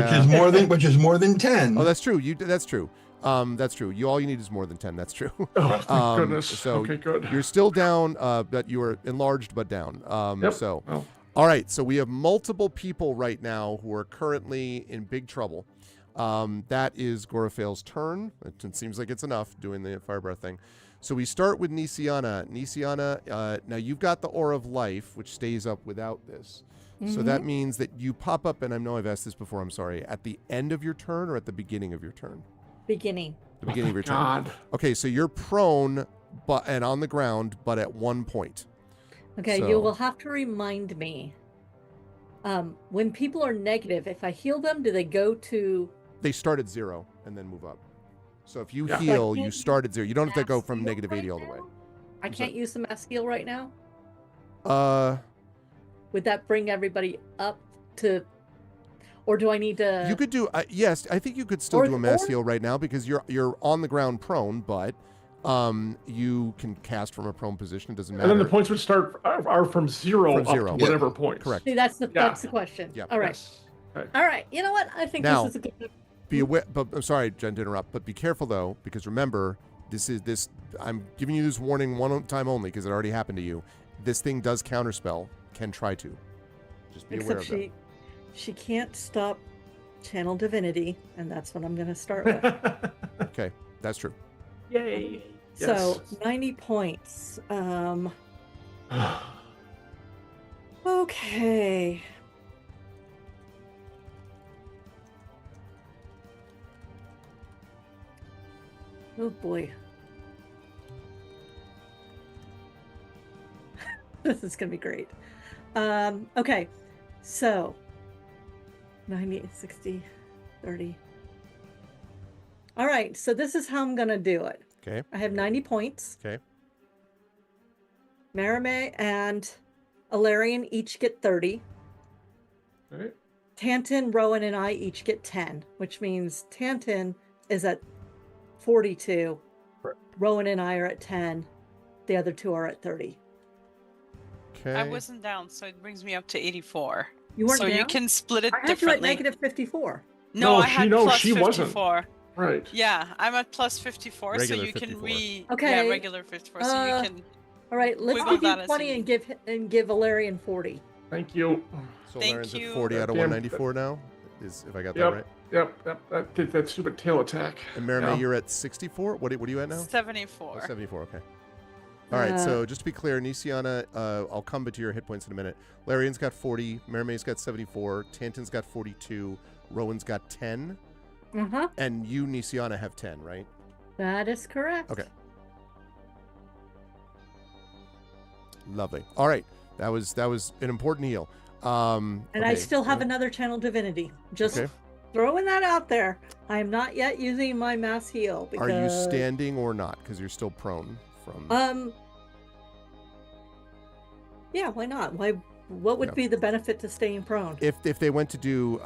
Which is more than 10. Oh, that's true. That's true. That's true. All you need is more than 10. That's true. Oh, thank goodness. So Okay, good. you're still down, but you are enlarged but down. Yep. So, Well, all right. So we have multiple people right now who are currently in big trouble. That is Gorafale's turn. It seems like it's enough doing the fire breath thing. So we start with Nisiana. Nisiana, now you've got the Aura of Life, which stays up without this. So that means that you pop up, and I know I've asked this before, I'm sorry, at the end of your turn or at the beginning of your turn? Beginning. The beginning of your turn. God. Okay, so you're prone and on the ground, but at one point. Okay, So- you will have to remind me. When people are negative, if I heal them, do they go to... They start at 0 and then move up. So if you Yeah. heal, So I you can't start at 0. You don't have to go mass from heal negative 80 right all the way. now? I I'm can't sorry. use the mass heal right now? Uh, Would that bring everybody up to... Or do I need to... you could do yes. I think you could still Or- do a mass or- heal right now because you're on the ground prone, but you can cast from a prone position. It doesn't matter. And then the points would start are from zero From up zero. to Yeah. whatever points. Correct. See, that's the Yeah. question. Yeah. All right. Yes. Okay. All right. You know what? I think Now- this is a good... Be aware, but I'm sorry, Jen, to interrupt. But be careful though, because remember, this. I'm giving you this warning one time only because it already happened to you. This thing does counterspell. Can try to. Just be aware Except of she can't stop channel divinity, and that's what I'm going to start with. that. Okay, that's true. Yay. So 90 points. Okay. Oh boy. This is going to be great. Okay. So 90, 60, 30. All right. So this is how I'm going to do it. Okay. I have 90 points. Okay. Marame and Alarian each get 30. All right. Tantin, Rowan, and I each get 10, which means Tantin is at 42. Right. Rowan and I are at 10. The other two are at 30. Okay. I wasn't down, so it brings me up to 84. You weren't So you down? can split it I had you at differently. negative 54. No, I had plus she 54. wasn't. Right. Yeah, I'm at plus 54, Regular so you 54. can Okay. Yeah, regular 54, so you can... All right, let's Wiggle give you that as 20 you and give Valerian 40. Thank you. So Thank Laren's you. at 40 out of Damn. 194 now, if I got that Yep. right. Yep. That did that stupid tail attack. And Merime, Yeah. you're at 64? What are you at now? 74. Oh, 74, okay. All right, so just to be clear, Nisiana, I'll come to your hit points in a minute. Larian's got 40, Merime's got 74, Tantan's got 42, Rowan's got 10, Uh-huh. and you, Nisiana, have 10, right? That is correct. Okay. Lovely. All right, that was an important heal. And I still have another channel divinity. Just throwing that out there. I am not yet using my mass heal because... Are you standing or not? Because you're still prone from... Yeah, why not? What would be the benefit to staying prone? If they went to do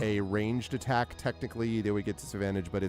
a ranged attack, technically they would get disadvantage, but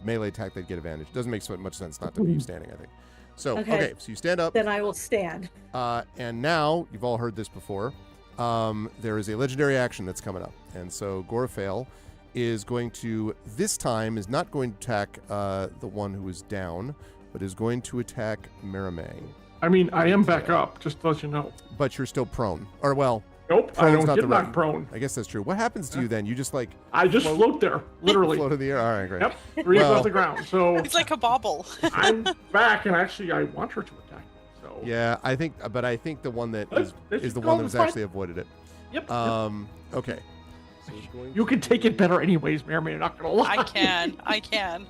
melee attack they'd get advantage. It doesn't make so much sense not to be standing, I think. So, okay, so you stand up. Then I will stand. And now, you've all heard this before, there is a legendary action that's coming up. And so Gorfail is going to, this time, is not going to attack the one who is down, but is going to attack Merime. I mean, I am back up, just to let you know. But you're still prone. Or, well... Nope, I don't get knocked prone. I guess that's true. What happens to you then? You just like... I just float there, literally. Float in the air? All right, great. Yep, 3 off the ground, so... It's like a bobble. I'm back, and actually, I want her to attack me, so... Yeah, I think the one that is the one that was actually avoided it. Yep. Okay. So you can take it better anyways, Merime, you're not gonna lie. I can.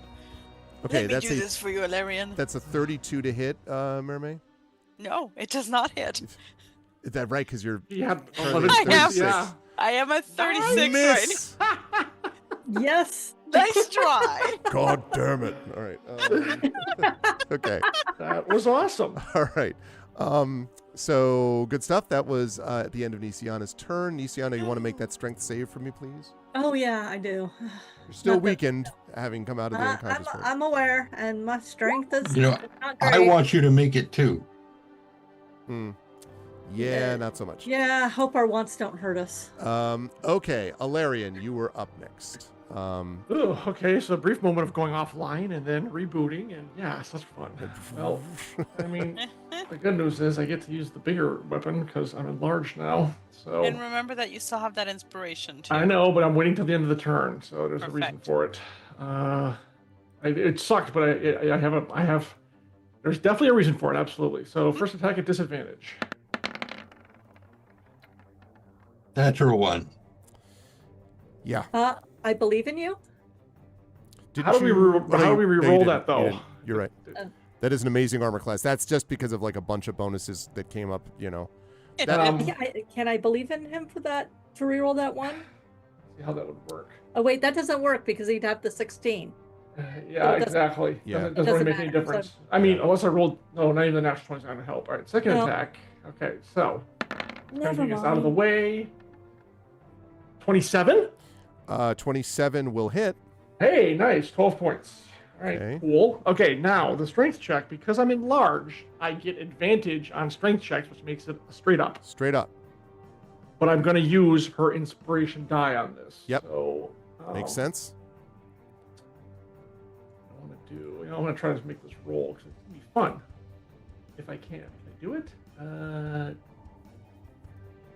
Okay, Let me do this for you, Alarian. That's a 32 to hit, Merime? No, it does not hit. Is that right? Because you're... Yeah, I am at 36 Miss. right now. Yes. Nice try. God damn it. All right. Okay. That was awesome. All right. So, good stuff. That was at the end of Nisiana's turn. Nisiana, you want to make that strength save for me, please? Oh, yeah, I do. You're still weakened, having come out of the unconscious form. I'm aware, and my strength is not great. I want you to make it too. Yeah, not so much. Yeah, hope our wants don't hurt us. Okay, Alarian, you were up next. Okay, so a brief moment of going offline and then rebooting, and yeah, such fun. Well, I mean, the good news is I get to use the bigger weapon because I'm enlarged now. So. And remember that you still have that inspiration too. I know, but I'm waiting till the end of the turn, so there's a reason for it. It sucked, but I have. There's definitely a reason for it. Absolutely. So first attack at disadvantage. Natural 1. Yeah. I believe in you. How do we re-roll that though? You're right. That is an amazing armor class. That's just because of like a bunch of bonuses that came up. Can I believe in him for that to re-roll that one? See how that would work. Oh wait, that doesn't work because he'd have the 16. Yeah, exactly. Yeah. Doesn't really make any difference. So... I mean, unless I rolled... No, not even the natural 20's not going to help. All right, second attack. Okay, so... Never mind. Is out of the way. 27? 27 will hit. Hey, nice. 12 points. All right, cool. Okay, now the strength check. Because I'm enlarged, I get advantage on strength checks, which makes it a straight up. Straight up. But I'm going to use her inspiration die on this. Yep. So... Makes sense. I'm going to try to make this roll because it's going to be fun. If I can. Can I do it?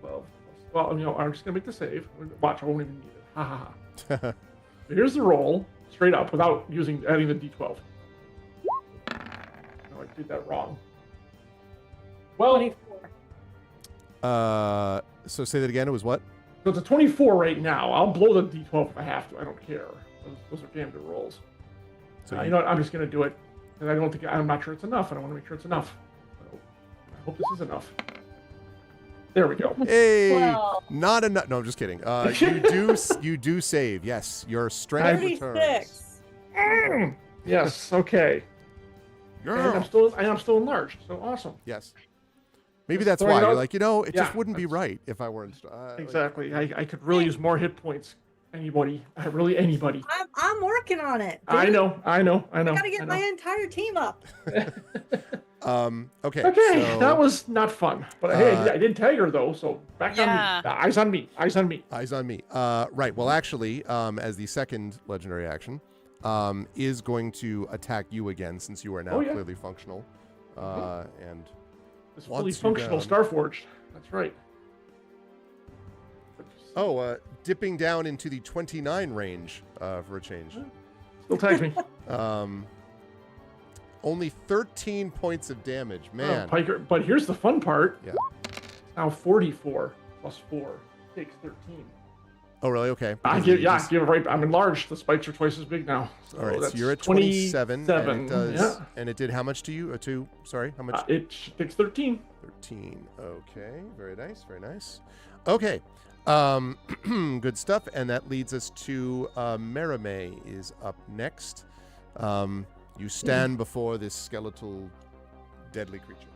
12. Well, I'm just going to make the save. Watch, I won't even need it. Ha ha ha. So here's the roll, straight up, without adding the d12. No, I did that wrong. Well, 24. So say that again. It was what? So it's a 24 right now. I'll blow the d12 if I have to. I don't care. Those are damn good rolls. So you know what? I'm just going to do it. And I'm not sure it's enough, and I want to make sure it's enough. So I hope this is enough. There we go. Hey, not enough. No, I'm just kidding. You do save. Yes, your strength returns. Yes. Okay. Yeah. And I'm still enlarged. So awesome. Yes. Maybe that's why you're like, it just wouldn't be right if I weren't. Exactly. I could really use more hit points. Anybody. Really anybody. I'm working on it. I dude. know. I gotta get my entire team up. Okay. Okay, so, that was not fun. But hey, I did tag her though, so back Yeah. on me. Eyes on me. Eyes on me. Eyes on me. Right. Well, actually, as the second legendary action, is going to attack you again since you are now clearly functional. And It's once fully you're functional down- Starforged. That's right. dipping down into the 29 range for a change. Still tags me. Only 13 points of damage, man. Piker. But here's the fun part. Yeah. Now 44 plus 4 takes 13. Oh, really? Okay. I give it right. I'm enlarged. The spikes are twice as big now. So All right, so that's you're at 27, and it does. Yeah. And it did how much to you? Sorry, how much? It takes 13. 13. Okay, very nice, very nice. Okay, good stuff. And that leads us to Merime is up next. You stand before this skeletal, deadly creature.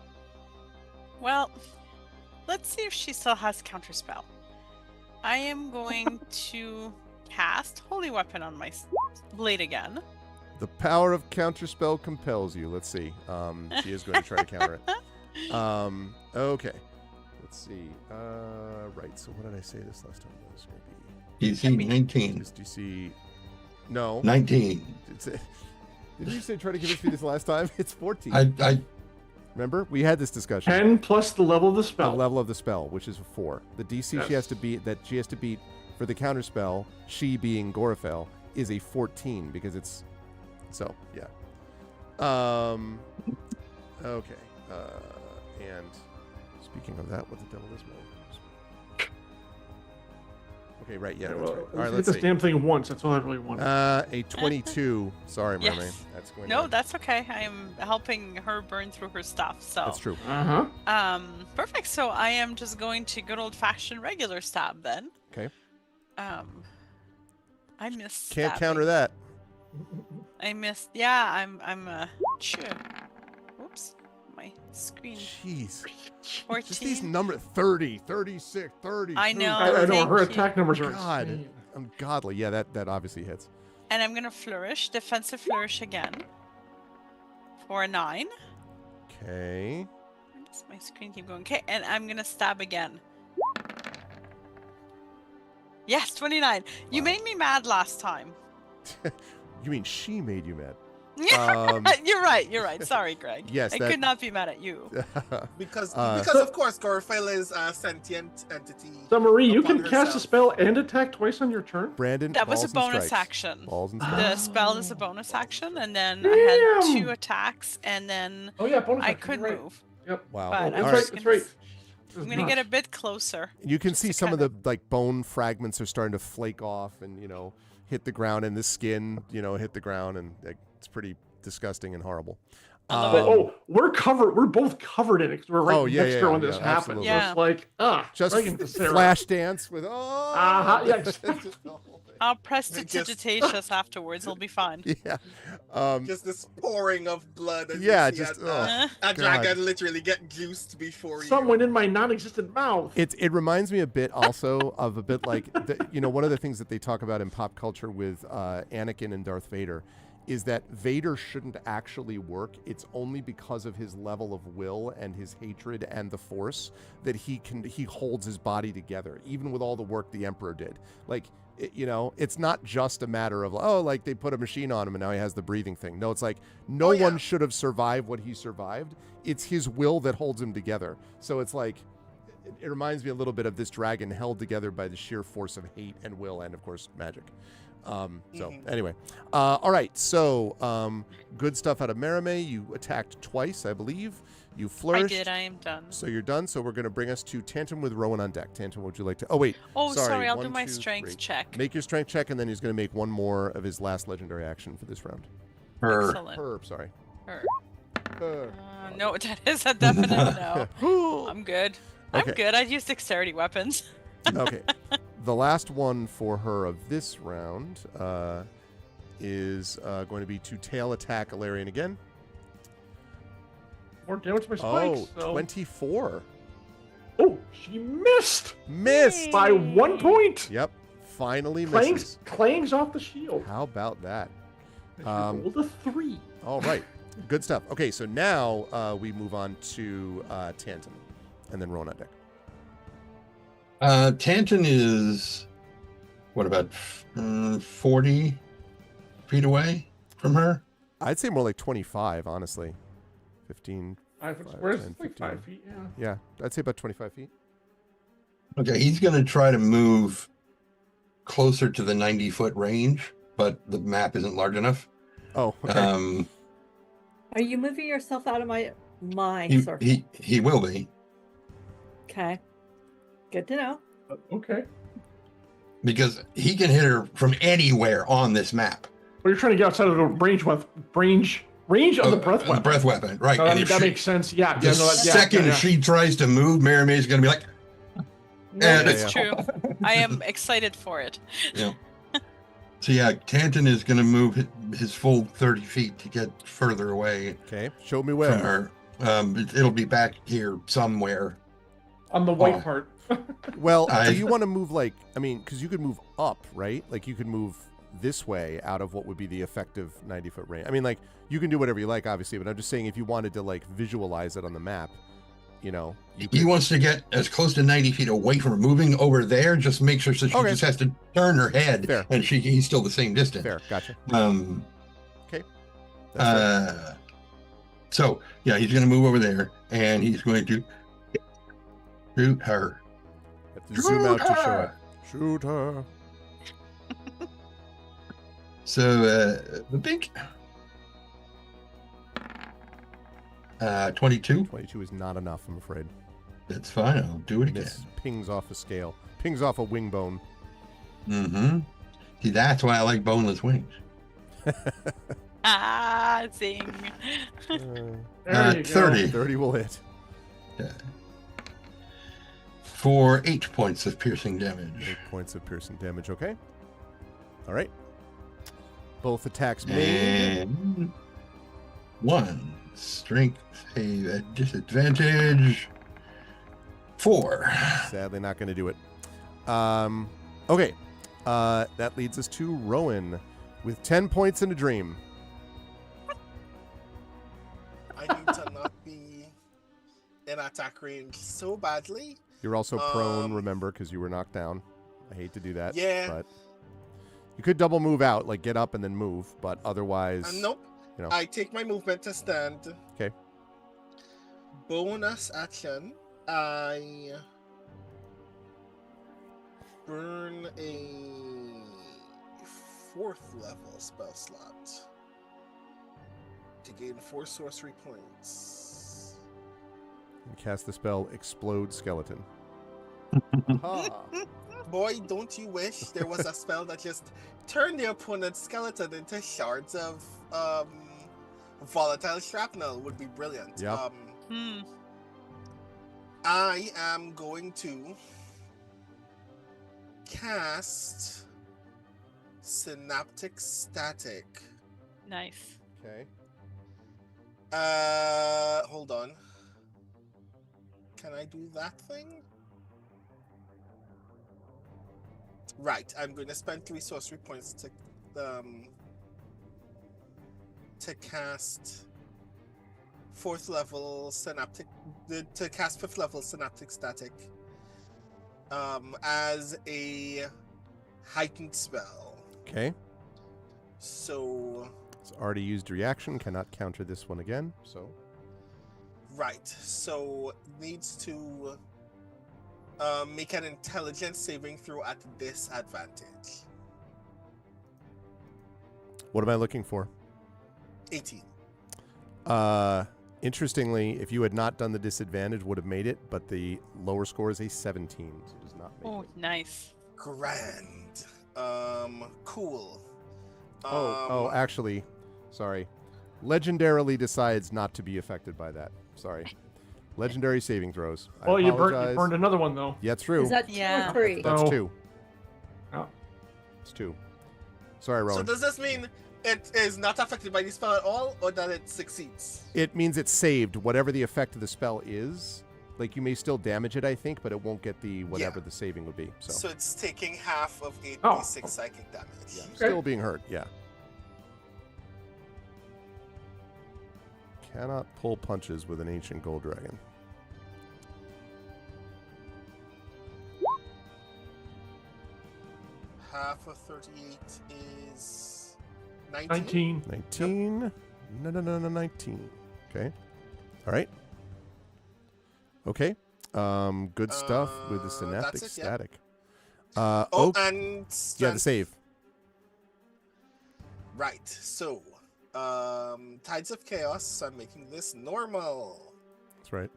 Well, let's see if she still has counterspell. I am going to cast Holy Weapon on my blade again. The power of counterspell compels you. Let's see. She is going to try to counter it. Okay. Let's see. Right. So what did I say this last time? It was going to be DC 19. DC. No. 19. Did you say try to give it to me this last time? It's 14. I Remember? We had this discussion. 10 plus the level of the spell. The level of the spell, which is 4. The DC she has to beat for the counterspell, she being Gorafel, is a 14 because it's so yeah. Okay. And speaking of that, what the devil is my? Okay, right, yeah. That's right. All right, hit let's this see. damn thing once. That's all I really wanted. A 22. Sorry, Yes. Mermaid. That's going No, down. that's okay. I am helping her burn through her stuff. So That's true. perfect. So I am just going to good old fashioned regular stab then. Okay. I missed. Can't counter that. I missed. Yeah, I'm sure. Oops, my screen. Jeez. 14. Just these numbers 30, 36, 30. I know. I know thank her you. attack numbers are God. insane. Ungodly. Yeah, that obviously hits. And I'm gonna flourish, defensive flourish again. For a 9. Okay. Where does my screen keep going? Okay, and I'm gonna stab again. Yes, 29. You Wow. made me mad last time. You mean she made you mad? You're right. Sorry, Greg. Yes, I that- could not be mad at you. Because Uh, of course Gorfil is a sentient entity. So Marie, you upon can cast a herself. spell and attack twice on your turn. Brandon, That was a balls and bonus strikes. action. Balls and strikes. The spell is a bonus action, and then I had 2 attacks, and then Oh yeah, bonus I action, could you're right. move. Yep. Wow. But Oh, I'm that's All right. just That's gonna- right. I'm gonna get a bit closer. You can just see to some of kind the like bone fragments are starting to flake off and hit the ground, and the skin hit the ground, and it's pretty disgusting and horrible. Although- We're covered. We're both covered in it because we're right next to her when this happens. absolutely. So it's like, Just right into Sarah. flash dance with Yeah, exactly. I'll Just- prestidigitation afterwards. It'll be fine. Yeah. Just this pouring of blood. As Yeah, you see just- a dragon literally get juiced before you. Someone in my non-existent mouth. It reminds me a bit also of a bit like one of the things that they talk about in pop culture with Anakin and Darth Vader is that Vader shouldn't actually work. It's only because of his level of will and his hatred and the Force that he holds his body together, even with all the work the Emperor did. Like, it's not just a matter of, like they put a machine on him and now he has the breathing thing. No, it's like no one should have survived what he survived. It's his will that holds him together. So it's like, it reminds me a little bit of this dragon held together by the sheer force of hate and will and, of course, magic. Anyway. All right. So good stuff out of Merime. You attacked twice, I believe. You flourished. I did. I am done. So you're done. So we're going to bring us to Tantum with Rowan on deck. Tantum, would you like to? Oh, wait. Oh, sorry. I'll do 1, my 2, strength 3. check. Make your strength check, and then he's going to make one more of his last legendary action for this round. Excellent. Herb, sorry. Her. No, that is a definite no. I'm good. Okay. I'm good. I use dexterity weapons. Okay. The last one for her of this round is going to be to tail attack Alarian again. More damage to my spikes. Oh, 24. Oh, she missed Missed! by 1 point. Yep. finally misses. Clangs off the shield. How about that? Rolled a 3. All right. Good stuff. Okay, so now we move on to Tanton, and then Rowan on deck. Tanton is, what, about 40 feet away from her? I'd say more like 25, honestly. 15. Where's 10, like 5 feet? Yeah, I'd say about 25 feet. Okay, he's going to try to move closer to the 90-foot range, but the map isn't large enough. Oh, okay. Are you moving yourself out of my circle? He will be. Okay. Good to know. Okay. Because he can hit her from anywhere on this map. Well, you're trying to get outside of the range of the breath weapon. The breath weapon, right. No, that makes sense. Yeah. The second she tries to move, Mary-May's going to be like... That's true. I am excited for it. Yeah. So yeah, Tanton is going to move his full 30 feet to get further away. Okay, show me where. From her. It'll be back here somewhere. On the white part. Well, do you want to move because you could move up, right? Like you could move this way out of what would be the effective 90-foot range. I mean, like you can do whatever you like, obviously, but I'm just saying if you wanted to like visualize it on the map, he wants to get as close to 90 feet away from her. Moving over there just makes her so she just has to turn her head. Fair. And he's still the same distance. Fair, gotcha. Okay. So yeah, he's going to move over there and he's going to shoot her. You have to zoom out to show it. Shoot her. So the big 22. 22 is not enough, I'm afraid. That's fine. I'll do it again. This pings off a scale. Pings off a wing bone. Mm-hmm. See, that's why I like boneless wings. Zing. 30. 30 will hit. Yeah. For 8 points of piercing damage. 8 points of piercing damage, okay. All right. Both attacks made. And 1. Strength save at disadvantage. 4. Sadly not going to do it. Okay. That leads us to Rowan with 10 points in a dream. I need to not be in attack range so badly. You're also prone, remember, because you were knocked down. I hate to do that. Yeah. But you could double move out, like get up and then move, but otherwise... Nope. I take my movement to stand. Okay. Bonus action. I burn a 4th level spell slot to gain 4 sorcery points. And cast the spell Explode Skeleton. Boy, don't you wish there was a spell that just turned the opponent's skeleton into shards of volatile shrapnel. Would be brilliant. Yep. I am going to cast Synaptic Static. Nice. Okay. Hold on. Can I do that thing? Right, I'm going to spend 3 sorcery points to cast 5th level synaptic static as a heightened spell. Okay. So it's already used reaction, cannot counter this one again, so. Right, so needs to make an intelligence saving throw at disadvantage. What am I looking for? 18. Interestingly, if you had not done the disadvantage, would have made it, but the lower score is a 17, so it does not make it. Nice. Grand. Cool. Actually, sorry. Legendarily decides not to be affected by that. Sorry. Legendary saving throws. Well, you burned another one, though. Yeah, true. Is that 2 or 3? That's 2. Oh. It's 2. Sorry, Rowan. So does this mean it is not affected by the spell at all, or that it succeeds? It means it's saved. Whatever the effect of the spell is, Like, you may still damage it, I think, but it won't get the whatever the saving would be. So, So it's taking half of 8d6 psychic damage. yeah, still being hurt, yeah. Cannot pull punches with an ancient gold dragon. Half of 38 is 19. 19. No, 19. Okay. All right. Okay. Good stuff with the synaptic that's it, yeah. static. And yeah, the save. Right. So, Tides of Chaos. I'm making this normal. That's right.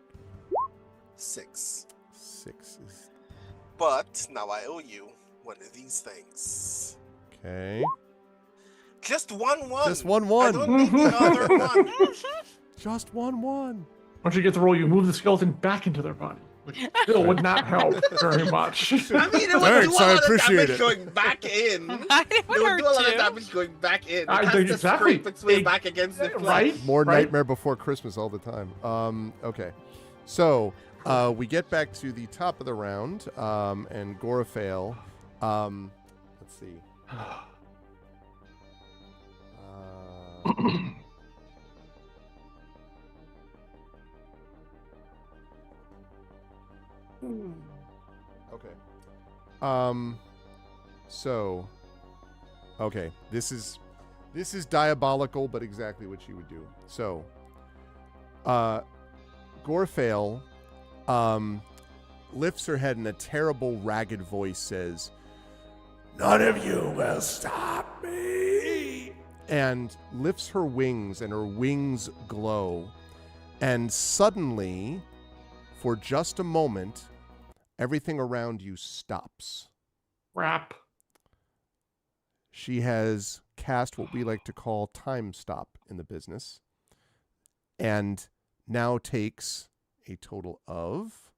6. 6 is But now I owe you one of these things. okay. Just one. Just one. I don't need another one. Just one. Once you get the roll, you move the skeleton back into their body, which still would not help very much. I mean, it would Thanks, do a I lot of appreciate damage it. going back in. It It would do a lot of hurt damage going back in. It I has think to exactly. scrape its way back against the flesh. Right? More Right? Nightmare Before Christmas all the time. Okay. So, we get back to the top of the round, and Gorafale. Let's see. Okay. So, okay, this is diabolical, but exactly what she would do. So, Gorafale, lifts her head and a terrible, ragged voice says, "None of you will stop me," and lifts her wings, and her wings glow, and suddenly, for just a moment, everything around you stops. Crap. She has cast what we like to call time stop in the business, and now takes a total of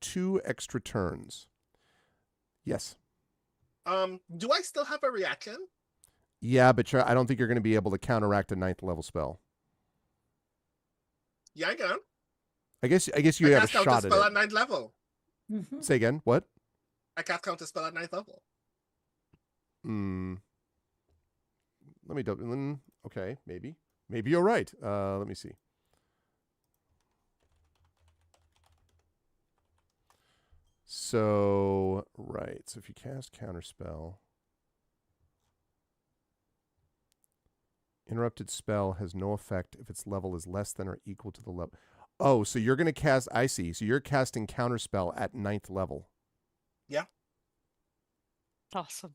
2 extra turns. Yes. Do I still have a reaction? Yeah, but I don't think you're going to be able to counteract a 9th level spell. Yeah, I can. I guess you have a cast shot counter at spell it. at 9th level. Say again. What? I cast counter spell at 9th level. Let me double. Okay, maybe you're right. Let me see. So right. So if you cast counterspell, interrupted spell has no effect if its level is less than or equal to the level. Oh, so you're going to cast. I see. So you're casting counterspell at 9th level. Yeah. Awesome.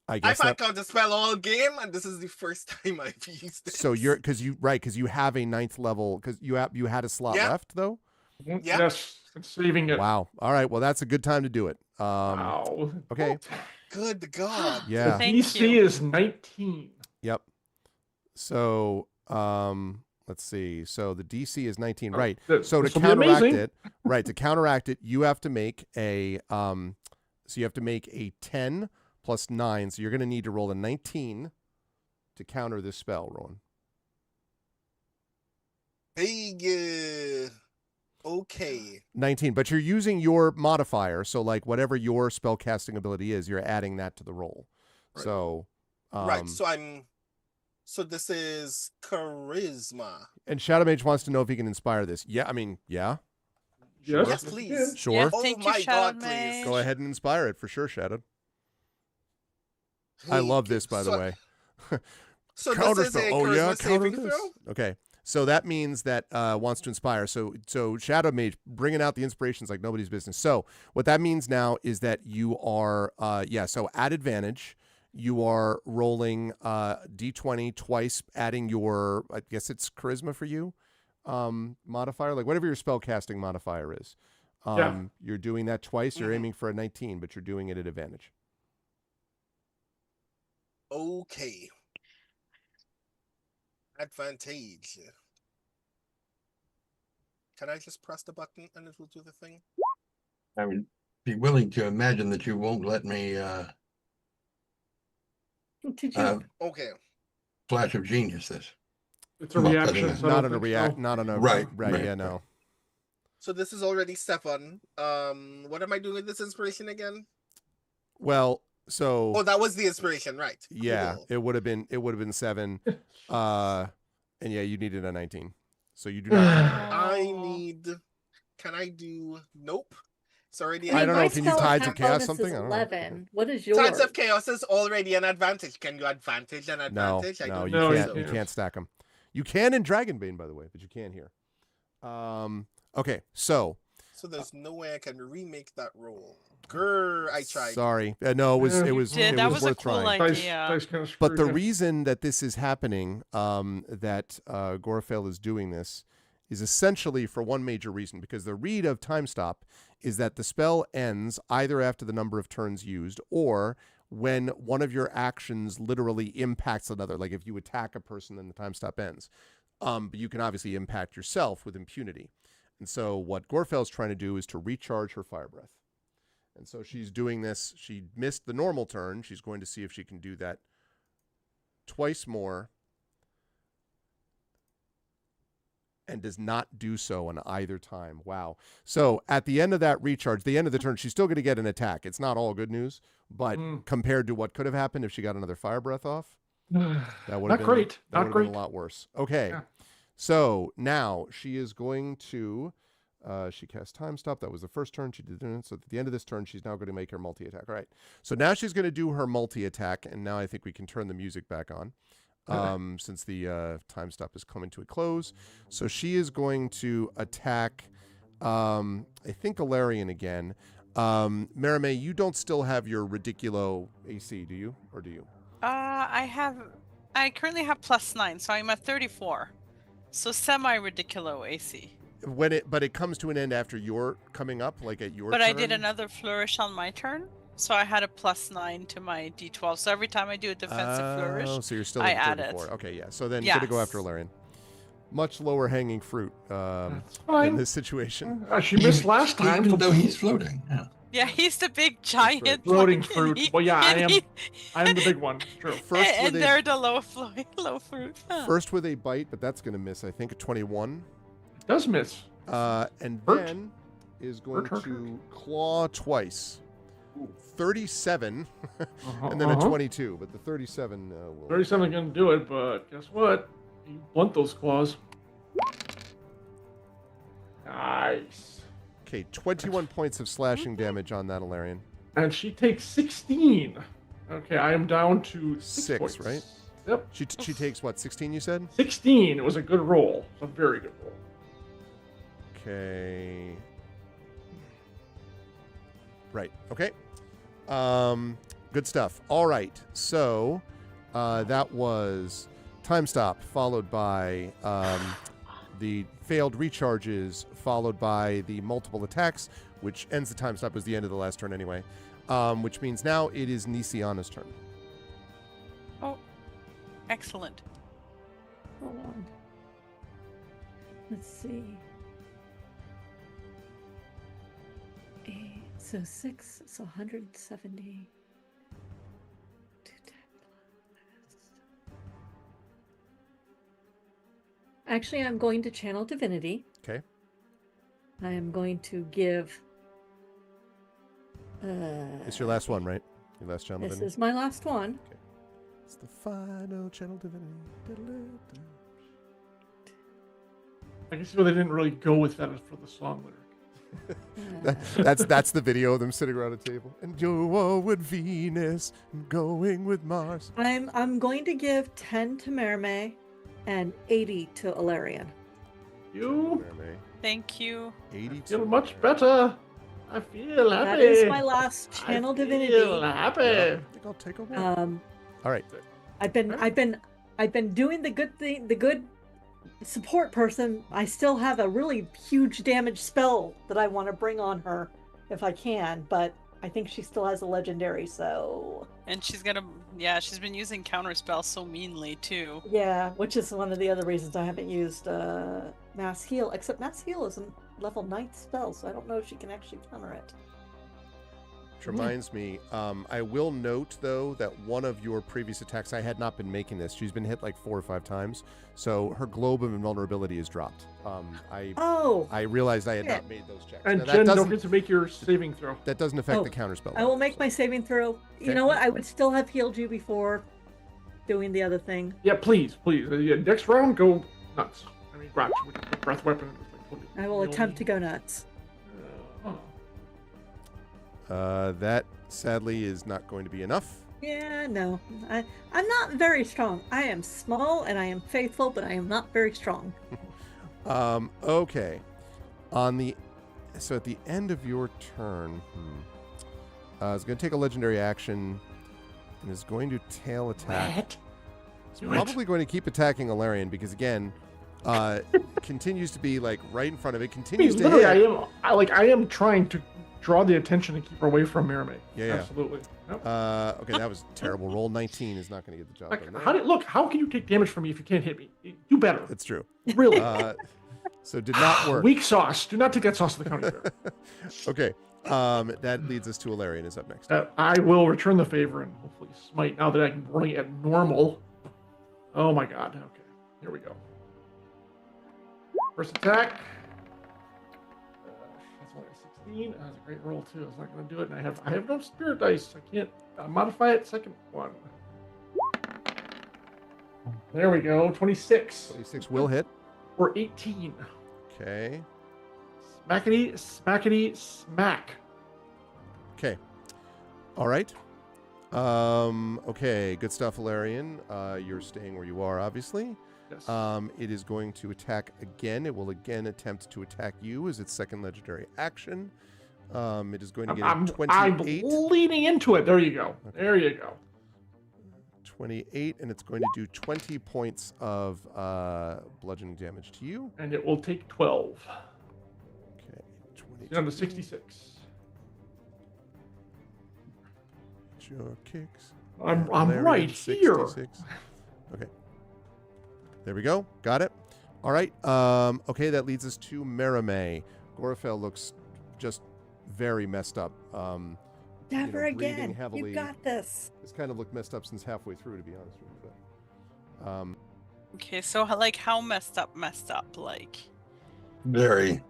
I guess I've had counter spell all game, and this is the first time I've used it. So you're because you have a 9th level because you had a slot left though. Yeah. Yes, it's saving it. Wow. All right. Well, that's a good time to do it. Wow. Okay. Good God. Yeah. The DC is 19. Yep. So let's see. So the DC is 19. Right. So to counteract it, you have to make a so you have to make a 10 plus 9. So you're going to need to roll a 19 to counter this spell, Rowan. Hey, okay. 19, but you're using your modifier, so like whatever your spell casting ability is, you're adding that to the roll. Right. So Right. So this is charisma. And Shadow Mage wants to know if he can inspire this. Yeah, I mean, yeah. Yes, Yes, please. Sure. Yes, Oh thank you, my Shadow God, please. Mage. Go ahead and inspire it for sure, Shadow. I love this, by the way. So this is a charisma saving throw? Okay. So that means that wants to inspire. So Shadow Mage bringing out the inspirations like nobody's business. So what that means now is that you are so at advantage, you are rolling D20 twice, adding your, I guess it's charisma for you, modifier, like whatever your spell casting modifier is. You're doing that twice. You're aiming for a 19, but you're doing it at advantage. Okay. Advantage. Can I just press the button and it will do the thing? I would be willing to imagine that you won't let me Did you? Okay. flash of genius. This. It's a Well, reaction. So I Not don't on a think react, so. not on a Right, right. Yeah, right. no. So this is already 7. What am I doing with this inspiration again? Well, Oh, so that was the inspiration, right? yeah, Cool. it would have been 7, and yeah, you needed a 19, so you do not. I need. Can I do? Nope. It's already. I don't know, my can you spell Tides attack of Chaos bonus something? is I don't know. 11. What is yours? Tides of Chaos is already an advantage. Can you advantage an No, advantage? I no, don't you No, think you can't. so. You can't. can't stack them. You can in Dragonbane, by the way, but you can't here. Okay, so So there's no way I can remake that roll. Grr, I tried. sorry. No, it was Yeah. it You was did. it That was was a worth cool trying. idea. Dice kind of But the you. reason that this is happening, that Gorfail is doing this, is essentially for one major reason, because the read of Time Stop is that the spell ends either after the number of turns used or when one of your actions literally impacts another. Like if you attack a person, then the Time Stop ends. But you can obviously impact yourself with impunity. And so what Gorfail's trying to do is to recharge her fire breath. And so she's doing this. She missed the normal turn. She's going to see if she can do that twice more, and does not do so on either time. Wow. So at the end of that recharge, the end of the turn, she's still going to get an attack. It's not all good news, but compared to what could have happened if she got another fire breath off, that would have Not been great. That Not would have great. been a lot worse. Okay. Yeah. So now she is going to she cast Time Stop. That was the first turn. She did it. So at the end of this turn, she's now going to make her multi-attack. All right. So now she's going to do her multi-attack, and now I think we can turn the music back on. Since the Time Stop is coming to a close. So she is going to attack, I think, Alarian again. Marime, you don't still have your Ridiculo AC, do you? Or do you? I currently have +9, so I'm at 34. So semi-ridiculo AC. But it comes to an end after you're coming up, like at your But turn? I did another flourish on my turn, so I had a +9 to my D12. So every time I do a defensive flourish, so you're still I at add it. 34. Okay, yeah. So then you're going to go after Yes. Alarian. Much lower hanging fruit in fine. this situation. She missed last time. Even though he's floating. Yeah. Yeah, he's the big giant Floating like, and fruit. he- Well, yeah, I and am. he- I'm the big one. True. First and with they're a the low fruit. Huh. first with a bite, but that's going to miss. I think a 21. It does miss. And Hurt. then is going Hurt. to claw twice. 37, Uh-huh, and then a 22, but the 37 will. 37 can do it, but guess what? You blunt those claws. Nice. Okay, 21 points of slashing damage on that Alarian. And she takes 16. Okay, I am down to 6, points. right? Yep. She takes what, 16 you said? 16. It was a good roll. It's a very good roll. Okay. Right, okay. Good stuff. All right, so that was Time Stop, followed by the failed recharges, followed by the multiple attacks, which ends the Time Stop. Was the end of the last turn anyway, which means now it is Nisiana's turn. Oh, excellent. Hold on. Let's see. So 6, so 170. 210 plus. Actually, I'm going to channel divinity. Okay. I am going to give. It's your last one, right? Your last channel This divinity? is my last one. Okay. It's the final channel divinity. I can see why they didn't really go with that for the song lyric. That's the video of them sitting around a table. And you're with Venus, going with Mars. I'm going to give 10 to Merme and 80 to Alarian. You Thank you. 82. feel much better. I feel happy. That is my last channel I divinity. feel happy. I think I'll take a roll. All right. I've been doing the good thing, the good support person. I still have a really huge damage spell that I want to bring on her if I can, but I think she still has a legendary, so And she's been using counterspell so meanly too. yeah, which is one of the other reasons I haven't used Mass Heal, except Mass Heal is a level 9 spell, so I don't know if she can actually counter it. Which reminds me, I will note, though, that one of your previous attacks, I had not been making this. She's been hit like 4 or 5 times, so her globe of invulnerability is dropped. I realized I had not made those checks. And now, Jen, don't forget to make your saving throw. That doesn't affect the counterspell. I will make my saving throw. Okay. You know what? I would still have healed you before doing the other thing. Yeah, please. Next round, go nuts. I mean, grab with a breath weapon. I will attempt to go nuts. That sadly is not going to be enough. Yeah, no. I'm not very strong. I am small and I am faithful, but I am not very strong. Okay. So at the end of your turn, it's going to take a legendary action and is going to tail attack. What? It's probably going to keep attacking Alarian because again, continues to be like right in front of it. Continues to hit. I am trying to draw the attention and keep her away from Mermaid. Yeah. Absolutely. Yep. Okay, that was terrible. Roll 19 is not going to get the job done. How can you take damage from me if you can't hit me? Do better. It's true. Really? So did not work. Weak sauce. Do not take that sauce to the county fair. Okay. That leads us to Alarian is up next. I will return the favor and hopefully smite now that I'm rolling at normal. Oh my god. Okay. Here we go. First attack. That's only a 16. That's a great roll too. I was not going to do it. And I have no spirit dice. I can't modify it. Second one. There we go. 26. 26 will hit. Or 18. Okay. Smackety, smackety, smack. Okay. All right. Okay. Good stuff, Alarian. You're staying where you are, obviously. Yes. It is going to attack again. It will again attempt to attack you as its second legendary action. It is going to get a 28. I'm leaning into it. There you go. Okay. There you go. 28, and it's going to do 20 points of bludgeoning damage to you. And it will take 12. Okay. 20 Down to 66. Your kicks. I'm Alarian, right here. 66. Okay. There we go. Got it. All right. Okay, that leads us to Merame. Gorafel looks just very messed up. Never again. Heavily. You got this. It's kind of looked messed up since halfway through, to be honest with you. But, Okay, so like how messed up, like? Very.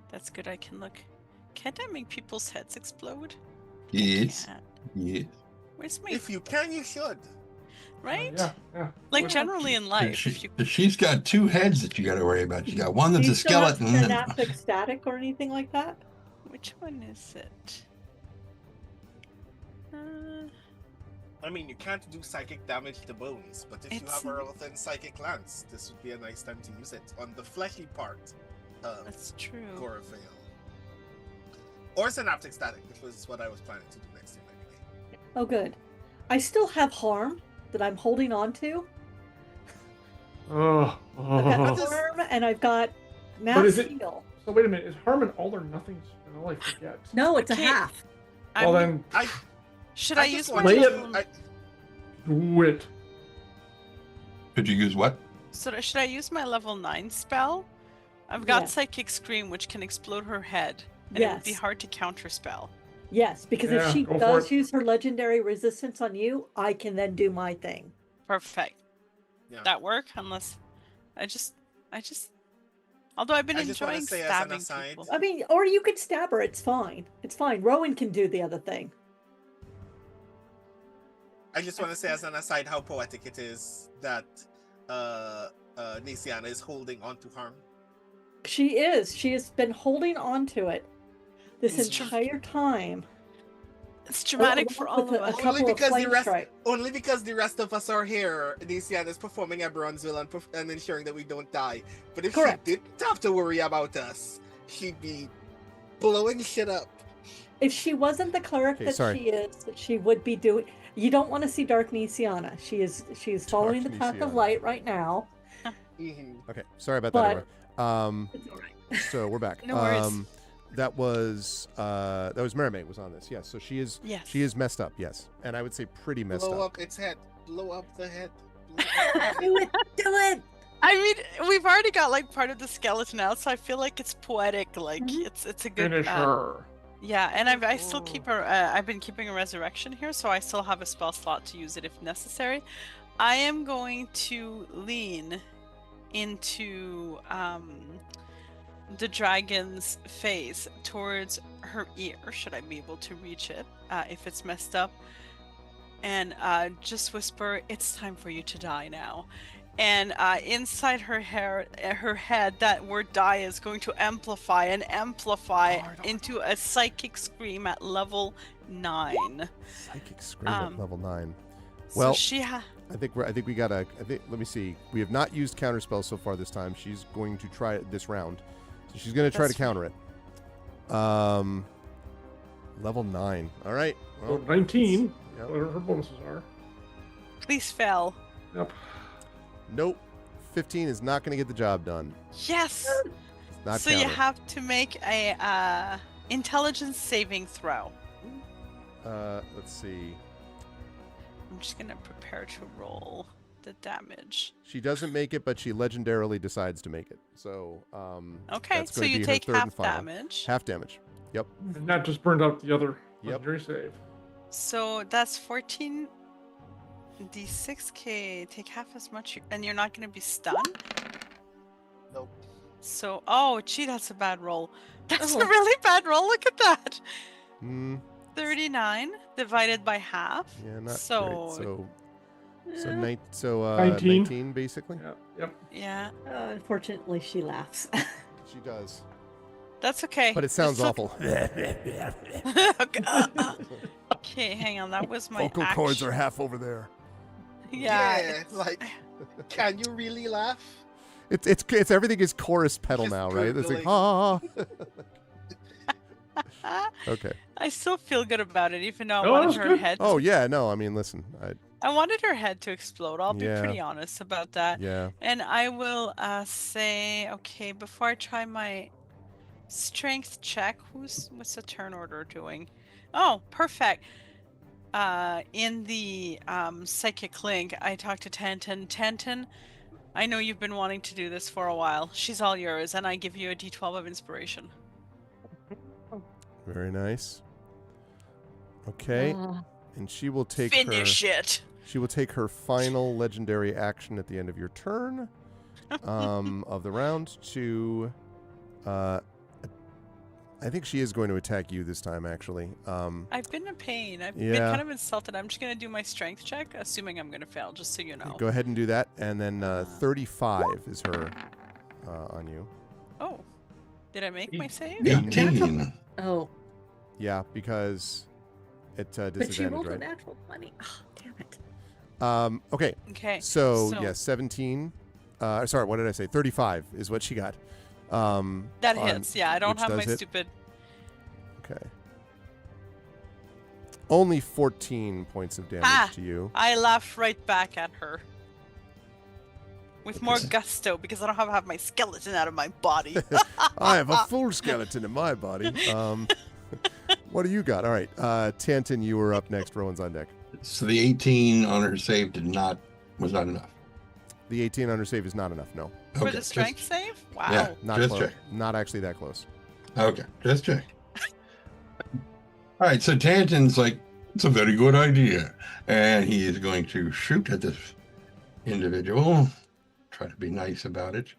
That's good, I can look. Can't I make people's heads explode? Yes. Can't. Yes. Where's my... If you can, you should. Right? Yeah. Like generally in life, if you... She's got 2 heads that you got to worry about. She's got one that's a skeleton. Do you still have synaptic static or anything like that? Which one is it? I mean, you can't do psychic damage to bones, but if you have a within psychic lance, this would be a nice time to use it on the fleshy part of That's true. Gorafale. Or synaptic static, which was what I was planning to do next time anyway. Oh, good. I still have harm that I'm holding on to. Oh. I've got harm and I've got mass heal. So wait a minute. Is harm an all or nothing spell? I forget. No, it's a half. Well then, should I use my lay level... it? Do it. Could you use what? So should I use my level 9 spell? I've got Psychic Scream, which can explode her head. And it would be hard to counterspell. Yes, because if she does use her legendary resistance on you, I can then do my thing. Perfect. Yeah. That work? Unless I just although I've been enjoying stabbing people. I mean, or you could stab her, it's fine. It's fine. Rowan can do the other thing. I just want to say as an aside how poetic it is that Nisiana is holding on to harm. She is. She has been holding on to it this entire time. It's dramatic for all of us. Only because the rest of us are here, Nisiana is performing Eberron's will and ensuring that we don't die. But if she didn't have to worry about us, she'd be blowing shit up. If she wasn't the cleric she is, she would be doing... You don't want to see Dark Nisiana. She is following the path of light right now. Okay, sorry about that. It's all right. So we're back. No worries. That was Mermaid was on this. Yes, so she is messed up. Yes, and I would say pretty messed up. Blow up its head. Blow up the head. Do it. I mean, we've already got like part of the skeleton out, so I feel like it's poetic. Like it's a good Finish her. Yeah, and I still keep I've been keeping a resurrection here, so I still have a spell slot to use it if necessary. I am going to lean into the dragon's face towards her ear. Should I be able to reach it if it's messed up? And just whisper, "It's time for you to die now." And inside her head, that word "die" is going to amplify into a psychic scream at level 9. Psychic scream at level 9. So Well, she I think we gotta. Let me see. We have not used counter spells so far this time. She's going to try it this round, so she's going to try to counter it. Level 9. All right. Well, 19. Yep. Whatever her bonuses are. Please fail. Yep. Nope. 15 is not going to get the job done. Yes. Not So counter. you have to make a intelligence saving throw. Let's see. I'm just gonna prepare to roll the damage. She doesn't make it, but she legendarily decides to make it. So, Okay, that's so gonna you be her take third and half final. damage. Half damage. Yep. And that just burned out the other Yep. legendary save. So that's 14 d6. Take half as much, and you're not gonna be stunned. Nope. So, oh, gee, that's a bad roll. That's Oh. a really bad roll. Look at that. 39 divided by half. Yeah, not So- great. So, Yeah. 19 basically. Yeah. Yep. Yeah, Unfortunately, she laughs. She does. that's okay. But it sounds It's awful. Okay, hang on. That was my Vocal cords are half over there. Yeah. Like, can you really laugh? It's everything is chorus pedal Just now, right? It's like gurgling. Okay. I still feel good about it, even though I Oh, wanted that's her good. head. Oh yeah, no, I mean, listen, I wanted her head to explode. I'll be Yeah. pretty honest about that. yeah. And I will say, okay, before I try my strength check, what's the turn order doing? Oh, perfect. In the psychic link, I talked to Tantan. Tantan, I know you've been wanting to do this for a while. She's all yours, and I give you a D12 of inspiration. Very nice. Okay, and she will take Finish it. She will take her final legendary action at the end of your turn, of the round to. I think she is going to attack you this time, actually. I've been in pain. I've been Yeah. kind of insulted. I'm just gonna do my strength check, assuming I'm gonna fail, just so you know. Go ahead and do that, and then 35 is her on you. Oh, did I make my save? 18. Oh, Yeah, because it's but she disadvantage, rolled a right? natural 20. Oh, damn it. Okay, Okay. so yeah, 17. Sorry, what did I say? 35 is what she got. That hits. Yeah, I don't which have my does hit. stupid. Okay. Only 14 points of damage Ah! to you. I laughed right back at her. With more Okay. gusto because I don't have my skeleton out of my body. I have a full skeleton in my body. What do you got? All right, Tantan, you were up next. Rowan's on deck. So the 18 on her save was not enough. The 18 under save is not enough. No, For Okay, the strength save? Wow. Yeah. not Just close. check. Not actually that close. Okay, just check. All right, so Tantan's like, it's a very good idea. And he is going to shoot at this individual. Try to be nice about it.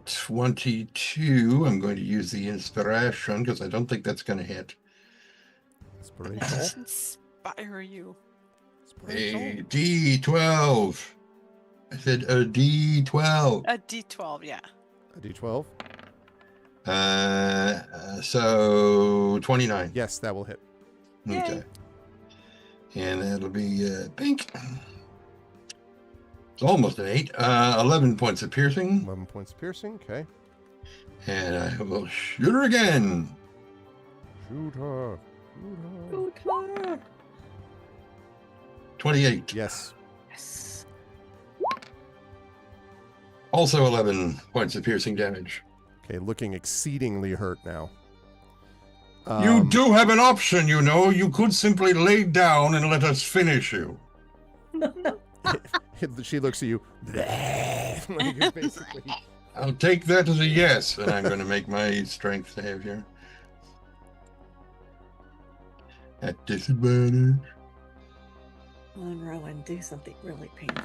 22. I'm going to use the inspiration because I don't think that's going to hit. Inspirational. Inspire you. A D12. I said a D12. A D12, yeah. A D12. So 29. Yes, that will hit. Okay. And that'll be pink. It's almost an 8. 11 points of piercing. 11 points of piercing. Okay. And I will shoot her again. Shoot her. Shoot her. Good work. 28. Yes. Yes. Also 11 points of piercing damage. Okay, looking exceedingly hurt now. You do have an option, you know. You could simply lay down and let us finish you. She looks at you. Like, basically. I'll take that as a yes, and I'm going to make my strength save here. At disadvantage. Come on, Rowan, do something really painful.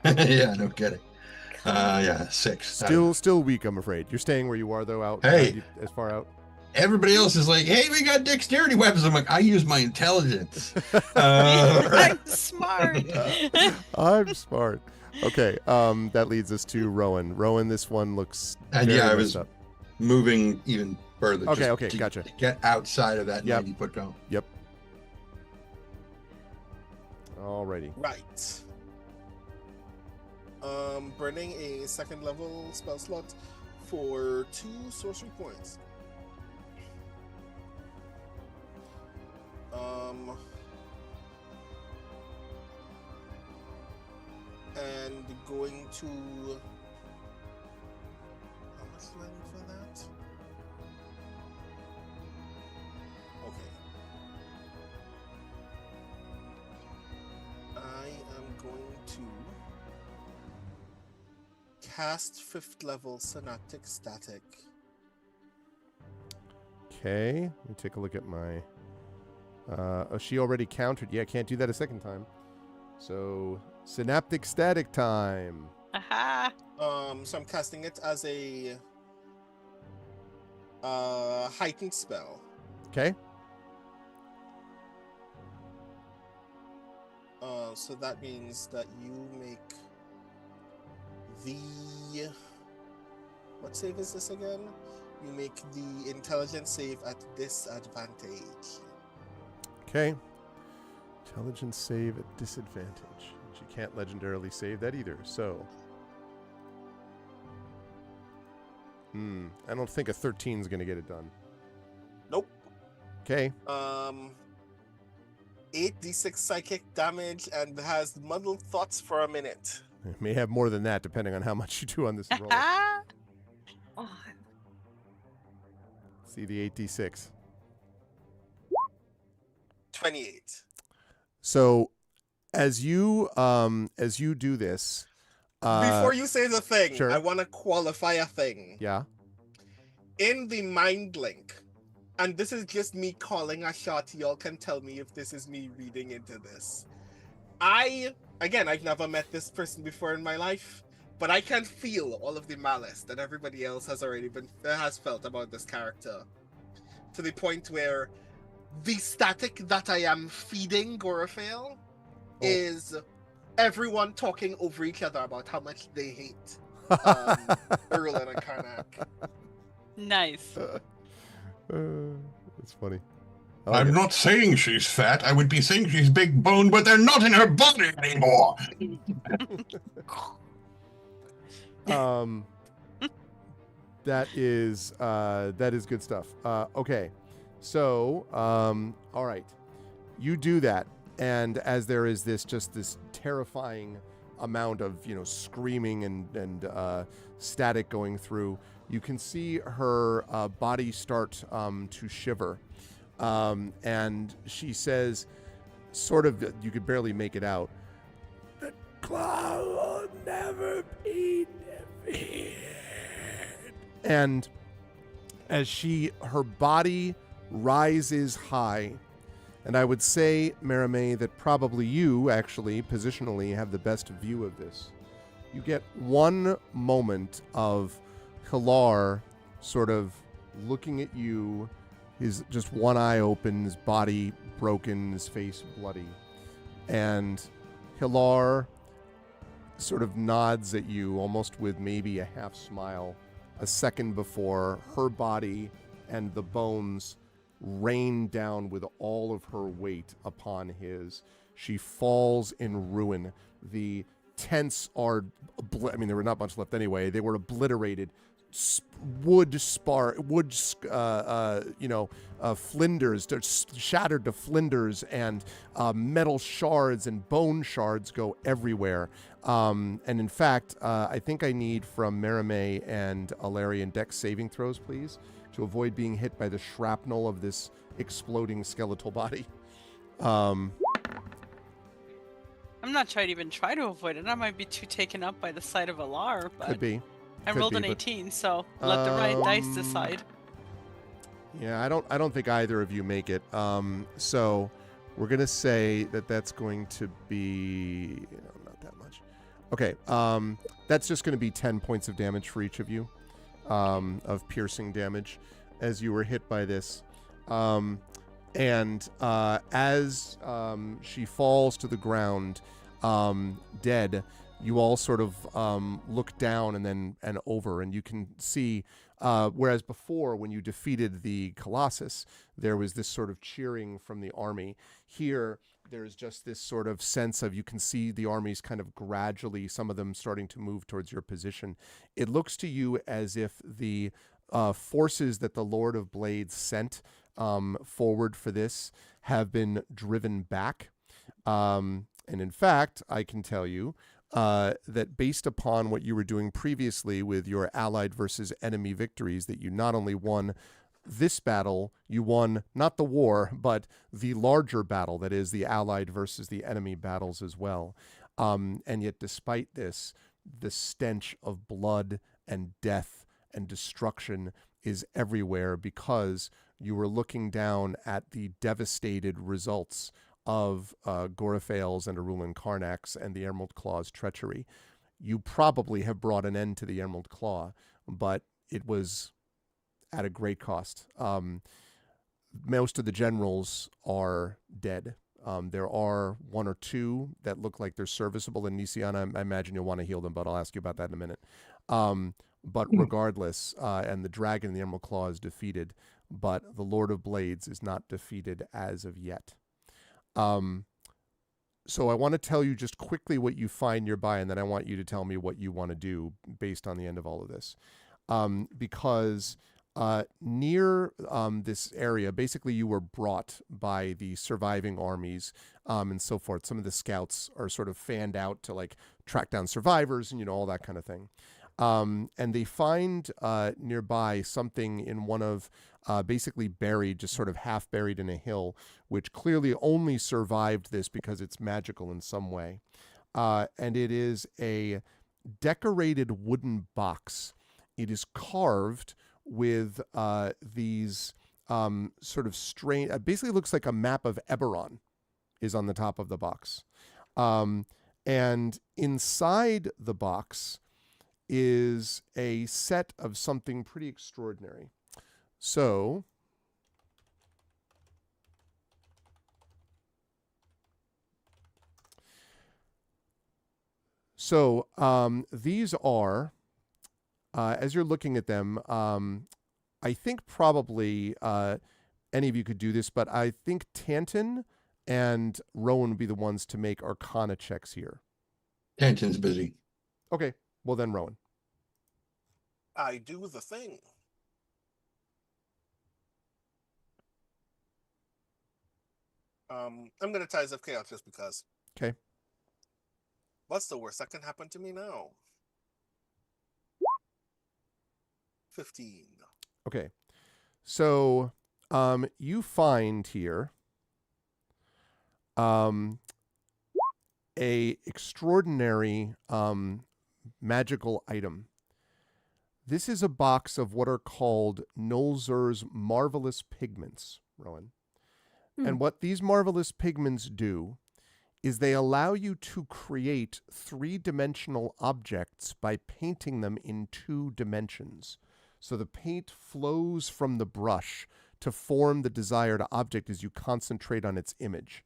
Yeah, no kidding. Yeah, 6. Still weak, I'm afraid. You're staying where you are, though, out Hey. As far out. Everybody else is like, hey, we got dexterity weapons. I'm like, I use my intelligence. I'm smart. I'm smart. Okay, that leads us to Rowan. Rowan, this one looks And very yeah, I messed was up. moving even further. Okay, to gotcha. Get outside of that Yep. 90-foot cone. Yep. Alrighty. Right. Burning a second level spell slot for 2 sorcery points. And going to, how much do I need for that? Okay. I am going to cast 5th level Synaptic Static. Okay, let me take a look at my... oh, she already countered. Yeah, can't do that a second time. So, Synaptic Static time. Aha. So I'm casting it as a heightened spell. Okay. So that means that you make the... What save is this again? You make the intelligence save at disadvantage. Okay. Intelligence save at disadvantage. She can't legendarily save that either, so... I don't think a 13 is going to get it done. Nope. Okay. 8d6 psychic damage and has muddled thoughts for a minute. It may have more than that, depending on how much you do on this roll. Oh, See the 8d6. 28. So, as you do this, Before you say the thing, sure. I want to qualify a thing. Yeah. In the mind link, and this is just me calling a shot, y'all can tell me if this is me reading into this. I've never met this person before in my life, but I can feel all of the malice that everybody else has felt about this character. To the point where the static that I am feeding Gorafale is everyone talking over each other about how much they hate Erlen and Karnak. Nice. That's funny. I'm not saying she's fat. I would be saying she's big boned, but they're not in her body anymore. That is good stuff. Okay. So, all right. You do that, and as there is this terrifying amount of, screaming and static going through, you can see her body start to shiver. And she says, sort of, you could barely make it out, "The claw will never be defeated." And as her body rises high, and I would say, Maramé, that probably you actually positionally have the best view of this. You get one moment of Hilar sort of looking at you, his just one eye open, his body broken, his face bloody. And Hilar sort of nods at you, almost with maybe a half smile, a second before her body and the bones rain down with all of her weight upon his. She falls in ruin. The tents are, there were not much left anyway. They were obliterated. Flinders, shattered to flinders, and metal shards and bone shards go everywhere. And in fact, I think I need from Maramé and Alarian dex saving throws, please, to avoid being hit by the shrapnel of this exploding skeletal body. I'm not trying to even try to avoid it. I might be too taken up by the sight of Alar, but Could be. I Could rolled be, an but- 18, so let the right dice decide. Yeah, I don't think either of you make it. So we're gonna say that that's going to be not that much. Okay. That's just going to be 10 points of damage for each of you, of piercing damage, as you were hit by this. And as she falls to the ground, dead, you all sort of look down and over, and you can see. Whereas before, when you defeated the Colossus, there was this sort of cheering from the army. Here, there's just this sort of sense of, you can see the armies kind of gradually, some of them starting to move towards your position. It looks to you as if the forces that the Lord of Blades sent forward for this have been driven back. And in fact, I can tell you that based upon what you were doing previously with your allied versus enemy victories, that you not only won this battle, you won not the war, but the larger battle, that is the allied versus the enemy battles as well. And yet despite this, the stench of blood and death and destruction is everywhere, because you were looking down at the devastated results of Goraphael's and Arulin Karnak's and the Emerald Claw's treachery. You probably have brought an end to the Emerald Claw, but it was at a great cost. Most of the generals are dead. There are one or two that look like they're serviceable in Nisiana. I imagine you'll want to heal them, but I'll ask you about that in a minute. But regardless, and the dragon in the Emerald Claw is defeated, but the Lord of Blades is not defeated as of yet. So I want to tell you just quickly what you find nearby, and then I want you to tell me what you want to do based on the end of all of this. Because near this area, basically you were brought by the surviving armies and so forth. Some of the scouts are sort of fanned out to like track down survivors and, you know, all that kind of thing. And they find nearby something in one of basically buried, just sort of half buried in a hill, which clearly only survived this because it's magical in some way. And it is a decorated wooden box. It is carved with these sort of strange, basically looks like a map of Eberron is on the top of the box. And inside the box is a set of something pretty extraordinary. So these are, as you're looking at them, I think probably any of you could do this, but I think Tanton and Rowan would be the ones to make Arcana checks here. Tanton's busy. Okay, well then Rowan. I do the thing. I'm gonna Ties of Chaos just because. Okay. What's the worst that can happen to me now? 15. Okay. So you find here a extraordinary magical item. This is a box of what are called Nolzur's marvelous pigments, Rowan. And what these marvelous pigments do is they allow you to create three-dimensional objects by painting them in 2 dimensions. So the paint flows from the brush to form the desired object as you concentrate on its image.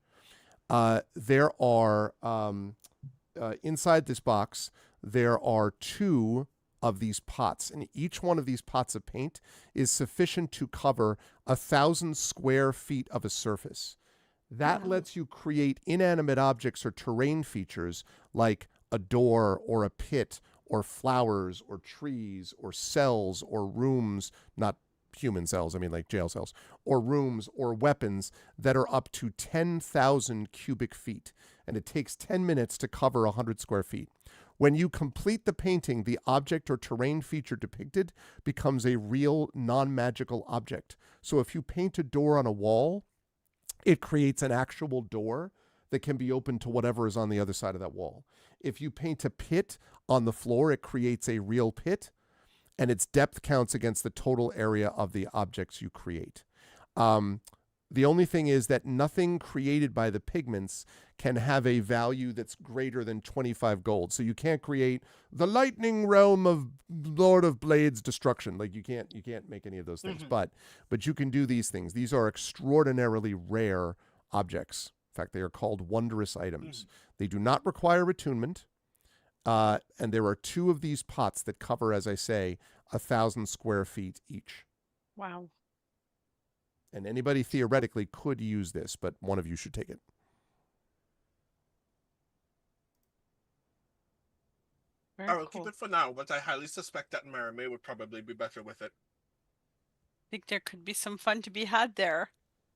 There are, inside this box, there are 2 of these pots, and each one of these pots of paint is sufficient to cover 1,000 square feet of a surface. That lets you create inanimate objects or terrain features like a door or a pit or flowers or trees or cells or rooms, not human cells, I mean like jail cells, or rooms or weapons that are up to 10,000 cubic feet. And it takes 10 minutes to cover 100 square feet. When you complete the painting, the object or terrain feature depicted becomes a real non-magical object. So if you paint a door on a wall, it creates an actual door that can be opened to whatever is on the other side of that wall. If you paint a pit on the floor, it creates a real pit, and its depth counts against the total area of the objects you create. The only thing is that nothing created by the pigments can have a value that's greater than 25 gold. So you can't create the lightning realm of Lord of Blades destruction. Like you can't make any of those things. But you can do these things. These are extraordinarily rare objects. In fact, they are called wondrous items. They do not require attunement. And there are 2 of these pots that cover, as I say, 1,000 square feet each. Wow. And anybody theoretically could use this, but one of you should take it. Very I will cool. keep it for now, but I highly suspect that Marimé would probably be better with it. I think there could be some fun to be had there.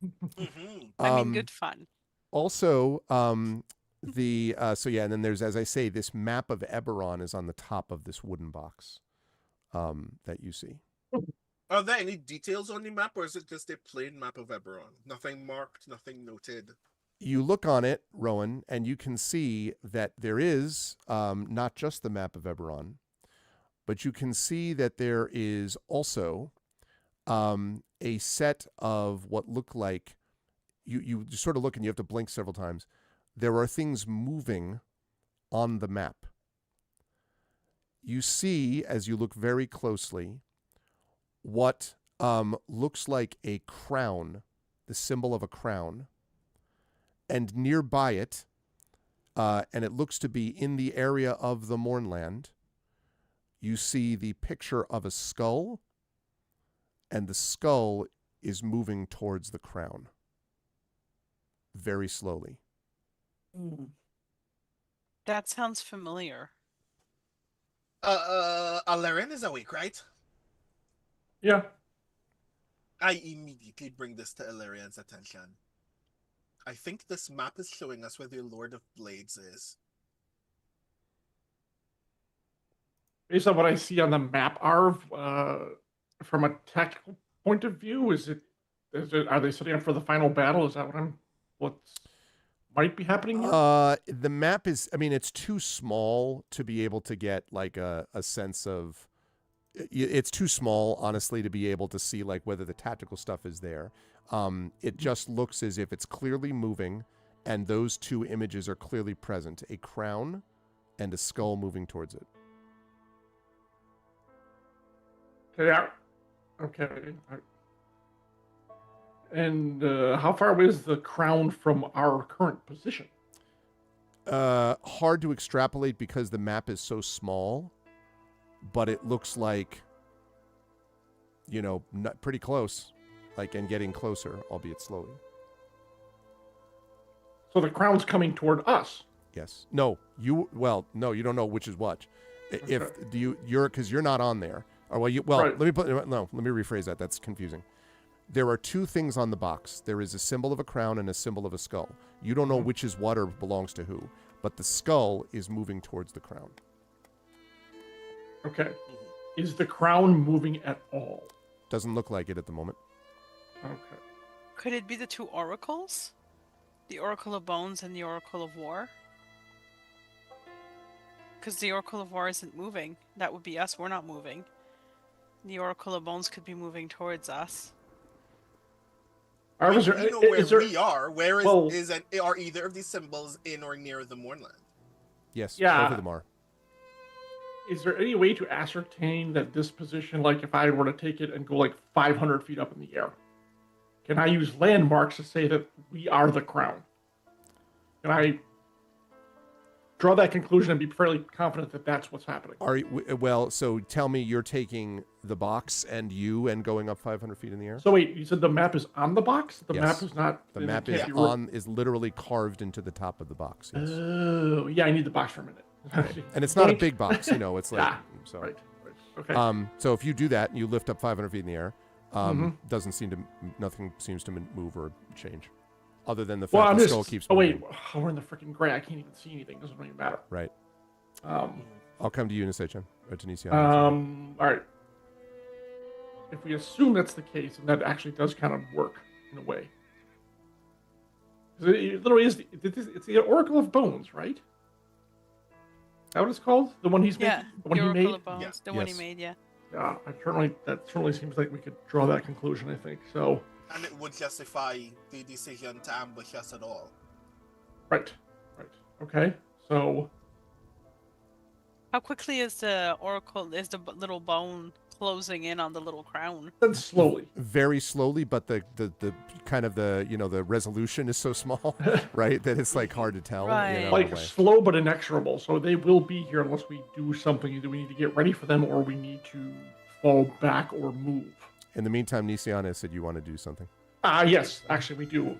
Mhm. I mean, good fun. Also, and then there's, as I say, this map of Eberron is on the top of this wooden box that you see. Are there any details on the map, or is it just a plain map of Eberron? Nothing marked, nothing noted. You look on it, Rowan, and you can see that there is not just the map of Eberron, but you can see that there is also a set of what look like, you sort of look and you have to blink several times. There are things moving on the map. You see, as you look very closely, what looks like a crown, the symbol of a crown, and nearby it, and it looks to be in the area of the Mournland, you see the picture of a skull, and the skull is moving towards the crown very slowly. That sounds familiar. Alarian is awake, right? Yeah. I immediately bring this to Illyrian's attention. I think this map is showing us where the Lord of Blades is. Based on what I see on the map, Arv, from a tactical point of view, are they setting up for the final battle? Is that what might be happening here? The map is, I mean, it's too small to be able to get like a sense of, it's too small, honestly, to be able to see like whether the tactical stuff is there. It just looks as if it's clearly moving, and those 2 images are clearly present: a crown and a skull moving towards it. Okay. And how far away is the crown from our current position? Hard to extrapolate because the map is so small, but it looks like, pretty close, and getting closer, albeit slowly. So the crown's coming toward us. Yes. No, you don't know which is what. Okay. Because you're not on there. Right. Let me rephrase that. That's confusing. There are 2 things on the box. There is a symbol of a crown and a symbol of a skull. You don't know which is what or belongs to who, but the skull is moving towards the crown. Okay. Is the crown moving at all? Doesn't look like it at the moment. Okay. Could it be the 2 oracles? The Oracle of Bones and the Oracle of War? Because the Oracle of War isn't moving. That would be us. We're not moving. The Oracle of Bones could be moving towards us. We know where we are. Are either of these symbols in or near the Mournland? Yes, yeah. both of them are. Is there any way to ascertain that this position, like if I were to take it and go like 500 feet up in the air, can I use landmarks to say that we are the crown? Can I draw that conclusion and be fairly confident that that's what's happening? So tell me, you're taking the box and going up 500 feet in the air? So wait, you said the map is on the box? The Yes. map is not... The map is literally carved into the top of the box. Yes. Oh, yeah, I need the box for a minute. Right. And it's not a big box, it's like... Yeah. So. Right. Okay. So if you do that and you lift up 500 feet in the air, nothing seems to move or change. Other than the fact the skull keeps moving. We're in the freaking gray. I can't even see anything. Doesn't even matter. Right. I'll come to you in a second. Or Tunisia. All right. If we assume that's the case, and that actually does kind of work in a way, It literally is. It's the Oracle of Bones, right? Is that what it's called? The one he's Yeah, making? The one the he Oracle made? of Bones, Yeah. the one he Yes. made, yeah. Yeah, that certainly seems like we could draw that conclusion, I think. So, And it would justify the decision to ambush us at all. right. Okay, so How quickly is the little bone closing in on the little crown? then slowly. Very slowly, but the kind of the resolution is so small, right, that it's like hard to tell. Right. in a Like way. slow but inexorable. So they will be here unless we do something. Either we need to get ready for them or we need to fall back or move. In the meantime, Nisiana said you want to do something. Yes, actually we do.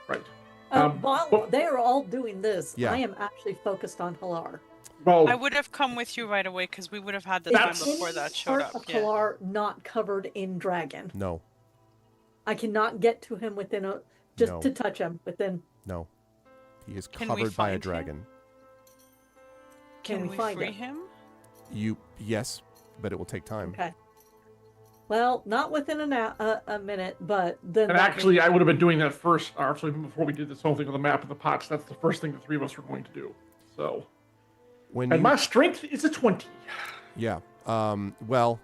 Right. While well- they are all doing this, Yeah. I am actually focused on Halar. Well, I would have come with you right away because we would have had the time That's- before that showed Part up. of Yeah. Halar not covered in dragon. No, I cannot get to him within No. to touch him within. no. He is Can we covered by a find him? dragon. Can we we find free him? Yes, but it will take time. Okay. Well, not within a minute, but then. and that actually I would have been doing that first, actually before we did this whole thing with the map of the pots. That's the first thing the three of us were going to do. So, When and you, my strength is a 20. yeah. Well,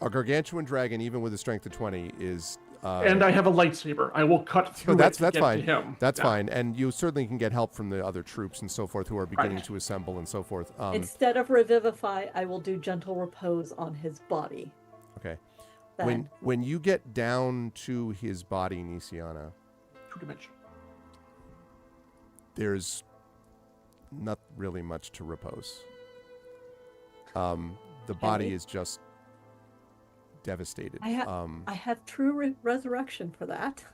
a gargantuan dragon, even with a strength of 20, is. And I have a lightsaber. I will cut through that's it to get fine. to him. That's Yeah. fine, and you certainly can get help from the other troops and so forth who are beginning Right. to assemble and so forth. Instead of revivify, I will do gentle repose on his body. Okay. Then. When you get down to his body, Nisiana, 2-dimensional. there's not really much to repose. The body Okay. is just devastated. I have true resurrection for that.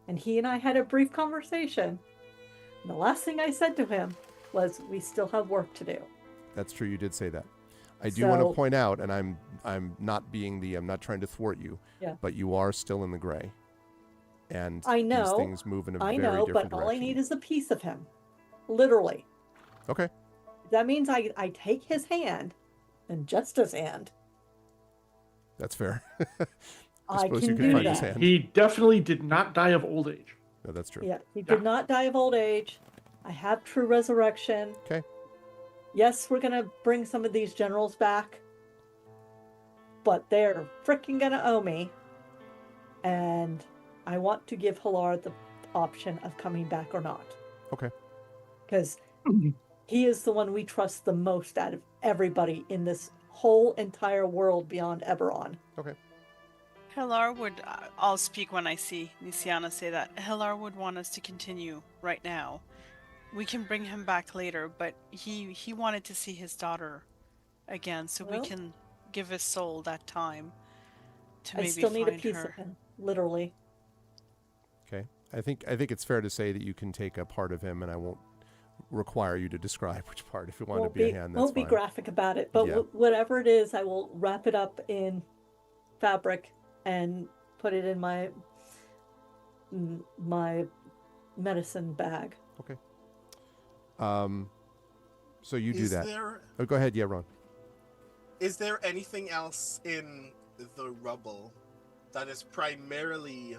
And he and I had a brief conversation. And the last thing I said to him was, "We still have work to do." That's true. You did say that. I do want to So- point out, and I'm not trying to thwart you, Yeah. but you are still in the gray, and I know. these things move in a I very know, different but all direction. I need is a piece of him. Literally. Okay. That means I take his hand and just his hand. That's fair. I suppose can you could do find that. his hand. He definitely did not die of old age. No, that's true. Yeah, he did not die of old age. I have true resurrection. Okay. Yes, we're gonna bring some of these generals back, but they're freaking gonna owe me. And I want to give Halar the option of coming back or not. Okay. Because he is the one we trust the most out of everybody in this whole entire world beyond Eberron. Okay. Hilar would, I'll speak when I see Nisiana say that. Hilar would want us to continue right now. We can bring him back later, but he wanted to see his daughter again, so Well, we can give his soul that time to I maybe still need a find piece her. of him, literally. Okay. I think it's fair to say that you can take a part of him, and I won't require you to describe which part. If you want to be a hand, that's won't be fine. graphic about it, but Yeah. whatever it is, I will wrap it up in fabric and put it in my medicine bag. Okay. So you do Is that. there Oh, go ahead. Yeah, Ron. is there anything else in the rubble that is primarily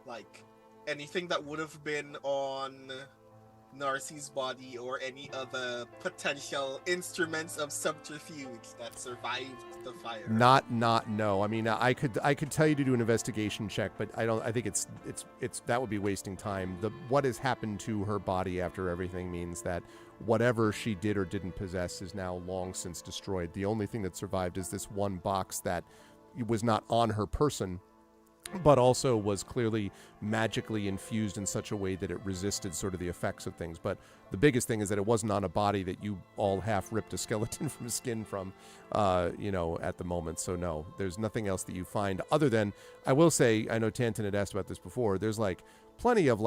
like anything that would have been on Narcy's body or any other potential instruments of subterfuge that survived the fire? No. I mean, I could tell you to do an investigation check, but I think it's that would be wasting time. What has happened to her body after everything means that whatever she did or didn't possess is now long since destroyed. The only thing that survived is this one box that was not on her person, but also was clearly magically infused in such a way that it resisted sort of the effects of things. But the biggest thing is that it wasn't on a body that you all half ripped a skeleton from skin from, at the moment. So no, there's nothing else that you find other than, I will say, I know Tantan had asked about this before, there's like plenty of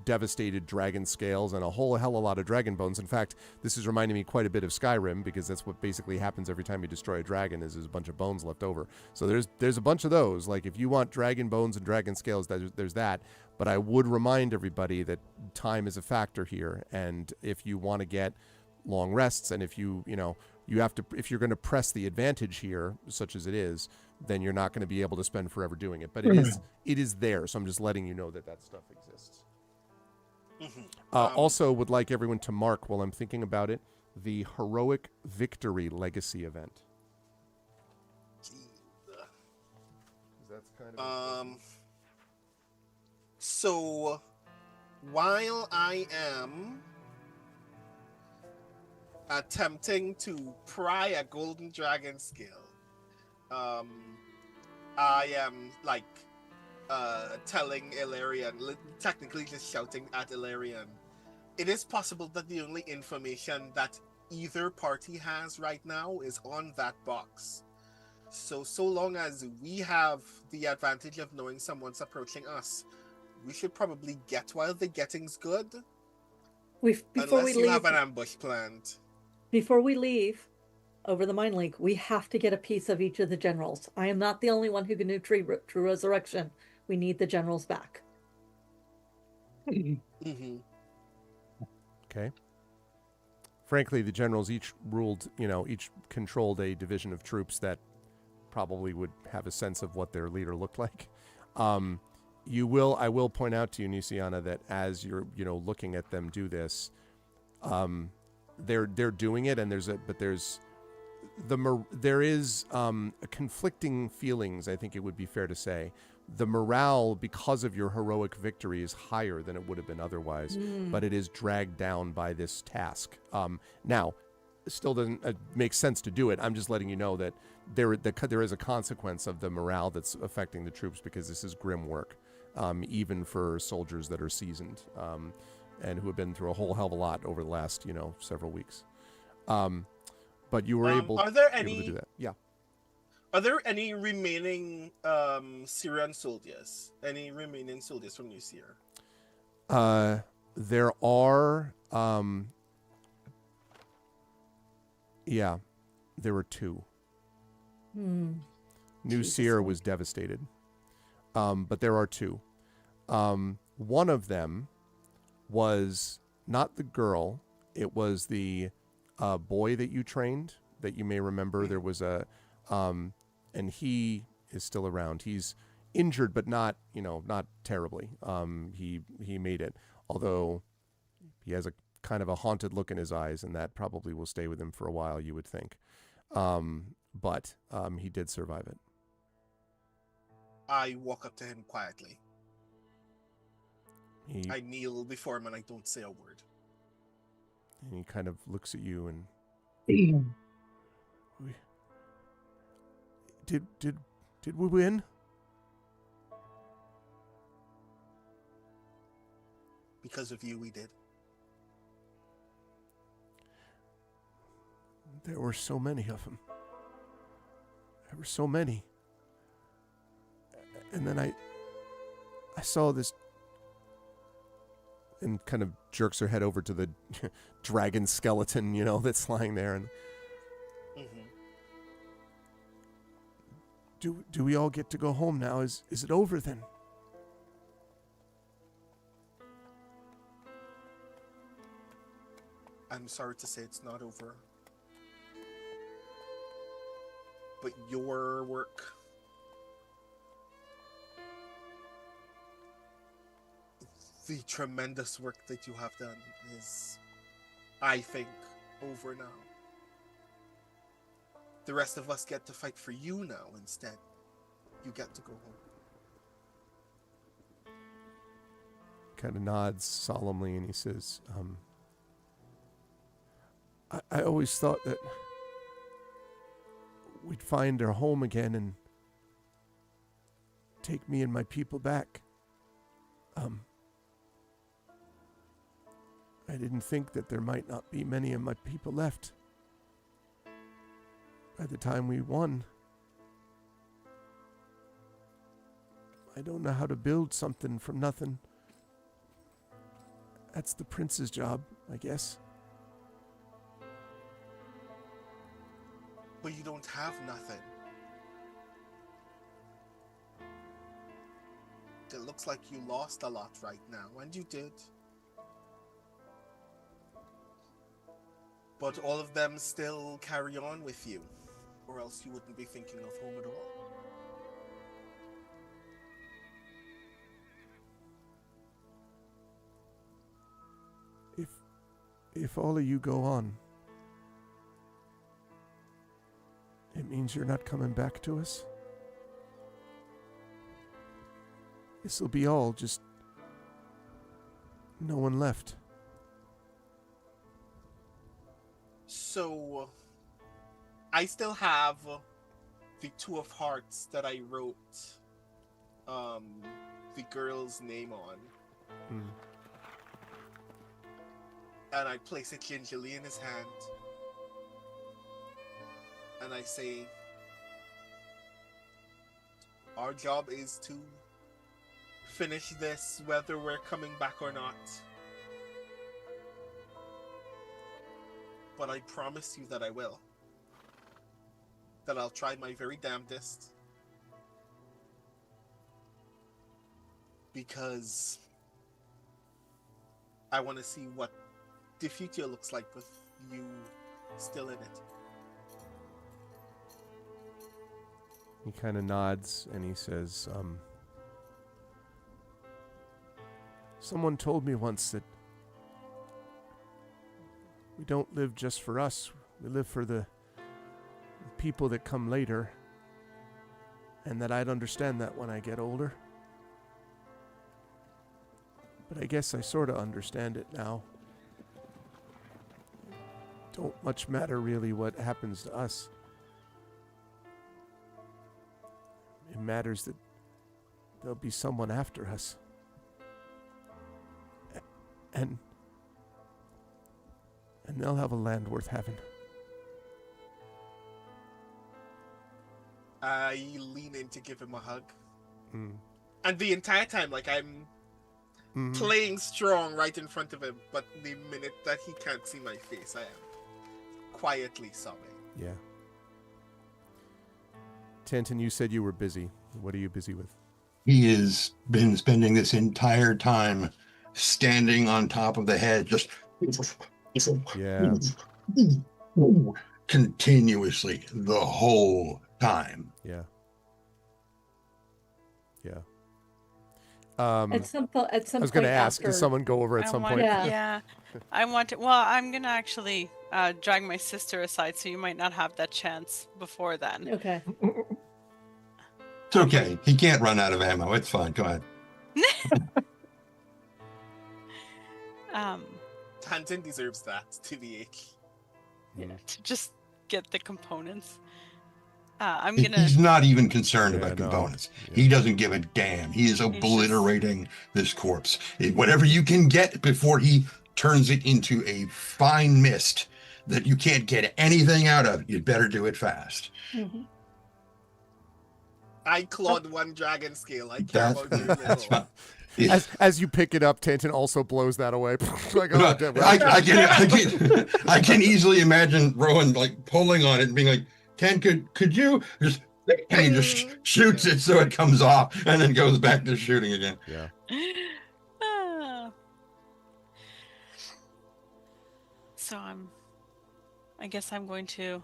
devastated dragon scales and a whole hell of a lot of dragon bones. In fact, this is reminding me quite a bit of Skyrim, because that's what basically happens every time you destroy a dragon is there's a bunch of bones left over. So there's a bunch of those. Like if you want dragon bones and dragon scales, there's that. But I would remind everybody that time is a factor here. And if you want to get long rests, and if you You have to, if you're going to press the advantage here, such as it is, then you're not going to be able to spend forever doing it. But it is there, so I'm just letting you know that stuff exists. Also, would like everyone to mark, while I'm thinking about it, the Heroic Victory Legacy event. That's kind of so while I am attempting to pry a golden dragon skill, I am like telling Ilarion, technically just shouting at Ilarion, it is possible that the only information that either party has right now is on that box. So long as we have the advantage of knowing someone's approaching us, we should probably get while the getting's good. Unless you have an ambush planned. Before we leave over the Mind Link, we have to get a piece of each of the generals. I am not the only one who can do true resurrection. We need the generals back. Mm-hmm. Okay. Frankly, the generals each ruled, each controlled a division of troops that probably would have a sense of what their leader looked like. I will point out to you, Nisiana, that as you're, looking at them do this, they're doing it, and there is conflicting feelings. I think it would be fair to say the morale, because of your heroic victory, is higher than it would have been otherwise, but it is dragged down by this task. Now, it still doesn't make sense to do it. I'm just letting you know that there is a consequence of the morale that's affecting the troops, because this is grim work, even for soldiers that are seasoned and who have been through a whole hell of a lot over the last several weeks. But you were able to do that. Yeah. Are there any remaining Syrian soldiers? Any remaining soldiers from New Syr? There are. Yeah, there were 2. New Syr was devastated, but there are 2. One of them was not the girl; it was the boy that you trained. That you may remember. There was a. And he is still around. He's injured, but not terribly. He made it, although he has a kind of a haunted look in his eyes, and that probably will stay with him for a while, you would think. But he did survive it. I walk up to him quietly. I kneel before him and I don't say a word. And he kind of looks at you and. Did we win? Because of you, we did. There were so many of them. There were so many. And then I saw this, and kind of jerks her head over to the dragon skeleton, that's lying there. And do we all get to go home now? Is it over then? I'm sorry to say it's not over. But your work, the tremendous work that you have done, is, I think, over now. The rest of us get to fight for you now instead. You get to go home. Kind of nods solemnly, and he says, I always thought that we'd find our home again and take me and my people back. I didn't think that there might not be many of my people left by the time we won. I don't know how to build something from nothing. That's the prince's job, I guess. But you don't have nothing. It looks like you lost a lot right now, and you did. but all of them still carry on with you, or else you wouldn't be thinking of home at all. If all of you go on, it means you're not coming back to us? This'll be all just no one left. So, I still have the Two of Hearts that I wrote the girl's name on. And I place it gingerly in his hand. And I say, our job is to finish this whether we're coming back or not. But I promise you that I will. That I'll try my very damnedest. Because I want to see what the future looks like with you still in it. He kind of nods and he says, someone told me once that we don't live just for us. We live for the people that come later. And that I'd understand that when I get older. But I guess I sort of understand it now. Don't much matter really what happens to us. It matters that there'll be someone after us. And they'll have a land worth having. I lean in to give him a hug. And the entire time, like, I'm playing strong right in front of him, but the minute that he can't see my face, I am quietly sobbing. Yeah. Tanton, you said you were busy. What are you busy with? He has been spending this entire time standing on top of the head, just continuously the whole time. Yeah. At some point, I was going to ask, does someone go over at some point? Yeah. I want to. Well, I'm gonna actually drag my sister aside, so you might not have that chance before then. Okay. It's okay. He can't run out of ammo. It's fine. Go ahead. Tanton deserves that, TBH. Yeah, to just get the components. He's not even concerned about components. Yeah. He doesn't give a damn. He is obliterating this corpse. Whatever you can get before he turns it into a fine mist that you can't get anything out of, you'd better do it fast. I clawed one dragon scale. I care about you little. As you pick it up, Tanton also blows that away. Like, I can easily imagine Rowan like pulling on it and being like, Tan, could you just, and he just shoots it so it comes off and then goes back to shooting again. Yeah. So I guess I'm going to,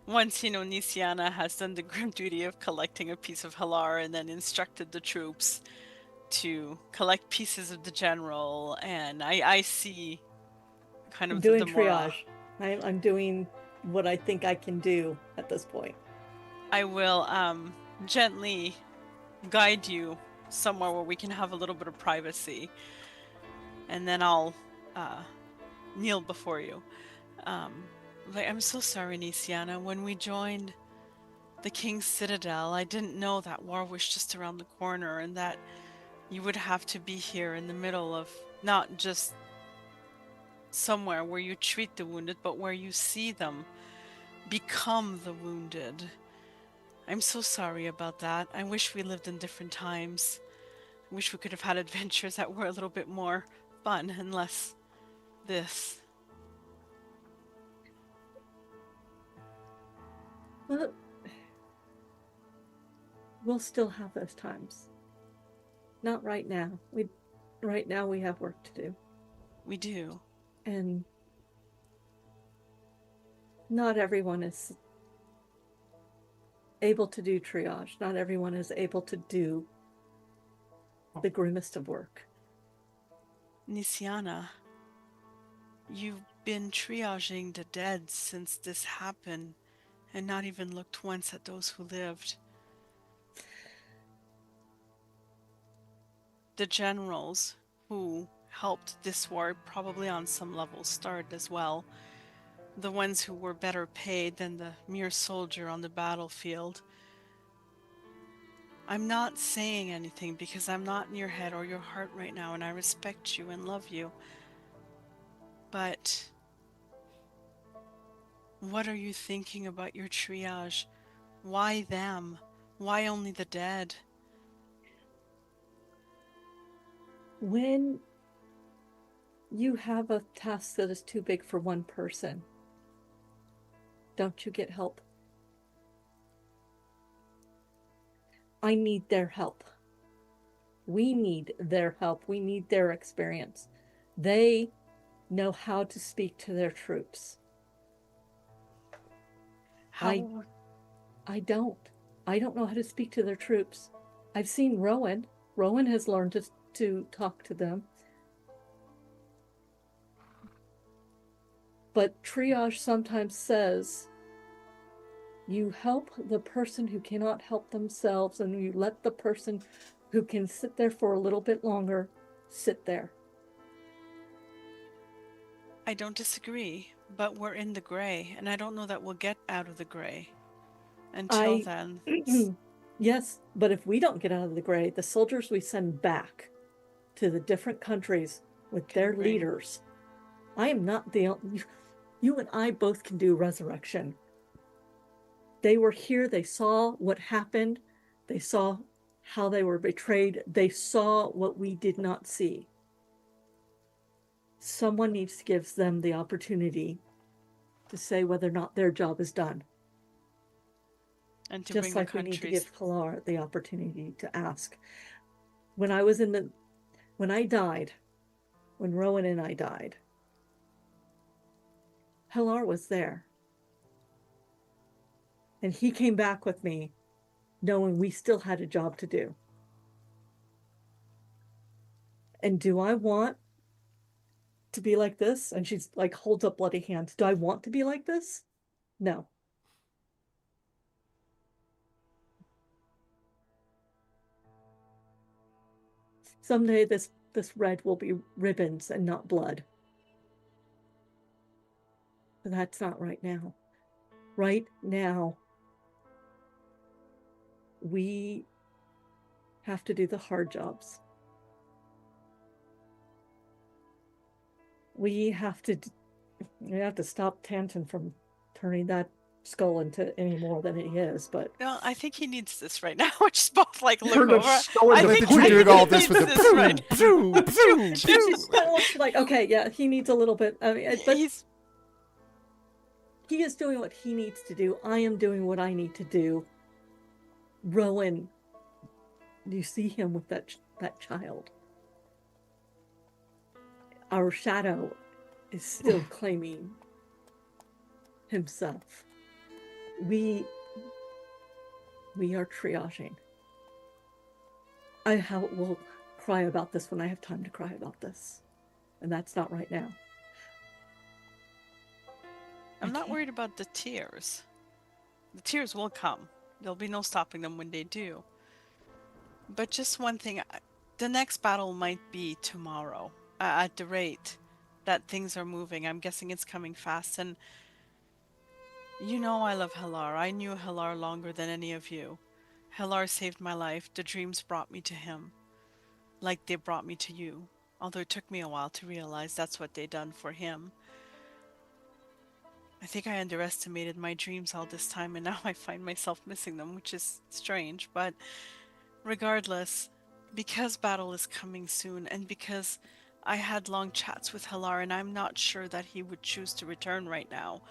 once, Nisiana has done the grim duty of collecting a piece of Halar and then instructed the troops to collect pieces of the general, and I see kind of doing triage. I'm doing what I think I can do at this point. I will gently guide you somewhere where we can have a little bit of privacy, and then I'll kneel before you. I'm so sorry, Nisiana. When we joined the King's Citadel, I didn't know that war was just around the corner, and that you would have to be here in the middle of not just somewhere where you treat the wounded, but where you see them become the wounded. I'm so sorry about that. I wish we lived in different times. I wish we could have had adventures that were a little bit more fun and less this. Well, we'll still have those times. Not right now. Right now we have work to do. We do. And Not everyone is able to do triage. Not everyone is able to do the grimmest of work. Nisiana, you've been triaging the dead since this happened and not even looked once at those who lived. The generals who helped this war probably on some level starred as well. The ones who were better paid than the mere soldier on the battlefield. I'm not saying anything because I'm not in your head or your heart right now, and I respect you and love you. But what are you thinking about your triage? Why them? Why only the dead? When you have a task that is too big for one person, don't you get help? I need their help. We need their help. We need their experience. They know how to speak to their troops. How? I don't. I don't know how to speak to their troops. I've seen Rowan. Rowan has learned to talk to them. But triage sometimes says you help the person who cannot help themselves, and you let the person who can sit there for a little bit longer sit there. I don't disagree, but we're in the gray, and I don't know that we'll get out of the gray. Until then. Yes, but if we don't get out of the gray, the soldiers we send back to the different countries with their leaders, I am not the only. You and I both can do resurrection. They were here. They saw what happened. They saw how they were betrayed. They saw what we did not see. Someone needs to give them the opportunity to say whether or not their job is done. And to just bring like the we need to countries. give Kalar the opportunity to ask. When I died, when Rowan and I died, Hilar was there. And he came back with me knowing we still had a job to do. And do I want to be like this? And she's like, holds up bloody hands. Do I want to be like this? No. Someday this red will be ribbons and not blood. But that's not right now. Right now, we have to do the hard jobs. We have to stop Tanton from turning that skull into any more than he is, but No, I think he needs this right now. We're just both like look Turn that over. skull I into think a he doing all needs this with the this right. she's kind of like, okay, yeah, he needs a little bit. I mean, but he is doing what he needs to do. I am doing what I need to do. Rowan, you see him with that child. Our shadow is still claiming himself. We are triaging. I will cry about this when I have time to cry about this. And that's not right now. I'm not worried about the tears. The tears will come. There'll be no stopping them when they do. But just one thing, the next battle might be tomorrow. At the rate that things are moving, I'm guessing it's coming fast. And you know I love Hilar. I knew Hilar longer than any of you. Hilar saved my life. The dreams brought me to him. Like they brought me to you. Although it took me a while to realize that's what they done for him. I think I underestimated my dreams all this time, and now I find myself missing them, which is strange. But regardless, because battle is coming soon, and because I had long chats with Hilar, and I'm not sure that he would choose to return right now,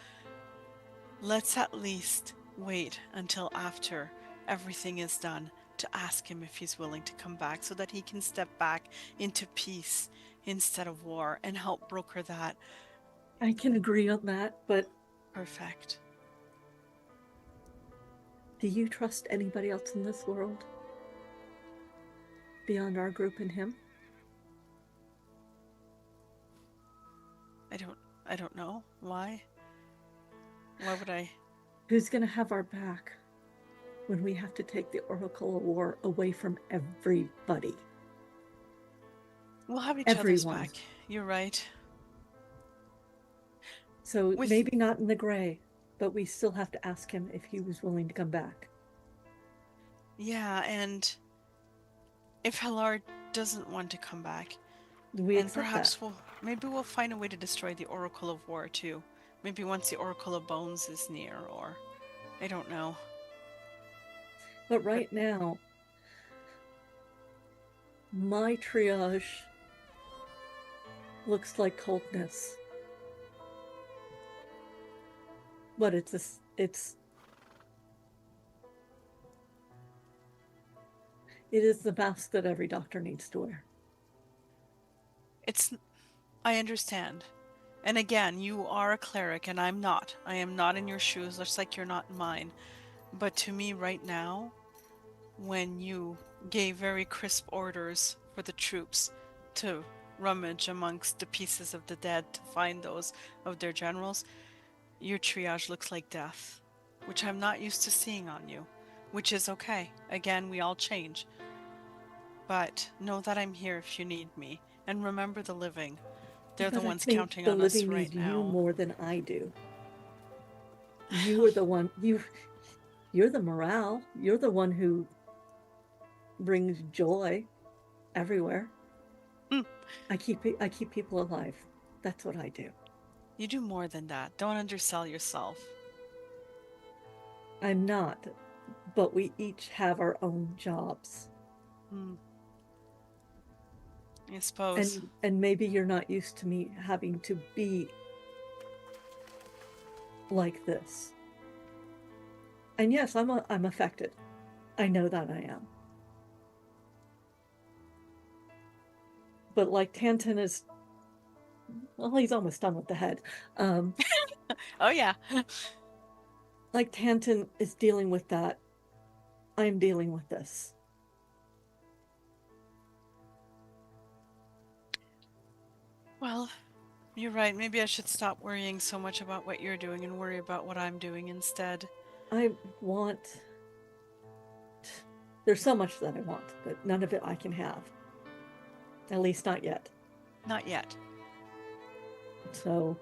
let's at least wait until after everything is done to ask him if he's willing to come back so that he can step back into peace instead of war and help broker that. I can agree on that, but Perfect. Do you trust anybody else in this world beyond our group and him? I don't know. Why? Why would I? Who's going to have our back when we have to take the Oracle of War away from everybody? We'll have each Everyone. other's back. You're right. So maybe not in the gray, but we still have to ask him if he was willing to come back. Yeah, and if Halar doesn't want to come back, We and accept perhaps that. maybe we'll find a way to destroy the Oracle of War too. Maybe once the Oracle of Bones is near, or I don't know. But right now, my triage looks like coldness. But it is the mask that every doctor needs to wear. I understand. And again, you are a cleric and I'm not. I am not in your shoes, just like you're not in mine. But to me right now, when you gave very crisp orders for the troops to rummage amongst the pieces of the dead to find those of their generals, your triage looks like death, which I'm not used to seeing on you, which is okay. Again, we all change. But know that I'm here if you need me. And remember the living. They're the ones counting on us right now. The living need you more than I do. You are the one, you're the morale. You're the one who brings joy everywhere. I keep people alive. That's what I do. You do more than that. Don't undersell yourself. I'm not, but we each have our own jobs. I suppose. And maybe you're not used to me having to be like this. And yes, I'm affected. I know that I am. But like Tanton is, well, he's almost done with the head. Oh yeah. Like Tanton is dealing with that, I'm dealing with this. Well, you're right. Maybe I should stop worrying so much about what you're doing and worry about what I'm doing instead. There's so much that I want, but none of it I can have. At least not yet. Not yet. So,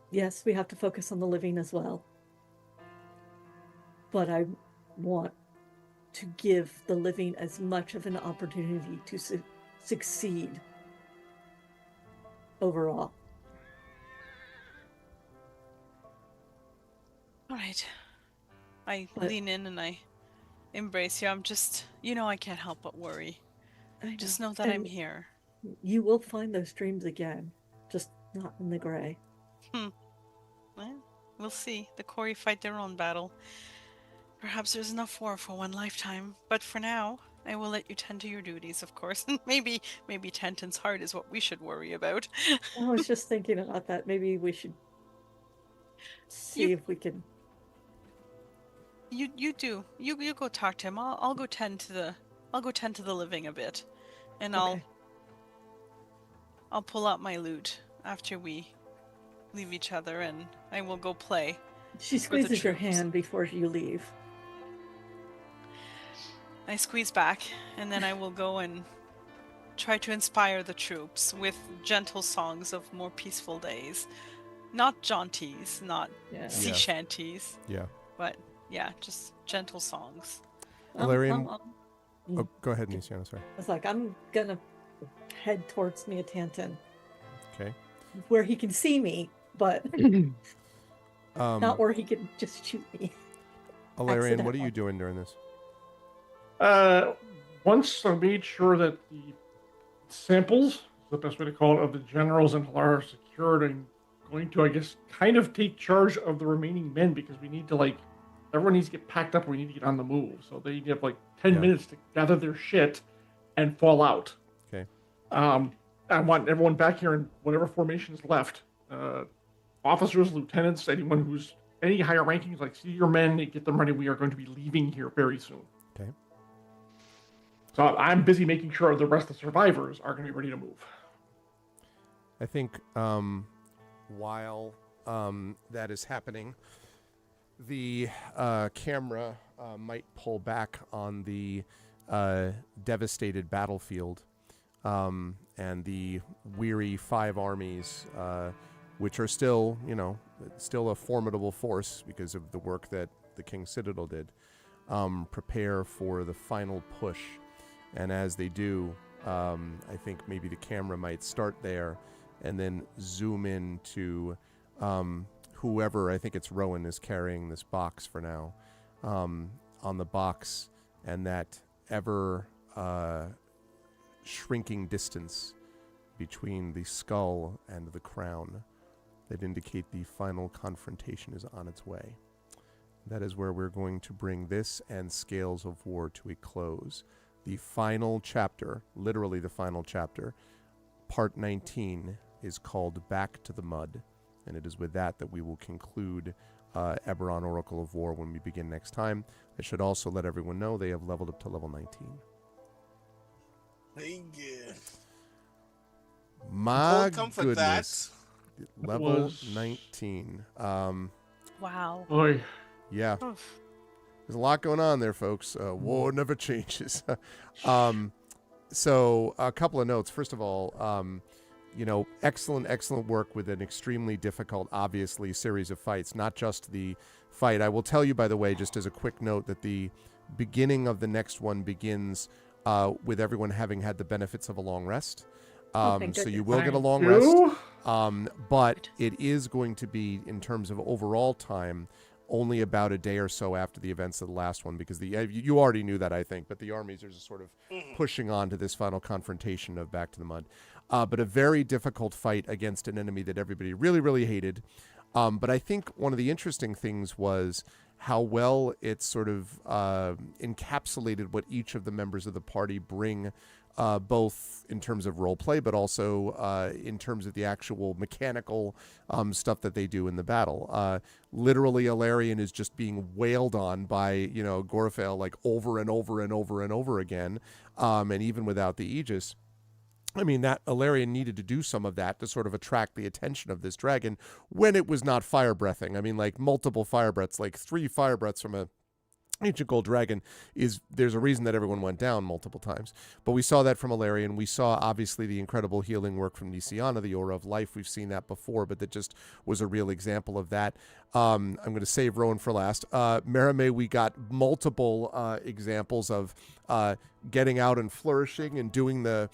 yes, we have to focus on the living as well. But I want to give the living as much of an opportunity to succeed overall. All right. I lean in and I embrace you. I'm just, I can't help but worry. Just know that I'm here. You will find those dreams again, just not in the gray. Well, we'll see. The Kori fight their own battle. Perhaps there's enough war for one lifetime. But for now, I will let you tend to your duties, of course. maybe Tanton's heart is what we should worry about. I was just thinking about that. Maybe we should see if we can. You do. You go talk to him. I'll go tend to the living a bit, and Okay. I'll pull out my lute after we leave each other, and I will go play. She squeezes your hand before you leave. I squeeze back, and then I will go and try to inspire the troops with gentle songs of more peaceful days. Not jaunties, not sea shanties. Yeah. But, just gentle songs. Valerian, go ahead, Nisiana, sorry. I was like, I'm going to head towards Mia Tanton. Okay. Where he can see me, but not where he can just shoot me. Valerian, what are you doing during this? Once I made sure that the samples, the best way to call it, of the generals and Halar are secured, I'm going to, I guess, kind of take charge of the remaining men, because we need to, everyone needs to get packed up. We need to get on the move. So they have 10 minutes to gather their shit and fall out. Okay. I want everyone back here in whatever formation is left. officers, lieutenants, anyone who's any higher rankings, like, see your men, get them ready. We are going to be leaving here very soon. Okay. So I'm busy making sure the rest of the survivors are going to be ready to move. I think while that is happening, the camera might pull back on the devastated battlefield and the weary 5 armies, which are still, still a formidable force because of the work that the King's Citadel did, prepare for the final push. And as they do, I think maybe the camera might start there and then zoom in to whoever, I think it's Rowan, is carrying this box for now, on the box, and that ever shrinking distance between the skull and the crown that indicate the final confrontation is on its way. That is where we're going to bring this and Scales of War to a close. The final chapter, literally the final chapter, part 19, is called Back to the Mud. And it is with that we will conclude Eberron Oracle of War when we begin next time. I should also let everyone know they have leveled up to level 19. Thank you. My Comfort goodness. that. Level 19. Wow. Oy. Yeah. Oof. There's a lot going on there, folks. War never changes. So a couple of notes. First of all, excellent work with an extremely difficult, obviously, series of fights, not just the fight. I will tell you, by the way, just as a quick note, that the beginning of the next one begins with everyone having had the benefits of a long rest. So you will get a long rest. But it is going to be, in terms of overall time, only about a day or so after the events of the last one, because you already knew that, I think, but the armies are just sort of pushing on to this final confrontation of Back to the Mud. But a very difficult fight against an enemy that everybody really, really hated. But I think one of the interesting things was how well it sort of encapsulated what each of the members of the party bring, both in terms of role play, but also in terms of the actual mechanical stuff that they do in the battle. Literally, Alarion is just being wailed on by, Gorfael, like, over and over and over and over again, and even without the Aegis. I mean, that Alarion needed to do some of that to sort of attract the attention of this dragon when it was not fire breathing. I mean, like, multiple fire breaths, like 3 fire breaths from a ancient gold dragon, there's a reason that everyone went down multiple times. But we saw that from Alarion. We saw, obviously, the incredible healing work from Nisiana, the Aura of Life. We've seen that before, but that just was a real example of that. I'm going to save Rowan for last. Merime, we got multiple examples of getting out and flourishing and doing the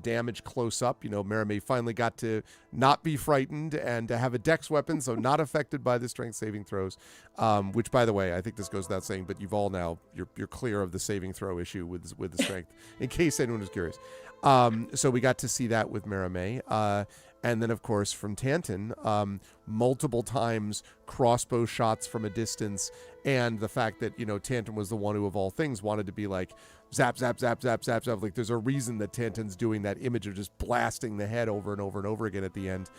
damage close up. Merime finally got to not be frightened and to have a dex weapon, so not affected by the strength saving throws, which, by the way, I think this goes without saying, but you've all now, you're clear of the saving throw issue with the strength, in case anyone was curious. So we got to see that with Merime. And then, of course, from Tantan, multiple times crossbow shots from a distance, and the fact that, Tantan was the one who, of all things, wanted to be like, zap, zap, zap, zap, zap, zap. Like, there's a reason that Tantan's doing that image of just blasting the head over and over and over again at the end,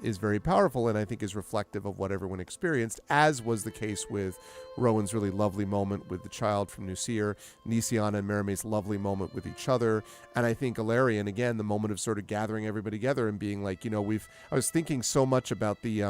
is very powerful, and I think is reflective of what everyone experienced, as was the case with Rowan's really lovely moment with the child from Nusir, Nisiana and Merime's lovely moment with each other, and I think Alarion, again, the moment of sort of gathering everybody together and being like, I was thinking so much about the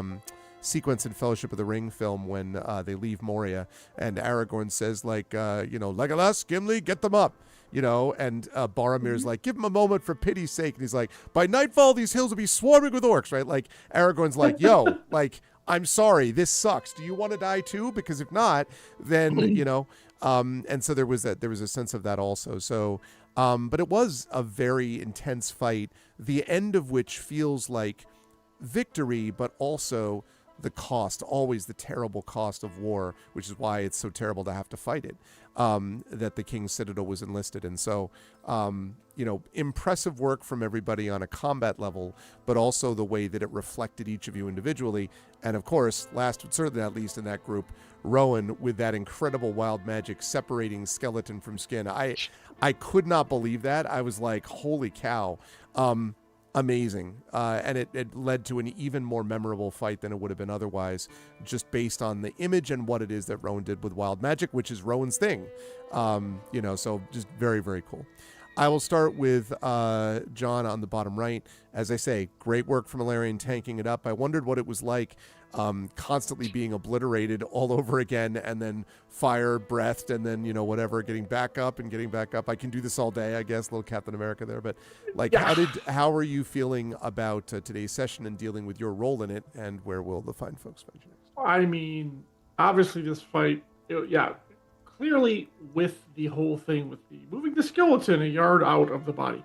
sequence in Fellowship of the Ring film when they leave Moria and Aragorn says, like, Legolas, Gimli, get them up, and Boromir's like, give him a moment for pity's sake, and he's like, by nightfall these hills will be swarming with orcs, right? Like, Aragorn's like, yo, like, I'm sorry, this sucks, do you want to die too? Because if not, then and so there was a sense of that also. So but it was a very intense fight, the end of which feels like victory, but also the cost, always the terrible cost of war, which is why it's so terrible to have to fight it, that the King's Citadel was enlisted in. So, impressive work from everybody on a combat level, but also the way that it reflected each of you individually. And of course, last but certainly not least in that group, Rowan with that incredible wild magic separating skeleton from skin. I could not believe that. I was like, holy cow. amazing. And it led to an even more memorable fight than it would have been otherwise, just based on the image and what it is that Rowan did with wild magic, which is Rowan's thing. So just very, very cool. I will start with John on the bottom right. As I say, great work from Ilarion tanking it up. I wondered what it was like constantly being obliterated all over again, and then fire breathed, and then, whatever, getting back up and getting back up. I can do this all day, I guess, little Captain America there. But how are you feeling about today's session and dealing with your role in it, and where will the fine folks find you next? I mean, obviously this fight, clearly with the whole thing with the moving the skeleton a yard out of the body,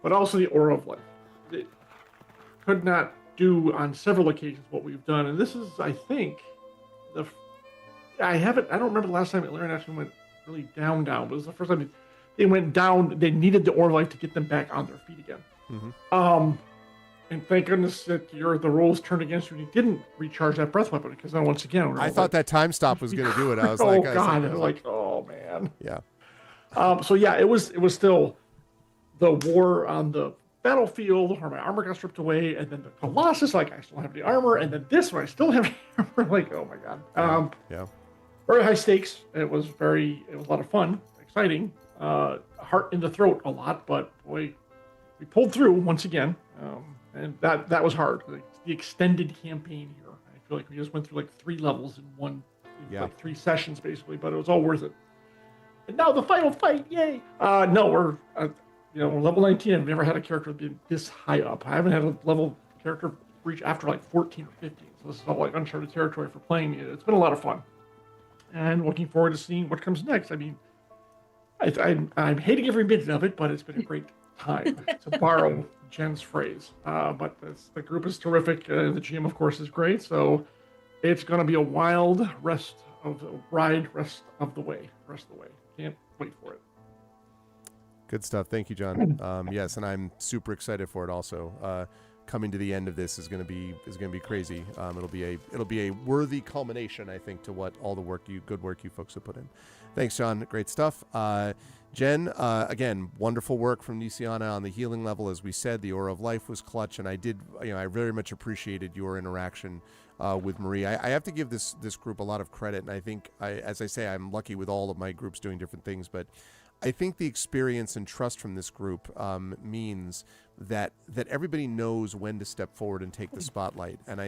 but also the aura of life. It could not do on several occasions what we've done, and this is, I think, I don't remember the last time Ilarion actually went really down, but it was the first time they went down. They needed the aura of life to get them back on their feet again. Mm-hmm. And thank goodness that the roles turned against you and you didn't recharge that breath weapon, because then once again... I thought that time stop was going to do it. I was oh man. Yeah. It was still the war on the battlefield where my armor got stripped away, and then the Colossus, I still have the armor, and then this one, I still have the armor, oh my god. Very high stakes. It was a lot of fun, exciting, heart in the throat a lot, but boy, we pulled through once again. And that was hard. The extended campaign here, I feel like we just went through 3 levels in 3 sessions basically, but it was all worth it. And now the final fight, yay! We're level 19. I've never had a character be this high up. I haven't had a level character reach after 14 or 15. So this is all uncharted territory for playing it. It's been a lot of fun, and looking forward to seeing what comes next. I mean, I'm hating every minute of it, but it's been a great time, to borrow Jen's phrase. But the group is terrific. The GM, of course, is great. So it's going to be a wild rest of the way. Can't wait for it. Good stuff. Thank you, John. Yes, and I'm super excited for it also. Coming to the end of this is going to be crazy. It'll be a worthy culmination, I think, to what all the good work you folks have put in. Thanks, John. Great stuff. Jen, again, wonderful work from Nisiana on the healing level. As we said, the Aura of Life was clutch, and I very much appreciated your interaction with Marie. I have to give this group a lot of credit, and I think, as I say, I'm lucky with all of my groups doing different things, but I think the experience and trust from this group means that everybody knows when to step forward and take the spotlight, and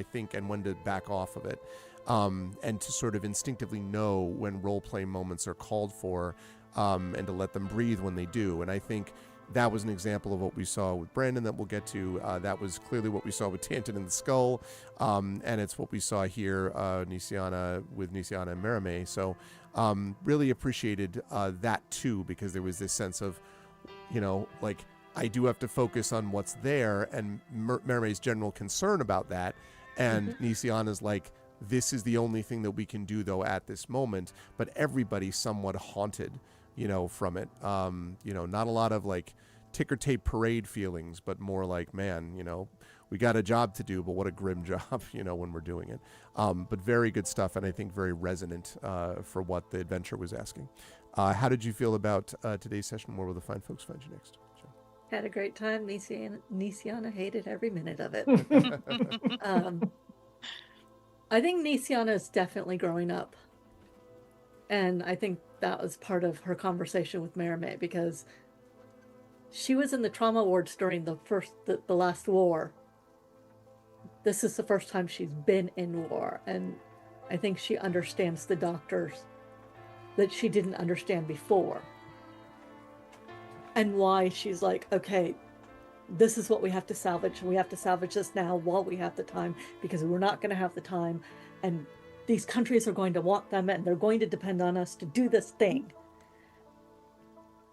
when to back off of it, and to sort of instinctively know when role-play moments are called for, and to let them breathe when they do. And I think that was an example of what we saw with Brandon that we'll get to. That was clearly what we saw with Tanton and the Skull, and it's what we saw here, Nisiana and Merime. So really appreciated that too, because there was this sense of, I do have to focus on what's there, and Merime's general concern about that, and Nisiana's this is the only thing that we can do though at this moment, but everybody's somewhat haunted, from it. Not a lot of ticker tape parade feelings, but more man, we got a job to do, but what a grim job, when we're doing it. But very good stuff, and I think very resonant for what the adventure was asking. How did you feel about today's session? Where will the fine folks find you next? Jen? Had a great time. Nisiana hated every minute of it. I think Nisiana is definitely growing up. And I think that was part of her conversation with Merime, because she was in the trauma wards during the last war. This is the first time she's been in war, and I think she understands the doctors that she didn't understand before. And why she's okay, this is what we have to salvage. We have to salvage this now while we have the time, because we're not going to have the time, and these countries are going to want them, and they're going to depend on us to do this thing.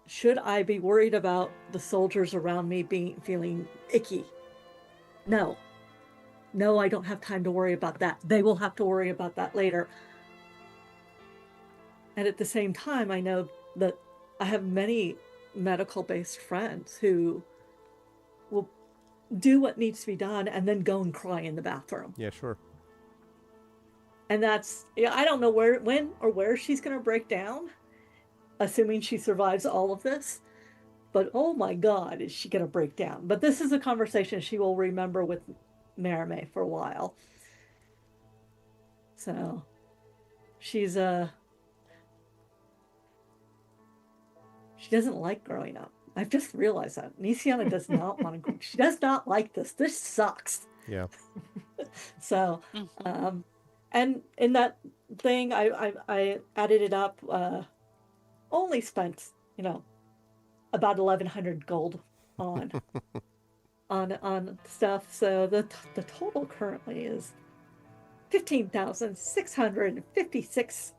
Should I be worried about the soldiers around me feeling icky? No, I don't have time to worry about that. They will have to worry about that later. And at the same time, I know that I have many medical-based friends who will do what needs to be done and then go and cry in the bathroom. Yeah, sure. And I don't know when or where she's going to break down, assuming she survives all of this. but oh my God, is she going to break down? But this is a conversation she will remember with Marime for a while. So she's she doesn't like growing up. I've just realized that Nisiana does not want to. She does not like this. This sucks. Yeah. So, and in that thing, I added it up. Only spent about 1,100 gold on on stuff. So the total currently is 15,656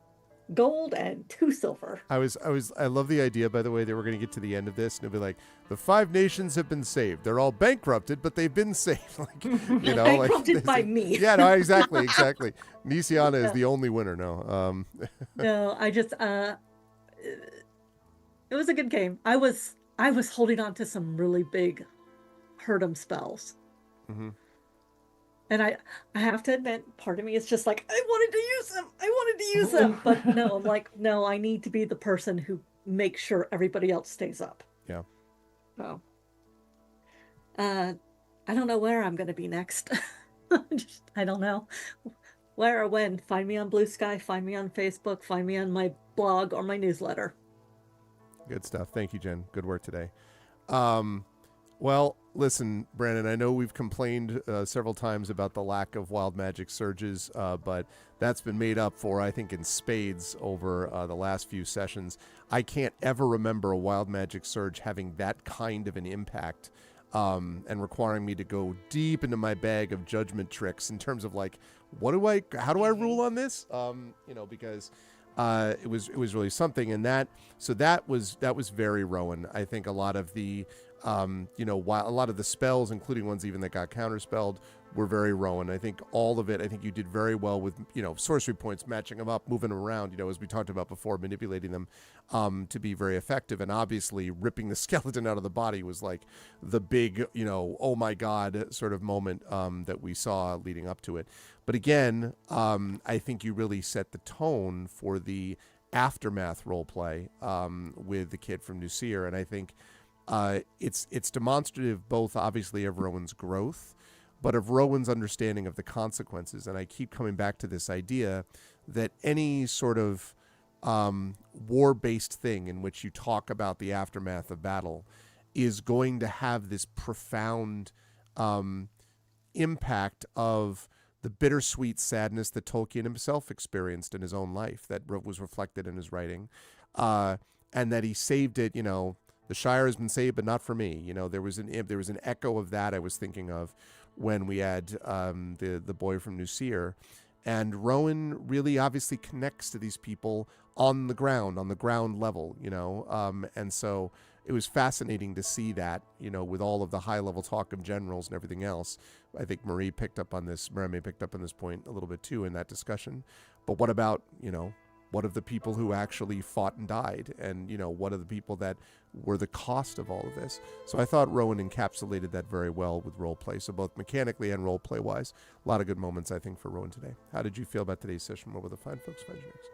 gold and 2 silver. I love the idea, by the way, that we're going to get to the end of this and it'll be like, the 5 nations have been saved. They're all bankrupted, but they've been saved. Like, bankrupted by me. Yeah, no, exactly. Nisiana is the only winner. No, no, I just, it was a good game. I was holding on to some really big Herdum spells. Mm-hmm. And I have to admit, part of me is just like, I wanted to use them. But no, I'm like, no, I need to be the person who makes sure everybody else stays up. Yeah. So, I don't know where I'm going to be next. I don't know where or when. Find me on Blue Sky, find me on Facebook, find me on my blog or my newsletter. Good stuff. Thank you, Jen. Good work today. Well, listen, Brandon, I know we've complained several times about the lack of wild magic surges, but that's been made up for, I think, in spades over the last few sessions. I can't ever remember a wild magic surge having that kind of an impact and requiring me to go deep into my bag of judgment tricks in terms of like, how do I rule on this? Because it was really something, and that was very Rowan. I think a lot of the while a lot of the spells, including ones even that got counterspelled, were very Rowan. I think all of it, I think you did very well with, sorcery points, matching them up, moving them around, as we talked about before, manipulating them to be very effective. And obviously ripping the skeleton out of the body was like the big, oh my God sort of moment that we saw leading up to it. But again, I think you really set the tone for the aftermath role play with the kid from Nucir. And I think it's demonstrative both obviously of Rowan's growth, but of Rowan's understanding of the consequences. And I keep coming back to this idea that any sort of war-based thing in which you talk about the aftermath of battle is going to have this profound impact of the bittersweet sadness that Tolkien himself experienced in his own life that was reflected in his writing, and that he saved it, the Shire has been saved, but not for me. There was an echo of that I was thinking of when we had the boy from Nucir. And Rowan really obviously connects to these people on the ground level, and so it was fascinating to see that, with all of the high level talk of generals and everything else. I think Marime picked up on this point a little bit too in that discussion. But what about, what of the people who actually fought and died? And, what are the people that were the cost of all of this? So I thought Rowan encapsulated that very well with roleplay. So both mechanically and roleplay wise, a lot of good moments, I think, for Rowan today. How did you feel about today's session? What were the fine folks find you next?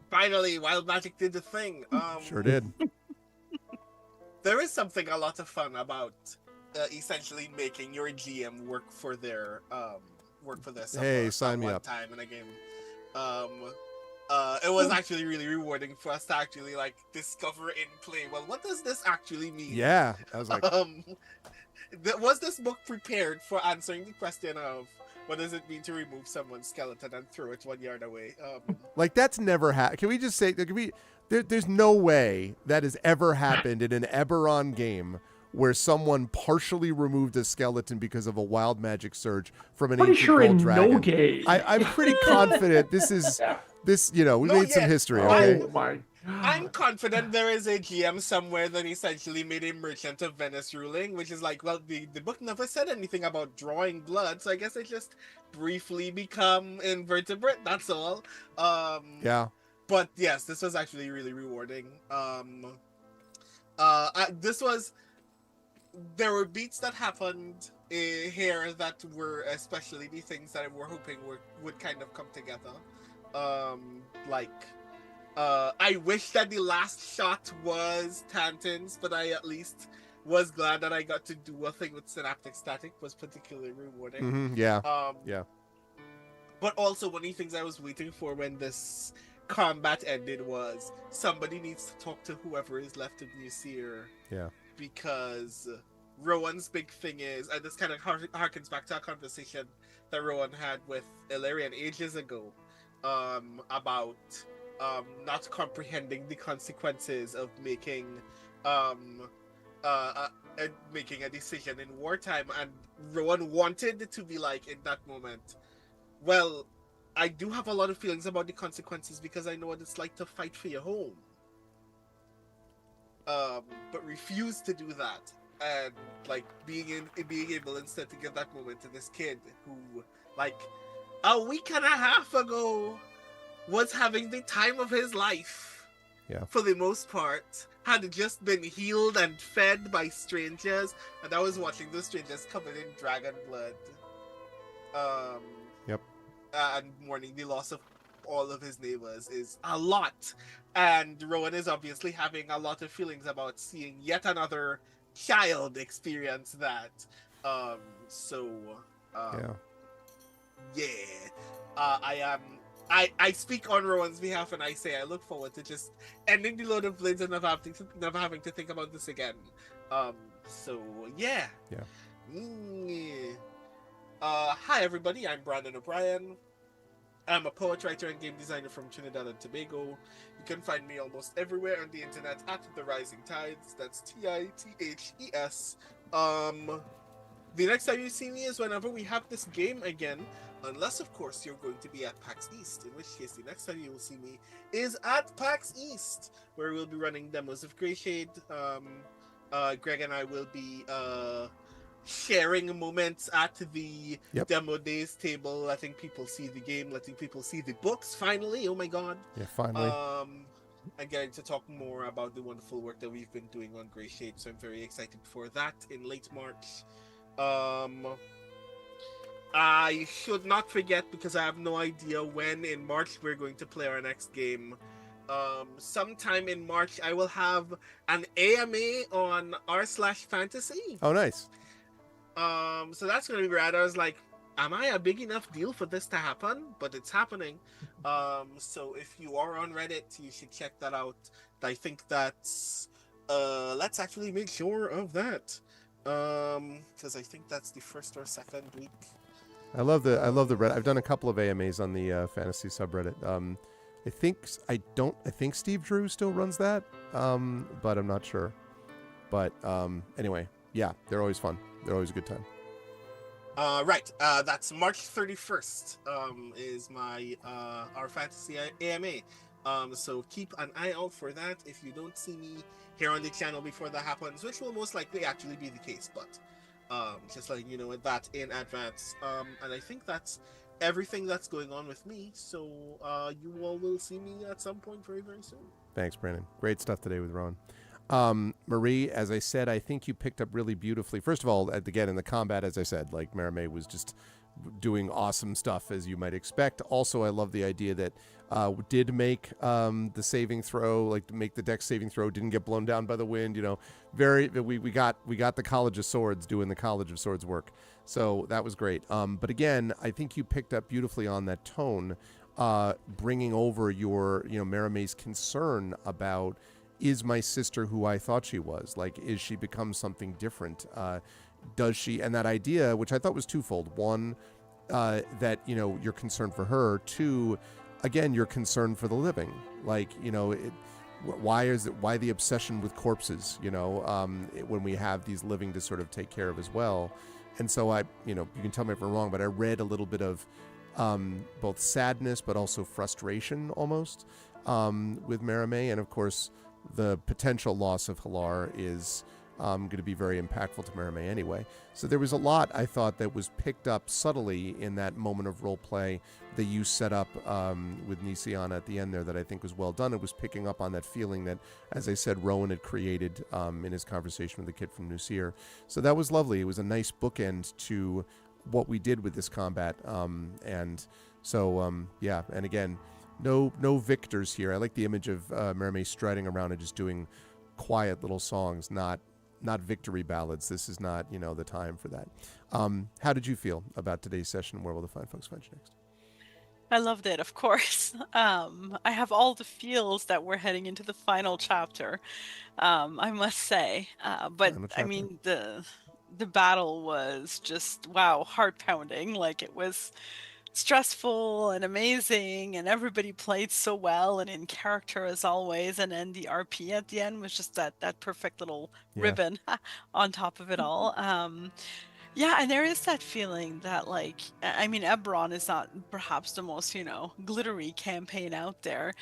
Finally, Wild Magic did the thing. Sure did. There is something a lot of fun about essentially making your GM work for their Hey, sign me up. Time in a game. It was actually really rewarding for us to actually discover in play. Well, what does this actually mean? Yeah, I was like, was this book prepared for answering the question of what does it mean to remove someone's skeleton and throw it 1 yard away? That's never happened. Can we just say, there's no way that has ever happened in an Eberron game where someone partially removed a skeleton because of a wild magic surge from an ancient gold dragon. No game. I'm pretty confident this is we made some history. Okay. Oh my. I'm confident there is a GM somewhere that essentially made a Merchant of Venice ruling, which is the book never said anything about drawing blood, so I guess it just briefly become invertebrate, that's all. Yeah. But yes, this was actually really rewarding. There were beats that happened here that were especially the things that we're hoping would kind of come together. I wish that the last shot was Tantin's, but I at least was glad that I got to do a thing with Synaptic Static. Was particularly rewarding. Yeah. But also, one of the things I was waiting for when this combat ended was somebody needs to talk to whoever is left of Nuseer. Yeah. Because Rowan's big thing is, and this kind of harkens back to a conversation that Rowan had with Illyrian ages ago, about not comprehending the consequences of making making a decision in wartime. And Rowan wanted to be like, in that moment, well, I do have a lot of feelings about the consequences because I know what it's like to fight for your home. But refused to do that. And like being able instead to give that moment to this kid who, like, a week and a half ago was having the time of his life. Yeah. For the most part, had just been healed and fed by strangers, and I was watching those strangers covered in dragon blood. Yep. And mourning the loss of all of his neighbors is a lot. And Rowan is obviously having a lot of feelings about seeing yet another child experience that. I speak on Rowan's behalf and I say I look forward to just ending the Lord of Blades and never having to think about this again. Yeah. Hi everybody, I'm Brandon O'Brien. I'm a poet, writer, and game designer from Trinidad and Tobago. You can find me almost everywhere on the internet at The Rising Tides. That's TITHES. The next time you see me is whenever we have this game again, unless of course you're going to be at PAX East, in which case the next time you will see me is at PAX East, where we'll be running demos of Greyshade. Greg and I will be sharing moments at the demo days table, letting people see the game, letting people see the books finally. Oh my god. Yeah, finally. And getting to talk more about the wonderful work that we've been doing on Greyshade, so I'm very excited for that in late March. I should not forget, because I have no idea when in March we're going to play our next game. Sometime in March I will have an AMA on r/fantasy. Oh, nice. So that's gonna be rad. I was like, am I a big enough deal for this to happen? But it's happening. So if you are on Reddit, you should check that out. I think that's let's actually make sure of that. Because I think that's the first or second week. I love the Reddit. I've done a couple of AMAs on the fantasy subreddit. I think Steve Drew still runs that, but I'm not sure. But anyway, yeah, they're always fun. They're always a good time. Right. That's March 31st. Is my our fantasy AMA. So keep an eye out for that. If you don't see me here on the channel before that happens, which will most likely actually be the case, but just letting you know that in advance. And I think that's everything that's going on with me. So you all will see me at some point very, very soon. Thanks, Brandon. Great stuff today with Ron. Marie, as I said, I think you picked up really beautifully. First of all, again, in the combat, as I said, like Maramé was just doing awesome stuff, as you might expect. Also, I love the idea that did make the saving throw, like to make the dex saving throw, didn't get blown down by the wind. You know, we got the College of Swords doing the College of Swords work. So that was great. But again, I think you picked up beautifully on that tone, bringing over your, Maramé's concern about, is my sister who I thought she was? Like, is she become something different? Does she? And that idea, which I thought was twofold. One, that, you're concerned for her. Two, again, you're concerned for the living. Like, why the obsession with corpses, when we have these living to sort of take care of as well. And so you can tell me if I'm wrong, but I read a little bit of both sadness, but also frustration almost with Maramé. And of course, the potential loss of Halar is going to be very impactful to Maramé anyway. So there was a lot, I thought, that was picked up subtly in that moment of role play that you set up with Nisiana at the end there that I think was well done. It was picking up on that feeling that, as I said, Rowan had created in his conversation with the kid from Nuseer. So that was lovely. It was a nice bookend to what we did with this combat. And so, yeah, and again, no victors here. I like the image of Mermaid striding around and just doing quiet little songs, not victory ballads. This is not, the time for that. How did you feel about today's session? Where will the fine folks find you next? I loved it, of course. I have all the feels that we're heading into the final chapter, I must say. But Final I chapter. mean, the battle was just, wow, heart pounding. Like, it was stressful and amazing, and everybody played so well and in character as always. And then the RP at the end was just that perfect little Yeah. ribbon on top of it all. Yeah, and there is that feeling that, like, I mean, Eberron is not perhaps the most, glittery campaign out there,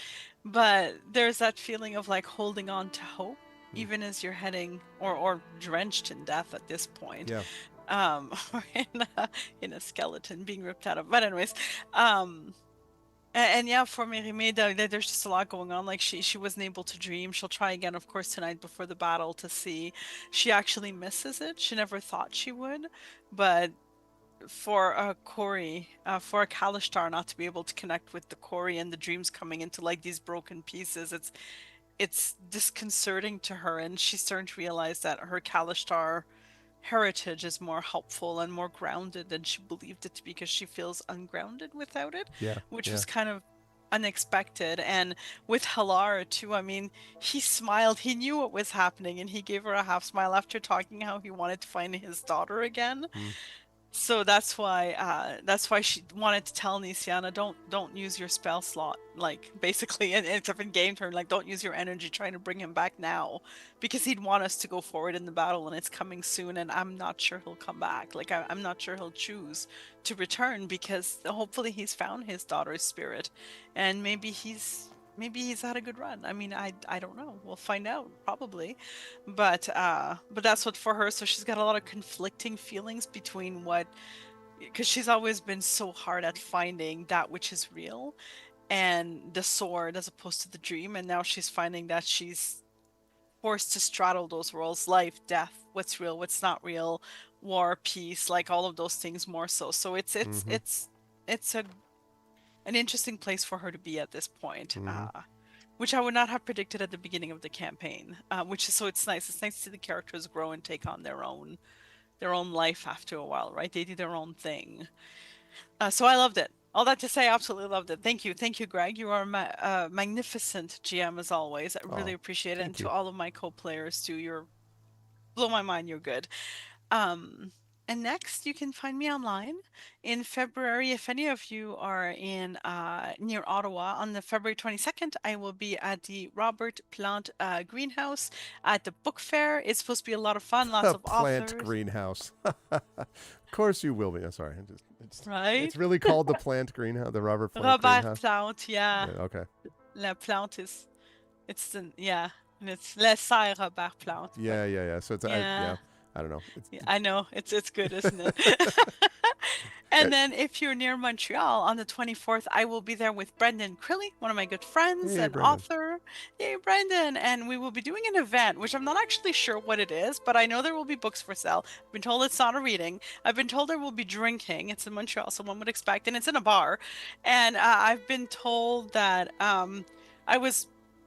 but there's that feeling of like holding on to hope, even as you're heading or drenched in death at this point. Yeah. Or in a skeleton being ripped out of. But anyways, and yeah, for Mérimée, there's just a lot going on. Like, she wasn't able to dream. She'll try again, of course, tonight before the battle to see. She actually misses it. She never thought she would, but for a Corey, for a Kalishtar not to be able to connect with the Corey and the dreams coming into like these broken pieces, it's disconcerting to her, and she's starting to realize that her Kalishtar heritage is more helpful and more grounded than she believed it to be, because she feels ungrounded without it, Yeah. which yeah. was kind of unexpected. And with Halara too, I mean, he smiled, he knew what was happening, and he gave her a half smile after talking how he wanted to find his daughter again. So that's why she wanted to tell Nisiana, don't use your spell slot, like, basically, and it's up in game turn, like, don't use your energy trying to bring him back now, because he'd want us to go forward in the battle, and it's coming soon, and I'm not sure he'll come back. Like, I'm not sure he'll choose to return, because hopefully he's found his daughter's spirit, and maybe he's had a good run. I mean, I don't know. We'll find out probably, but that's what for her. So she's got a lot of conflicting feelings between because she's always been so hard at finding that which is real, and the sword as opposed to the dream, and now she's finding that she's forced to straddle those worlds: life, death, what's real, what's not real, war, peace, like all of those things more so. So it's an interesting place for her to be at this point, which I would not have predicted at the beginning of the campaign. It's nice. It's nice to see the characters grow and take on their own life after a while, right? They do their own thing. So I loved it. All that to say, I absolutely loved it. Thank you, Greg. You are a magnificent GM as always. I really appreciate it, and to all of my co-players too. You're blow my mind. You're good. And next, you can find me online in February. If any of you are in near Ottawa, on the February 22nd, I will be at the Robert Plant Greenhouse at the book fair. It's supposed to be a lot of fun, lots of Plant authors. Greenhouse. Of course you will be. I'm sorry. Right? It's really called the Plant Greenhouse, the Robert Plant Greenhouse. Plant, yeah. Okay. La Plante is, it's Les Serres Robert Plant. Yeah. So it's I don't know. I know. It's good, isn't it? And then if you're near Montreal on the 24th, I will be there with Brendan Crilly, one of my good friends and Brendan. author. Yay, Brendan. And we will be doing an event, which I'm not actually sure what it is, but I know there will be books for sale. I've been told it's not a reading. I've been told there will be drinking. It's in Montreal, so one would expect, and it's in a bar. And I've been told that I was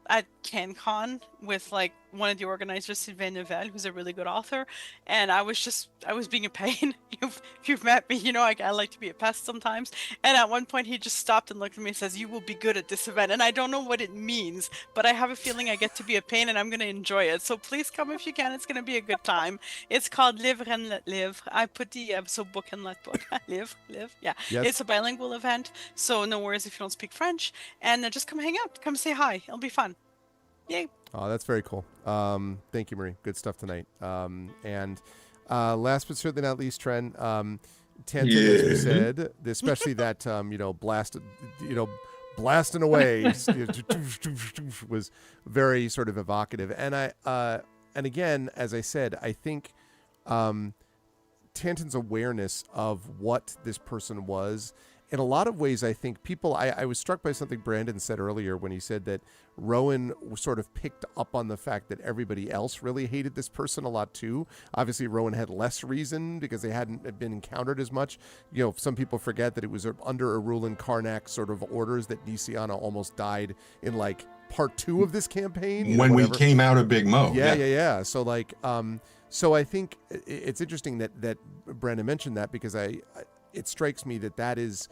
at CanCon with like one of the organizers, Sylvain Nouvel, who's a really good author, and I was being a pain. If you've met me, you know I like to be a pest sometimes. And at one point he just stopped and looked at me and says, "You will be good at this event." And I don't know what it means, but I have a feeling I get to be a pain and I'm going to enjoy it. So please come if you can. It's going to be a good time. It's called Livre and Let Live. I put the so book and let book. Live. Yeah. Yes. It's a bilingual event, so no worries if you don't speak French. And just come hang out. Come say hi. It'll be fun. Yay. Oh, that's very cool. Thank you, Marie. Good stuff tonight. And last but certainly not least, Tren, Tantan, as we said, especially that, blasting away was very sort of evocative. And and again, as I said, I think Tantan's awareness of what this person was in a lot of ways, I think people, I was struck by something Brandon said earlier when he said that Rowan sort of picked up on the fact that everybody else really hated this person a lot too. Obviously, Rowan had less reason because they hadn't been encountered as much. You know, some people forget that it was under Arulin Karnak's sort of orders that Nisiana almost died in like part 2 of this campaign. When we came out of Big Mo. Yeah. So like, so I think it's interesting that Brandon mentioned that, because it strikes me that is,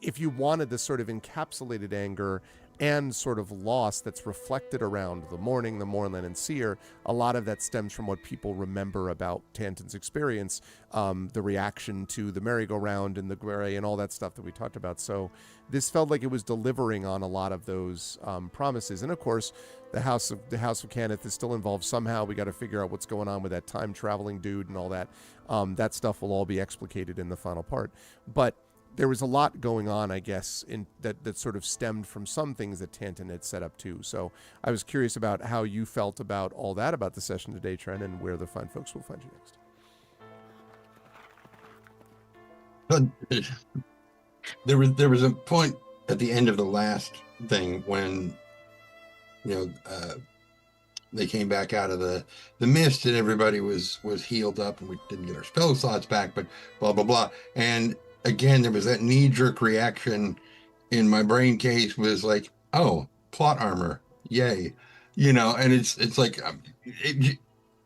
if you wanted this sort of encapsulated anger and sort of loss that's reflected around the Mourning, the Mournland, and Seer, a lot of that stems from what people remember about Tanton's experience, the reaction to the merry-go-round and the Guerre and all that stuff that we talked about. So this felt like it was delivering on a lot of those promises. And of course, the House of Cannith is still involved somehow. We got to figure out what's going on with that time-traveling dude and all that. That stuff will all be explicated in the final part. But there was a lot going on, I guess, in that sort of stemmed from some things that Tanton had set up too. So I was curious about how you felt about all that, about the session today, Tren, and where the fine folks will find you next. There was a point at the end of the last thing when, they came back out of the mist and everybody was healed up and we didn't get our spell slots back, but blah, blah, blah. And again, there was that knee-jerk reaction in my brain case was like, oh, plot armor, yay. And it's like,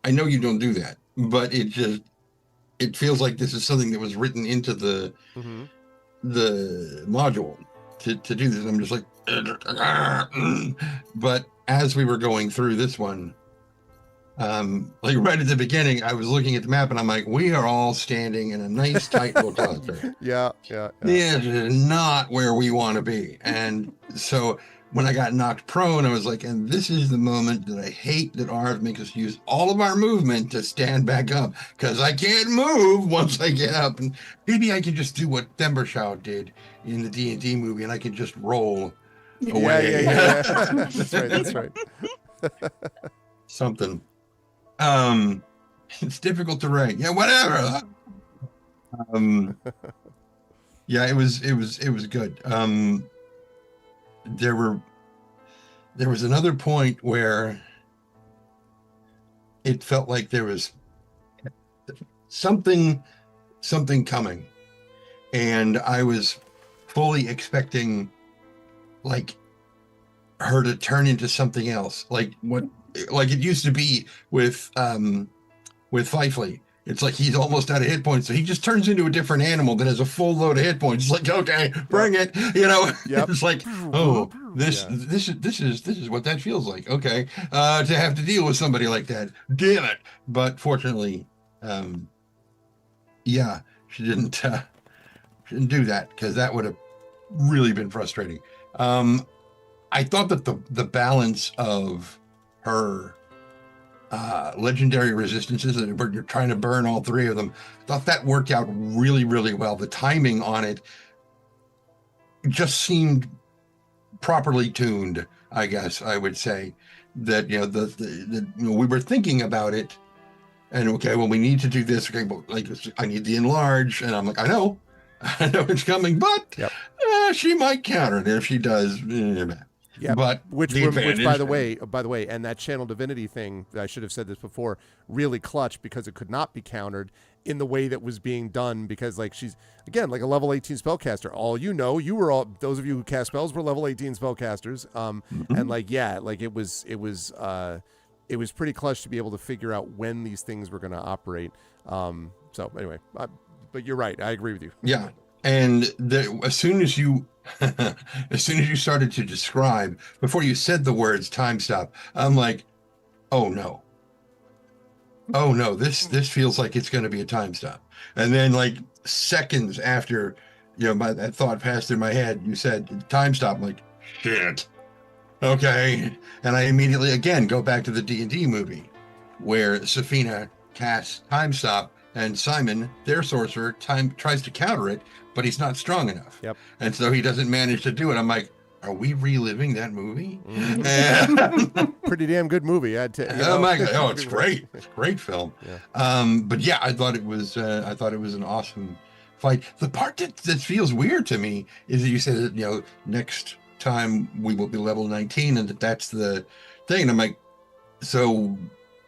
I know you don't do that, but it feels like this is something that was written into the module to do this. I'm just like, but as we were going through this one, like right at the beginning, I was looking at the map and I'm like, we are all standing in a nice tight little cluster. Yeah. This is not where we want to be. And so when I got knocked prone, I was like, and this is the moment that I hate that Arv makes us use all of our movement to stand back up, because I can't move once I get up. And maybe I can just do what Thembershow did in the D&D movie and I can just roll away. Yeah. That's right. Something. It's difficult to write. Yeah, whatever. Yeah, it was good. There was another point where it felt like there was something coming, and I was fully expecting like her to turn into something else, like it used to be with Fifley. It's like he's almost out of hit points, so he just turns into a different animal that has a full load of hit points. It's like, okay, bring it, Yep. It's like, oh, this is what that feels like. Okay, to have to deal with somebody like that, damn it. But fortunately, she didn't do that, because that would have really been frustrating. I thought that the balance of her legendary resistances, that you're trying to burn all 3 of them, I thought that worked out really, really well. The timing on it just seemed properly tuned, I guess I would say. That we were thinking about it, and okay, well, we need to do this. Okay, well, like, I need the enlarge, and I'm like, I know it's coming, but she might counter it. If she does, yeah, but which by the way, and that channel divinity thing, I should have said this before, really clutch, because it could not be countered in the way that was being done, because like she's again like a level 18 spellcaster. You were all, those of you who cast spells were level 18 spellcasters. And like it was pretty clutch to be able to figure out when these things were going to operate. So anyway, but you're right. I agree with you. Yeah, and as soon as you started to describe, before you said the words time stop, I'm like, oh no, this feels like it's going to be a time stop. And then like seconds after, that thought passed through my head, you said time stop. I'm like, shit. Okay. And I immediately again go back to the D&D movie where Safina casts time stop and Simon, their sorcerer, tries to counter it, but he's not strong enough. Yep. And so he doesn't manage to do it. I'm like, are we reliving that movie? Pretty damn good movie. Oh my God! Oh, it's great. It's a great film. Yeah. But yeah, I thought it was an awesome fight. The part that feels weird to me is that you said that, next time we will be level 19 and that's the thing. And I'm like, so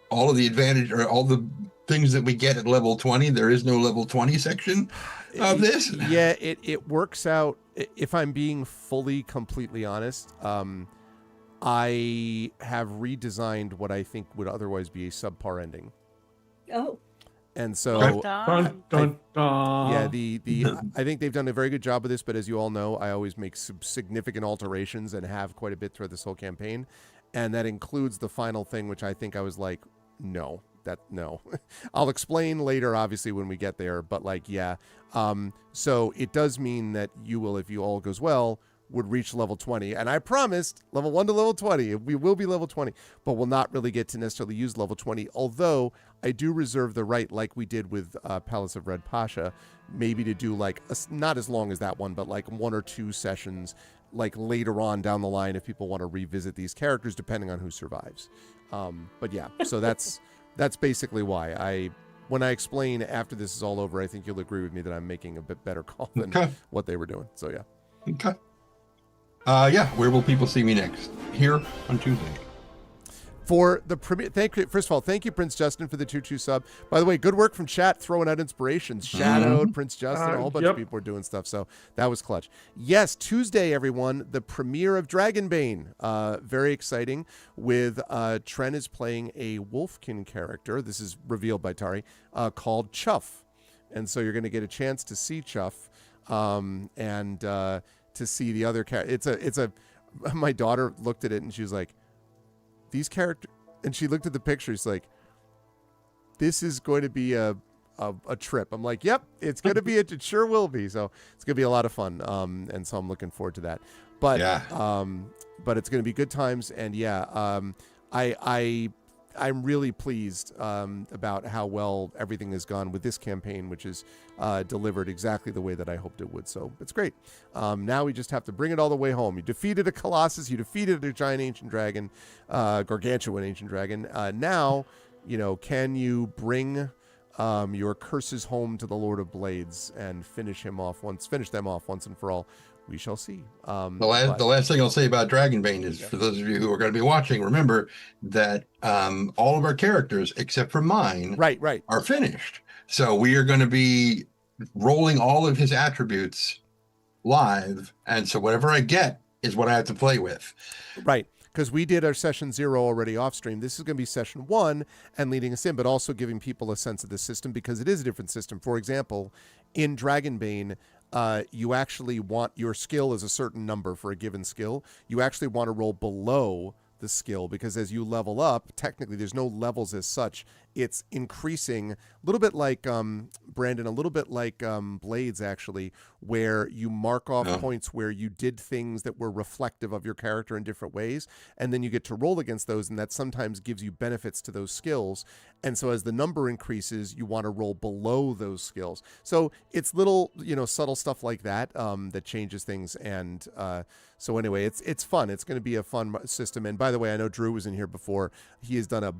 all of the advantage or all the things that we get at level 20, there is no level 20 section of this? Yeah, it works out. If I'm being completely honest, I have redesigned what I think would otherwise be a subpar ending. Oh. And so, Dun, dun, dun. yeah, I think they've done a very good job of this, but as you all know, I always make significant alterations and have quite a bit throughout this whole campaign. And that includes the final thing, which I think I was like, no. I'll explain later, obviously, when we get there, but yeah. So it does mean that you will, if you all goes well, would reach level 20. And I promised level 1 to level 20. We will be level 20, but we'll not really get to necessarily use level 20. Although I do reserve the right, like we did with Palace of Red Pasha, maybe to do not as long as that one, but 1 or 2 sessions, later on down the line, if people want to revisit these characters, depending on who survives. But yeah, so that's basically why when I explain after this is all over, I think you'll agree with me that I'm making a bit better call than what they were doing. So yeah. Okay. Where will people see me next? Here on Tuesday. For the premiere, first of all, thank you, Prince Justin, for the 2-2 sub. By the way, good work from chat, throwing out inspirations. Shadowed, Prince Justin, a whole bunch of people are doing stuff, so that was clutch. Yes, Tuesday, everyone, the premiere of Dragonbane. Very exciting, with Tren is playing a Wolfkin character, this is revealed by Tari, called Chuff. And so you're going to get a chance to see Chuff, and to see the other character. It's a. My daughter looked at it and she was like, "These characters," and she looked at the picture. She's like, "This is going to be a trip." I'm like, "Yep, it's going to be. It sure will be." So it's going to be a lot of fun. And so I'm looking forward to that. But but it's going to be good times. And I'm really pleased about how well everything has gone with this campaign, which is delivered exactly the way that I hoped it would. So it's great. Now we just have to bring it all the way home. You defeated a Colossus. You defeated a giant ancient dragon, gargantuan ancient dragon. Now, can you bring your curses home to the Lord of Blades and finish them off once and for all? We shall see. The last thing I'll say about Dragonbane is, for those of you who are going to be watching, remember that all of our characters, except for mine, are finished. So we are going to be rolling all of his attributes live. And so whatever I get is what I have to play with. Right. Because we did our session 0 already off stream. This is going to be session 1 and leading us in, but also giving people a sense of the system because it is a different system. For example, in Dragonbane, you actually want your skill is a certain number for a given skill. You actually want to roll below the skill because as you level up, technically there's no levels as such. It's increasing a little bit like Brandon, a little bit like Blades actually, where you mark off points where you did things that were reflective of your character in different ways, and then you get to roll against those, and that sometimes gives you benefits to those skills. And so as the number increases, you want to roll below those skills. So it's little, subtle stuff like that that changes things. And so anyway, it's fun. It's going to be a fun system. And by the way, I know Drew was in here before. He has done a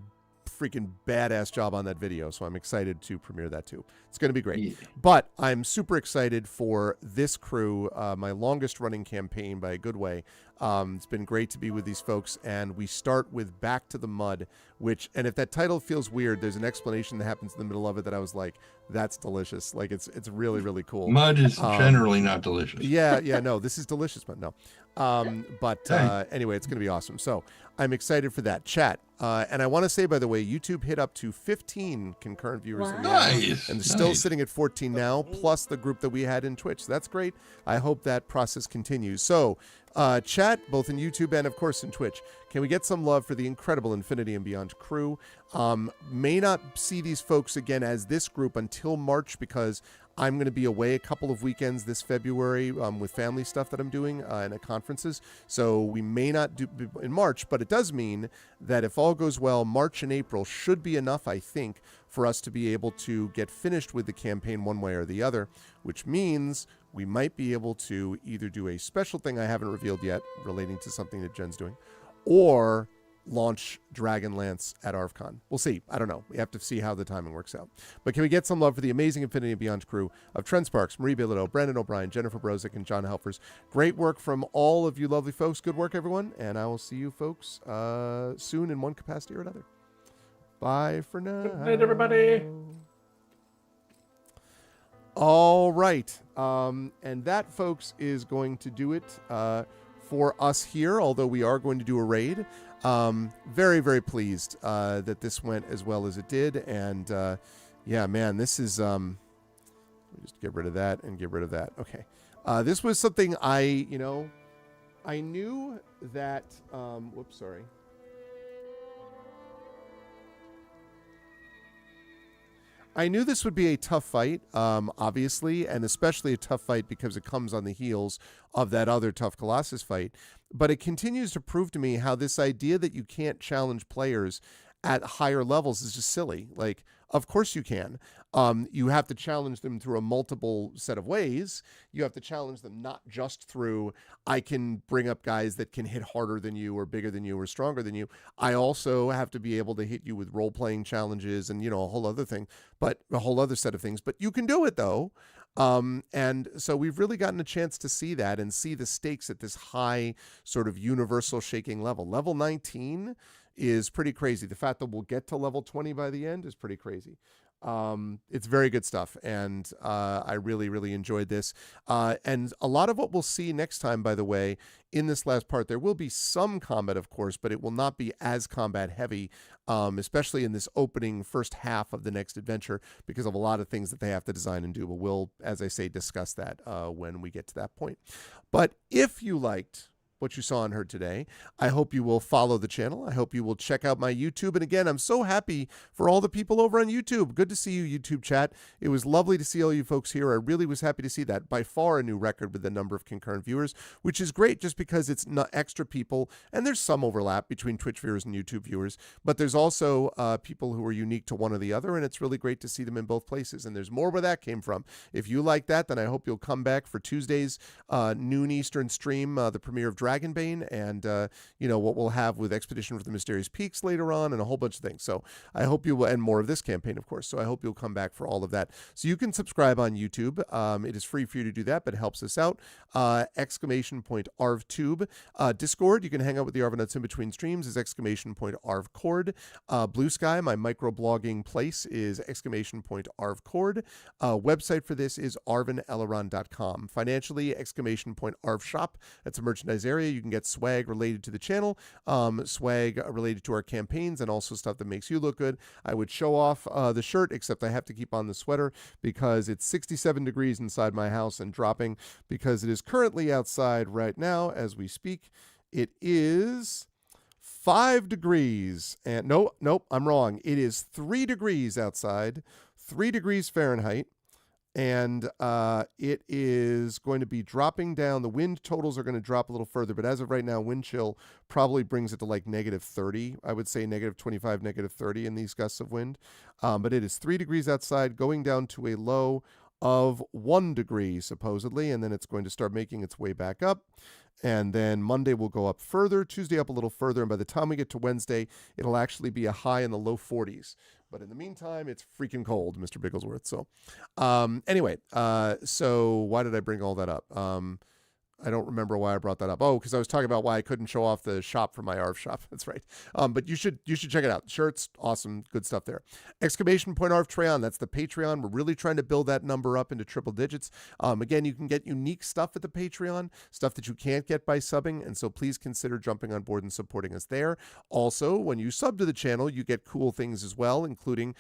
freaking badass job on that video, so I'm excited to premiere that too. It's going to be great. Yeah. But I'm super excited for this crew, my longest running campaign by a good way. It's been great to be with these folks, and we start with Back to the Mud, and if that title feels weird, there's an explanation that happens in the middle of it that I was like, that's delicious. Like it's really, really cool. Mud is generally not delicious. Yeah, no, this is delicious, but no. Anyway, it's going to be awesome. So I'm excited for that. Chat. And I want to say, by the way, YouTube hit up to 15 concurrent viewers. Wow. Nice. And they're still sitting at 14 now, plus the group that we had in Twitch. So that's great. I hope that process continues. So chat, both in YouTube and, of course, in Twitch. Can we get some love for the incredible Infinity and Beyond crew? May not see these folks again as this group until March because I'm going to be away a couple of weekends this February with family stuff that I'm doing and at conferences. So we may not do in March, but it does mean that if all goes well, March and April should be enough, I think, for us to be able to get finished with the campaign one way or the other, which means we might be able to either do a special thing I haven't revealed yet relating to something that Jen's doing, or launch Dragonlance at ArvCon. We'll see. I don't know. We have to see how the timing works out. But can we get some love for the amazing Infinity and Beyond crew of Trent Sparks, Marie Bilodeau, Brandon O'Brien, Jennifer Brozick, and John Helfers. Great work from all of you lovely folks. Good work, everyone. And I will see you folks soon in one capacity or another. Bye for now. Good night, everybody. All right. And that, folks, is going to do it for us here, although we are going to do a raid. Very, very pleased that this went as well as it did. And yeah, man, this is... just get rid of that and get rid of that. Okay. This was something I knew that... whoops, sorry. I knew this would be a tough fight, obviously, and especially a tough fight because it comes on the heels of that other tough Colossus fight. But it continues to prove to me how this idea that you can't challenge players at higher levels is just silly. Like, of course you can. You have to challenge them through a multiple set of ways. You have to challenge them not just through, I can bring up guys that can hit harder than you or bigger than you or stronger than you. I also have to be able to hit you with role-playing challenges and, a whole other thing, but a whole other set of things. But you can do it, though. And so we've really gotten a chance to see that and see the stakes at this high sort of universal shaking level. Level 19 is pretty crazy. The fact that we'll get to level 20 by the end is pretty crazy. It's very good stuff, and I really, really enjoyed this. And a lot of what we'll see next time, by the way, in this last part, there will be some combat, of course, but it will not be as combat heavy, especially in this opening first half of the next adventure, because of a lot of things that they have to design and do. But we'll, as I say, discuss that when we get to that point. But if you liked what you saw and heard today, I hope you will follow the channel. I hope you will check out my YouTube. And again, I'm so happy for all the people over on YouTube. Good to see you, YouTube chat. It was lovely to see all you folks here. I really was happy to see that. By far a new record with the number of concurrent viewers, which is great just because it's not extra people. And there's some overlap between Twitch viewers and YouTube viewers, but there's also people who are unique to one or the other. And it's really great to see them in both places. And there's more where that came from. If you like that, then I hope you'll come back for Tuesday's noon Eastern stream, the premiere of Dragonbane, and what we'll have with Expedition for the Mysterious Peaks later on, and a whole bunch of things. So I hope you will, and more of this campaign, of course. So I hope you'll come back for all of that. So you can subscribe on YouTube. It is free for you to do that, but it helps us out. !ArvTube. Discord, you can hang out with the Arvanauts in between streams, is !ArvCord. Blue Sky, my microblogging place, is !ArvCord. Website for this is arvaneleron.com. Financially, !ArvShop. That's a merchandise area. You can get swag related to the channel, swag related to our campaigns, and also stuff that makes you look good. I would show off the shirt, except I have to keep on the sweater because it's 67 degrees inside my house and dropping, because it is currently outside right now as we speak. It is 5 degrees, and nope, I'm wrong. It is 3 degrees outside, 3 degrees Fahrenheit. And it is going to be dropping down. The wind totals are going to drop a little further, but as of right now, wind chill probably brings it to like -30. I would say -25, -30 in these gusts of wind. But it is 3 degrees outside, going down to a low of 1 degree, supposedly, and then it's going to start making its way back up. And then Monday will go up further, Tuesday up a little further, and by the time we get to Wednesday, it'll actually be a high in the low 40s. But in the meantime, it's freaking cold, Mr. Bigglesworth. So anyway, so why did I bring all that up? I don't remember why I brought that up. Oh, because I was talking about why I couldn't show off the shop for my ARV shop. That's right. But you should check it out. Shirts, awesome, good stuff there. !Arv Treon, that's the Patreon. We're really trying to build that number up into triple digits. Again, you can get unique stuff at the Patreon, stuff that you can't get by subbing, and so please consider jumping on board and supporting us there. Also, when you sub to the channel, you get cool things as well, including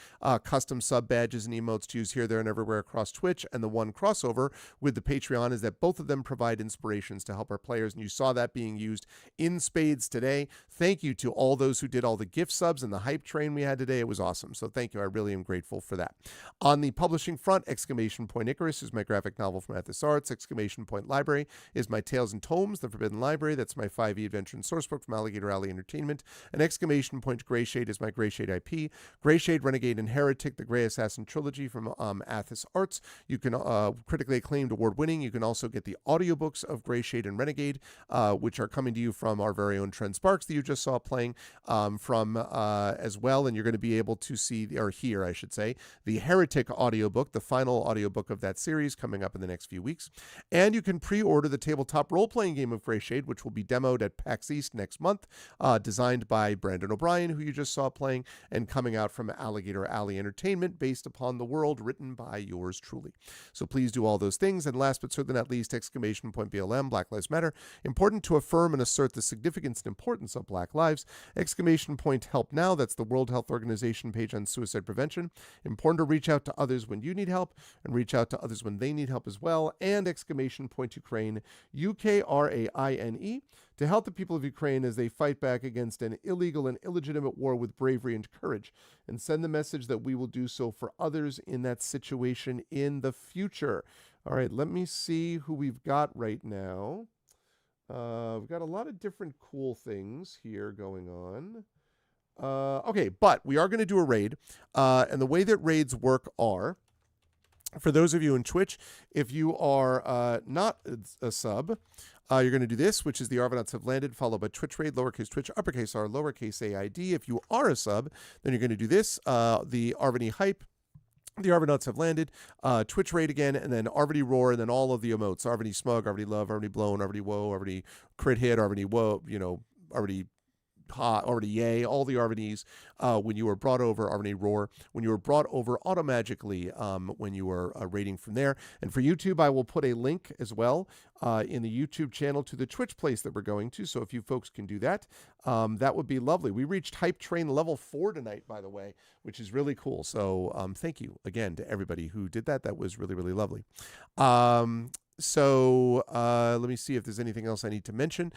custom sub badges and emotes to use here, there, and everywhere across Twitch. And the one crossover with the Patreon is that both of them provide inspirations to help our players, and you saw that being used in spades today. Thank you to all those who did all the gift subs and the hype train we had today. It was awesome, so thank you. I really am grateful for that. On the publishing front, !Icarus is my graphic novel from Athos Arts. Library is my Tales and Tomes, The Forbidden Library. That's my 5e adventure and sourcebook from Alligator Alley Entertainment. And Grayshade is my Grayshade IP. Grayshade, Renegade, and Heretic, the Grey Assassin trilogy from Athos Arts. You can critically acclaimed, award-winning. You can also get the audiobooks of of Gray Shade and Renegade, which are coming to you from our very own Trent Sparks that you just saw playing from as well. And you're going to be able to see, or hear, I should say, the Heretic audiobook, the final audiobook of that series coming up in the next few weeks. And you can pre-order the tabletop role-playing game of Gray Shade, which will be demoed at PAX East next month, designed by Brandon O'Brien, who you just saw playing, and coming out from Alligator Alley Entertainment, based upon the world written by yours truly. So please do all those things. And last but certainly not least, exclamation point BLM, Black Lives Matter. Important to affirm and assert the significance and importance of Black lives. Exclamation point Help Now. That's the World Health Organization page on suicide prevention. Important to reach out to others when you need help, and reach out to others when they need help as well. And exclamation point Ukraine, Ukraine, to help the people of Ukraine as they fight back against an illegal and illegitimate war with bravery and courage, and send the message that we will do so for others in that situation in the future. All right, let me see who we've got right now. We've got a lot of different cool things here going on. Okay, but we are going to do a raid, and the way that raids work are, for those of you in Twitch, if you are not a sub, you're going to do this, which is the Arvanauts have landed, followed by Twitch raid, lowercase Twitch, uppercase R, lowercase AID. If you are a sub, then you're going to do this, the Arvany hype, the Arvanauts have landed, Twitch raid again, and then Arvany roar, and then all of the emotes, Arvany smug, Arvany love, Arvany blown, Arvany woe, Arvany crit hit, Arvany woe, Arvany hot, Arvany yay, all the Arvanys, when you were brought over, Arvany roar, when you were brought over automagically, when you were raiding from there. And for YouTube, I will put a link as well in the YouTube channel to the Twitch place that we're going to. So if you folks can do that, that would be lovely. We reached Hype Train level 4 tonight, by the way, which is really cool. So thank you again to everybody who did that. That was really, really lovely. So let me see if there's anything else I need to mention.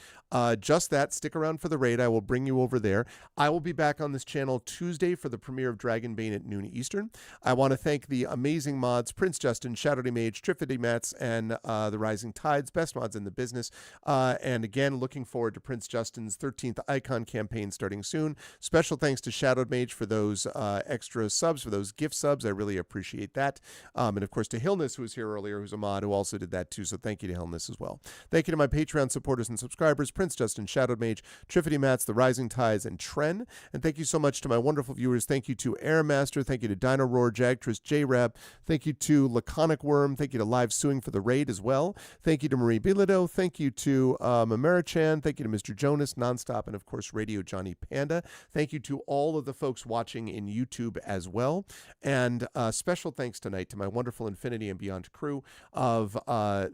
Just that, stick around for the raid. I will bring you over there. I will be back on this channel Tuesday for the premiere of Dragonbane at noon Eastern. I want to thank the amazing mods, Prince Justin, Shadowy Mage, Triffity Mats, and the Rising Tides, best mods in the business. And again, looking forward to Prince Justin's 13th Icon campaign starting soon. Special thanks to Shadowed Mage for those extra subs, for those gift subs. I really appreciate that. And of course to Hillness, who was here earlier, who's a mod, who also did that too. So thank you to Hillness as well. Thank you to my Patreon supporters and subscribers, Prince Justin, Shadowed Mage, Triffity Mats, The Rising Tides, and Tren. And thank you so much to my wonderful viewers. Thank you to Airmaster. Thank you to Dino Roar, Jagtress, J-Rab. Thank you to Laconic Worm. Thank you to Live Suing for the raid as well. Thank you to Marie Bilodeau. Thank you to Mamarichan. Thank you to Mr. Jonas, Nonstop, and of course Radio Johnny Panda. Thank you to all of the folks watching in YouTube as well. And special thanks tonight to my wonderful Infinity and Beyond crew of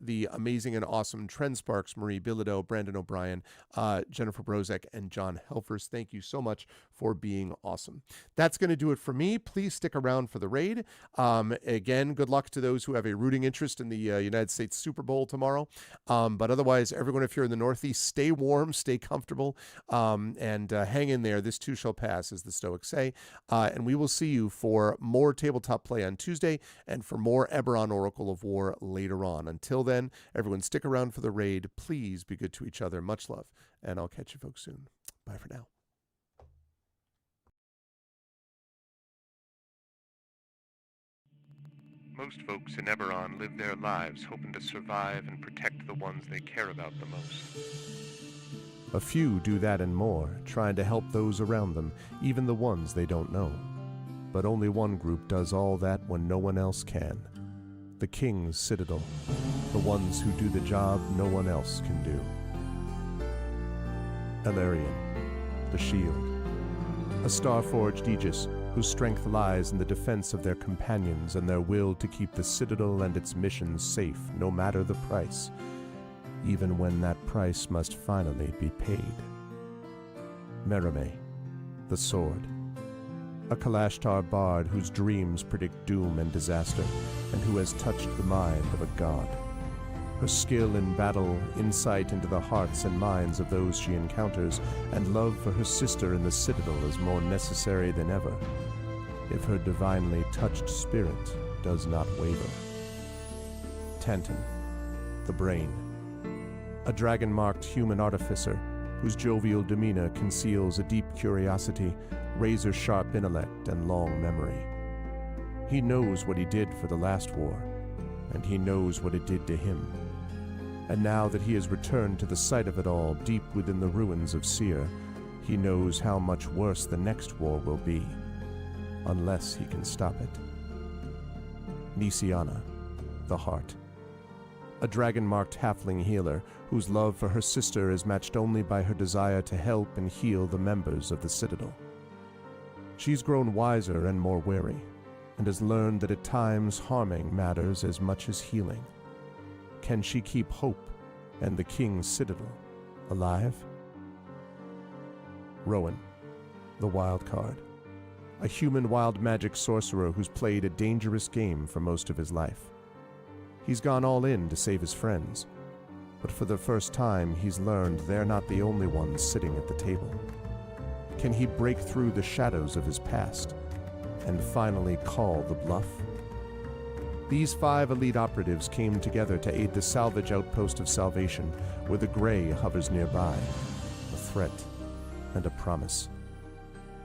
the amazing and awesome Trend Sparks, Marie Bilodeau, Brandon O'Brien, Jennifer Brozek, and John Helfers. Thank you so much for being awesome. That's going to do it for me. Please stick around for the raid. Again, good luck to those who have a rooting interest in the United States Super Bowl tomorrow. But otherwise, everyone, if you're in the Northeast, stay warm, stay comfortable, and hang in there. This too shall pass, as the Stoics say. And we will see you for more tabletop play on Tuesday and for more Eberron Oracle of War later on. Until then, everyone stick around for the raid. Please be good to each other. Much love. And I'll catch you folks soon. Bye for now. Most folks in Eberron live their lives hoping to survive and protect the ones they care about the most. A few do that and more, trying to help those around them, even the ones they don't know. But only one group does all that when no one else can. The King's Citadel, the ones who do the job no one else can do. Elarian, the Shield, a star-forged Aegis whose strength lies in the defense of their companions and their will to keep the Citadel and its mission safe no matter the price, even when that price must finally be paid. Merime, the Sword, a Kalashtar bard whose dreams predict doom and disaster, and who has touched the mind of a god. Her skill in battle, insight into the hearts and minds of those she encounters, and love for her sister in the Citadel is more necessary than ever, if her divinely touched spirit does not waver. Tantan, the Brain, a dragon-marked human artificer whose jovial demeanor conceals a deep curiosity, razor-sharp intellect, and long memory. He knows what he did for the last war, and he knows what it did to him. And now that he has returned to the site of it all, deep within the ruins of Seir, he knows how much worse the next war will be, unless he can stop it. Nisiana, the Heart. A dragon-marked halfling healer whose love for her sister is matched only by her desire to help and heal the members of the Citadel. She's grown wiser and more wary, and has learned that at times harming matters as much as healing. Can she keep hope and the King's Citadel alive? Rowan, the Wild Card. A human wild magic sorcerer who's played a dangerous game for most of his life. He's gone all in to save his friends, but for the first time he's learned they're not the only ones sitting at the table. Can he break through the shadows of his past and finally call the bluff? These 5 elite operatives came together to aid the salvage outpost of Salvation, where the Grey hovers nearby, a threat and a promise.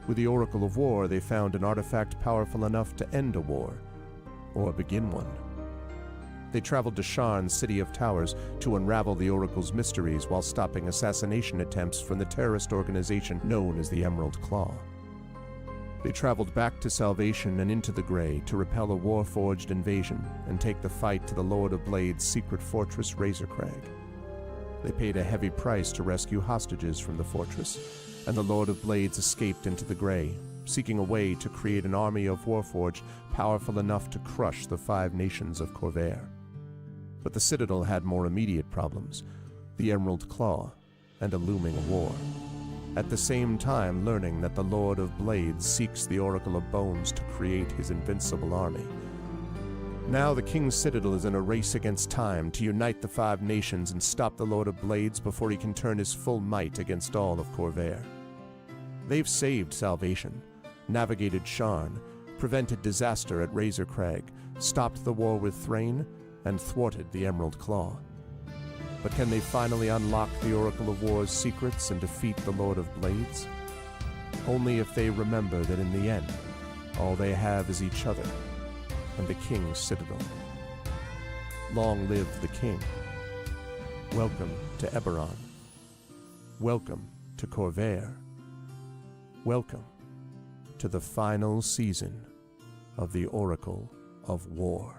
With the Oracle of War, they found an artifact powerful enough to end a war, or begin one. They traveled to Sharn's City of Towers to unravel the Oracle's mysteries while stopping assassination attempts from the terrorist organization known as the Emerald Claw. They traveled back to Salvation and into the Grey to repel a war-forged invasion and take the fight to the Lord of Blade's secret fortress Razorcrag. They paid a heavy price to rescue hostages from the fortress, and the Lord of Blades escaped into the Grey, seeking a way to create an army of Warforged powerful enough to crush the 5 nations of Corvair. But the Citadel had more immediate problems, the Emerald Claw, and a looming war. At the same time learning that the Lord of Blades seeks the Oracle of Bones to create his invincible army. Now the King's Citadel is in a race against time to unite the 5 nations and stop the Lord of Blades before he can turn his full might against all of Corvair. They've saved Salvation, navigated Sharn, prevented disaster at Razorcrag, stopped the war with Thrain, and thwarted the Emerald Claw. But can they finally unlock the Oracle of War's secrets and defeat the Lord of Blades? Only if they remember that in the end, all they have is each other and the King's Citadel. Long live the King. Welcome to Eberron. Welcome to Corvair. Welcome to the final season of the Oracle of War.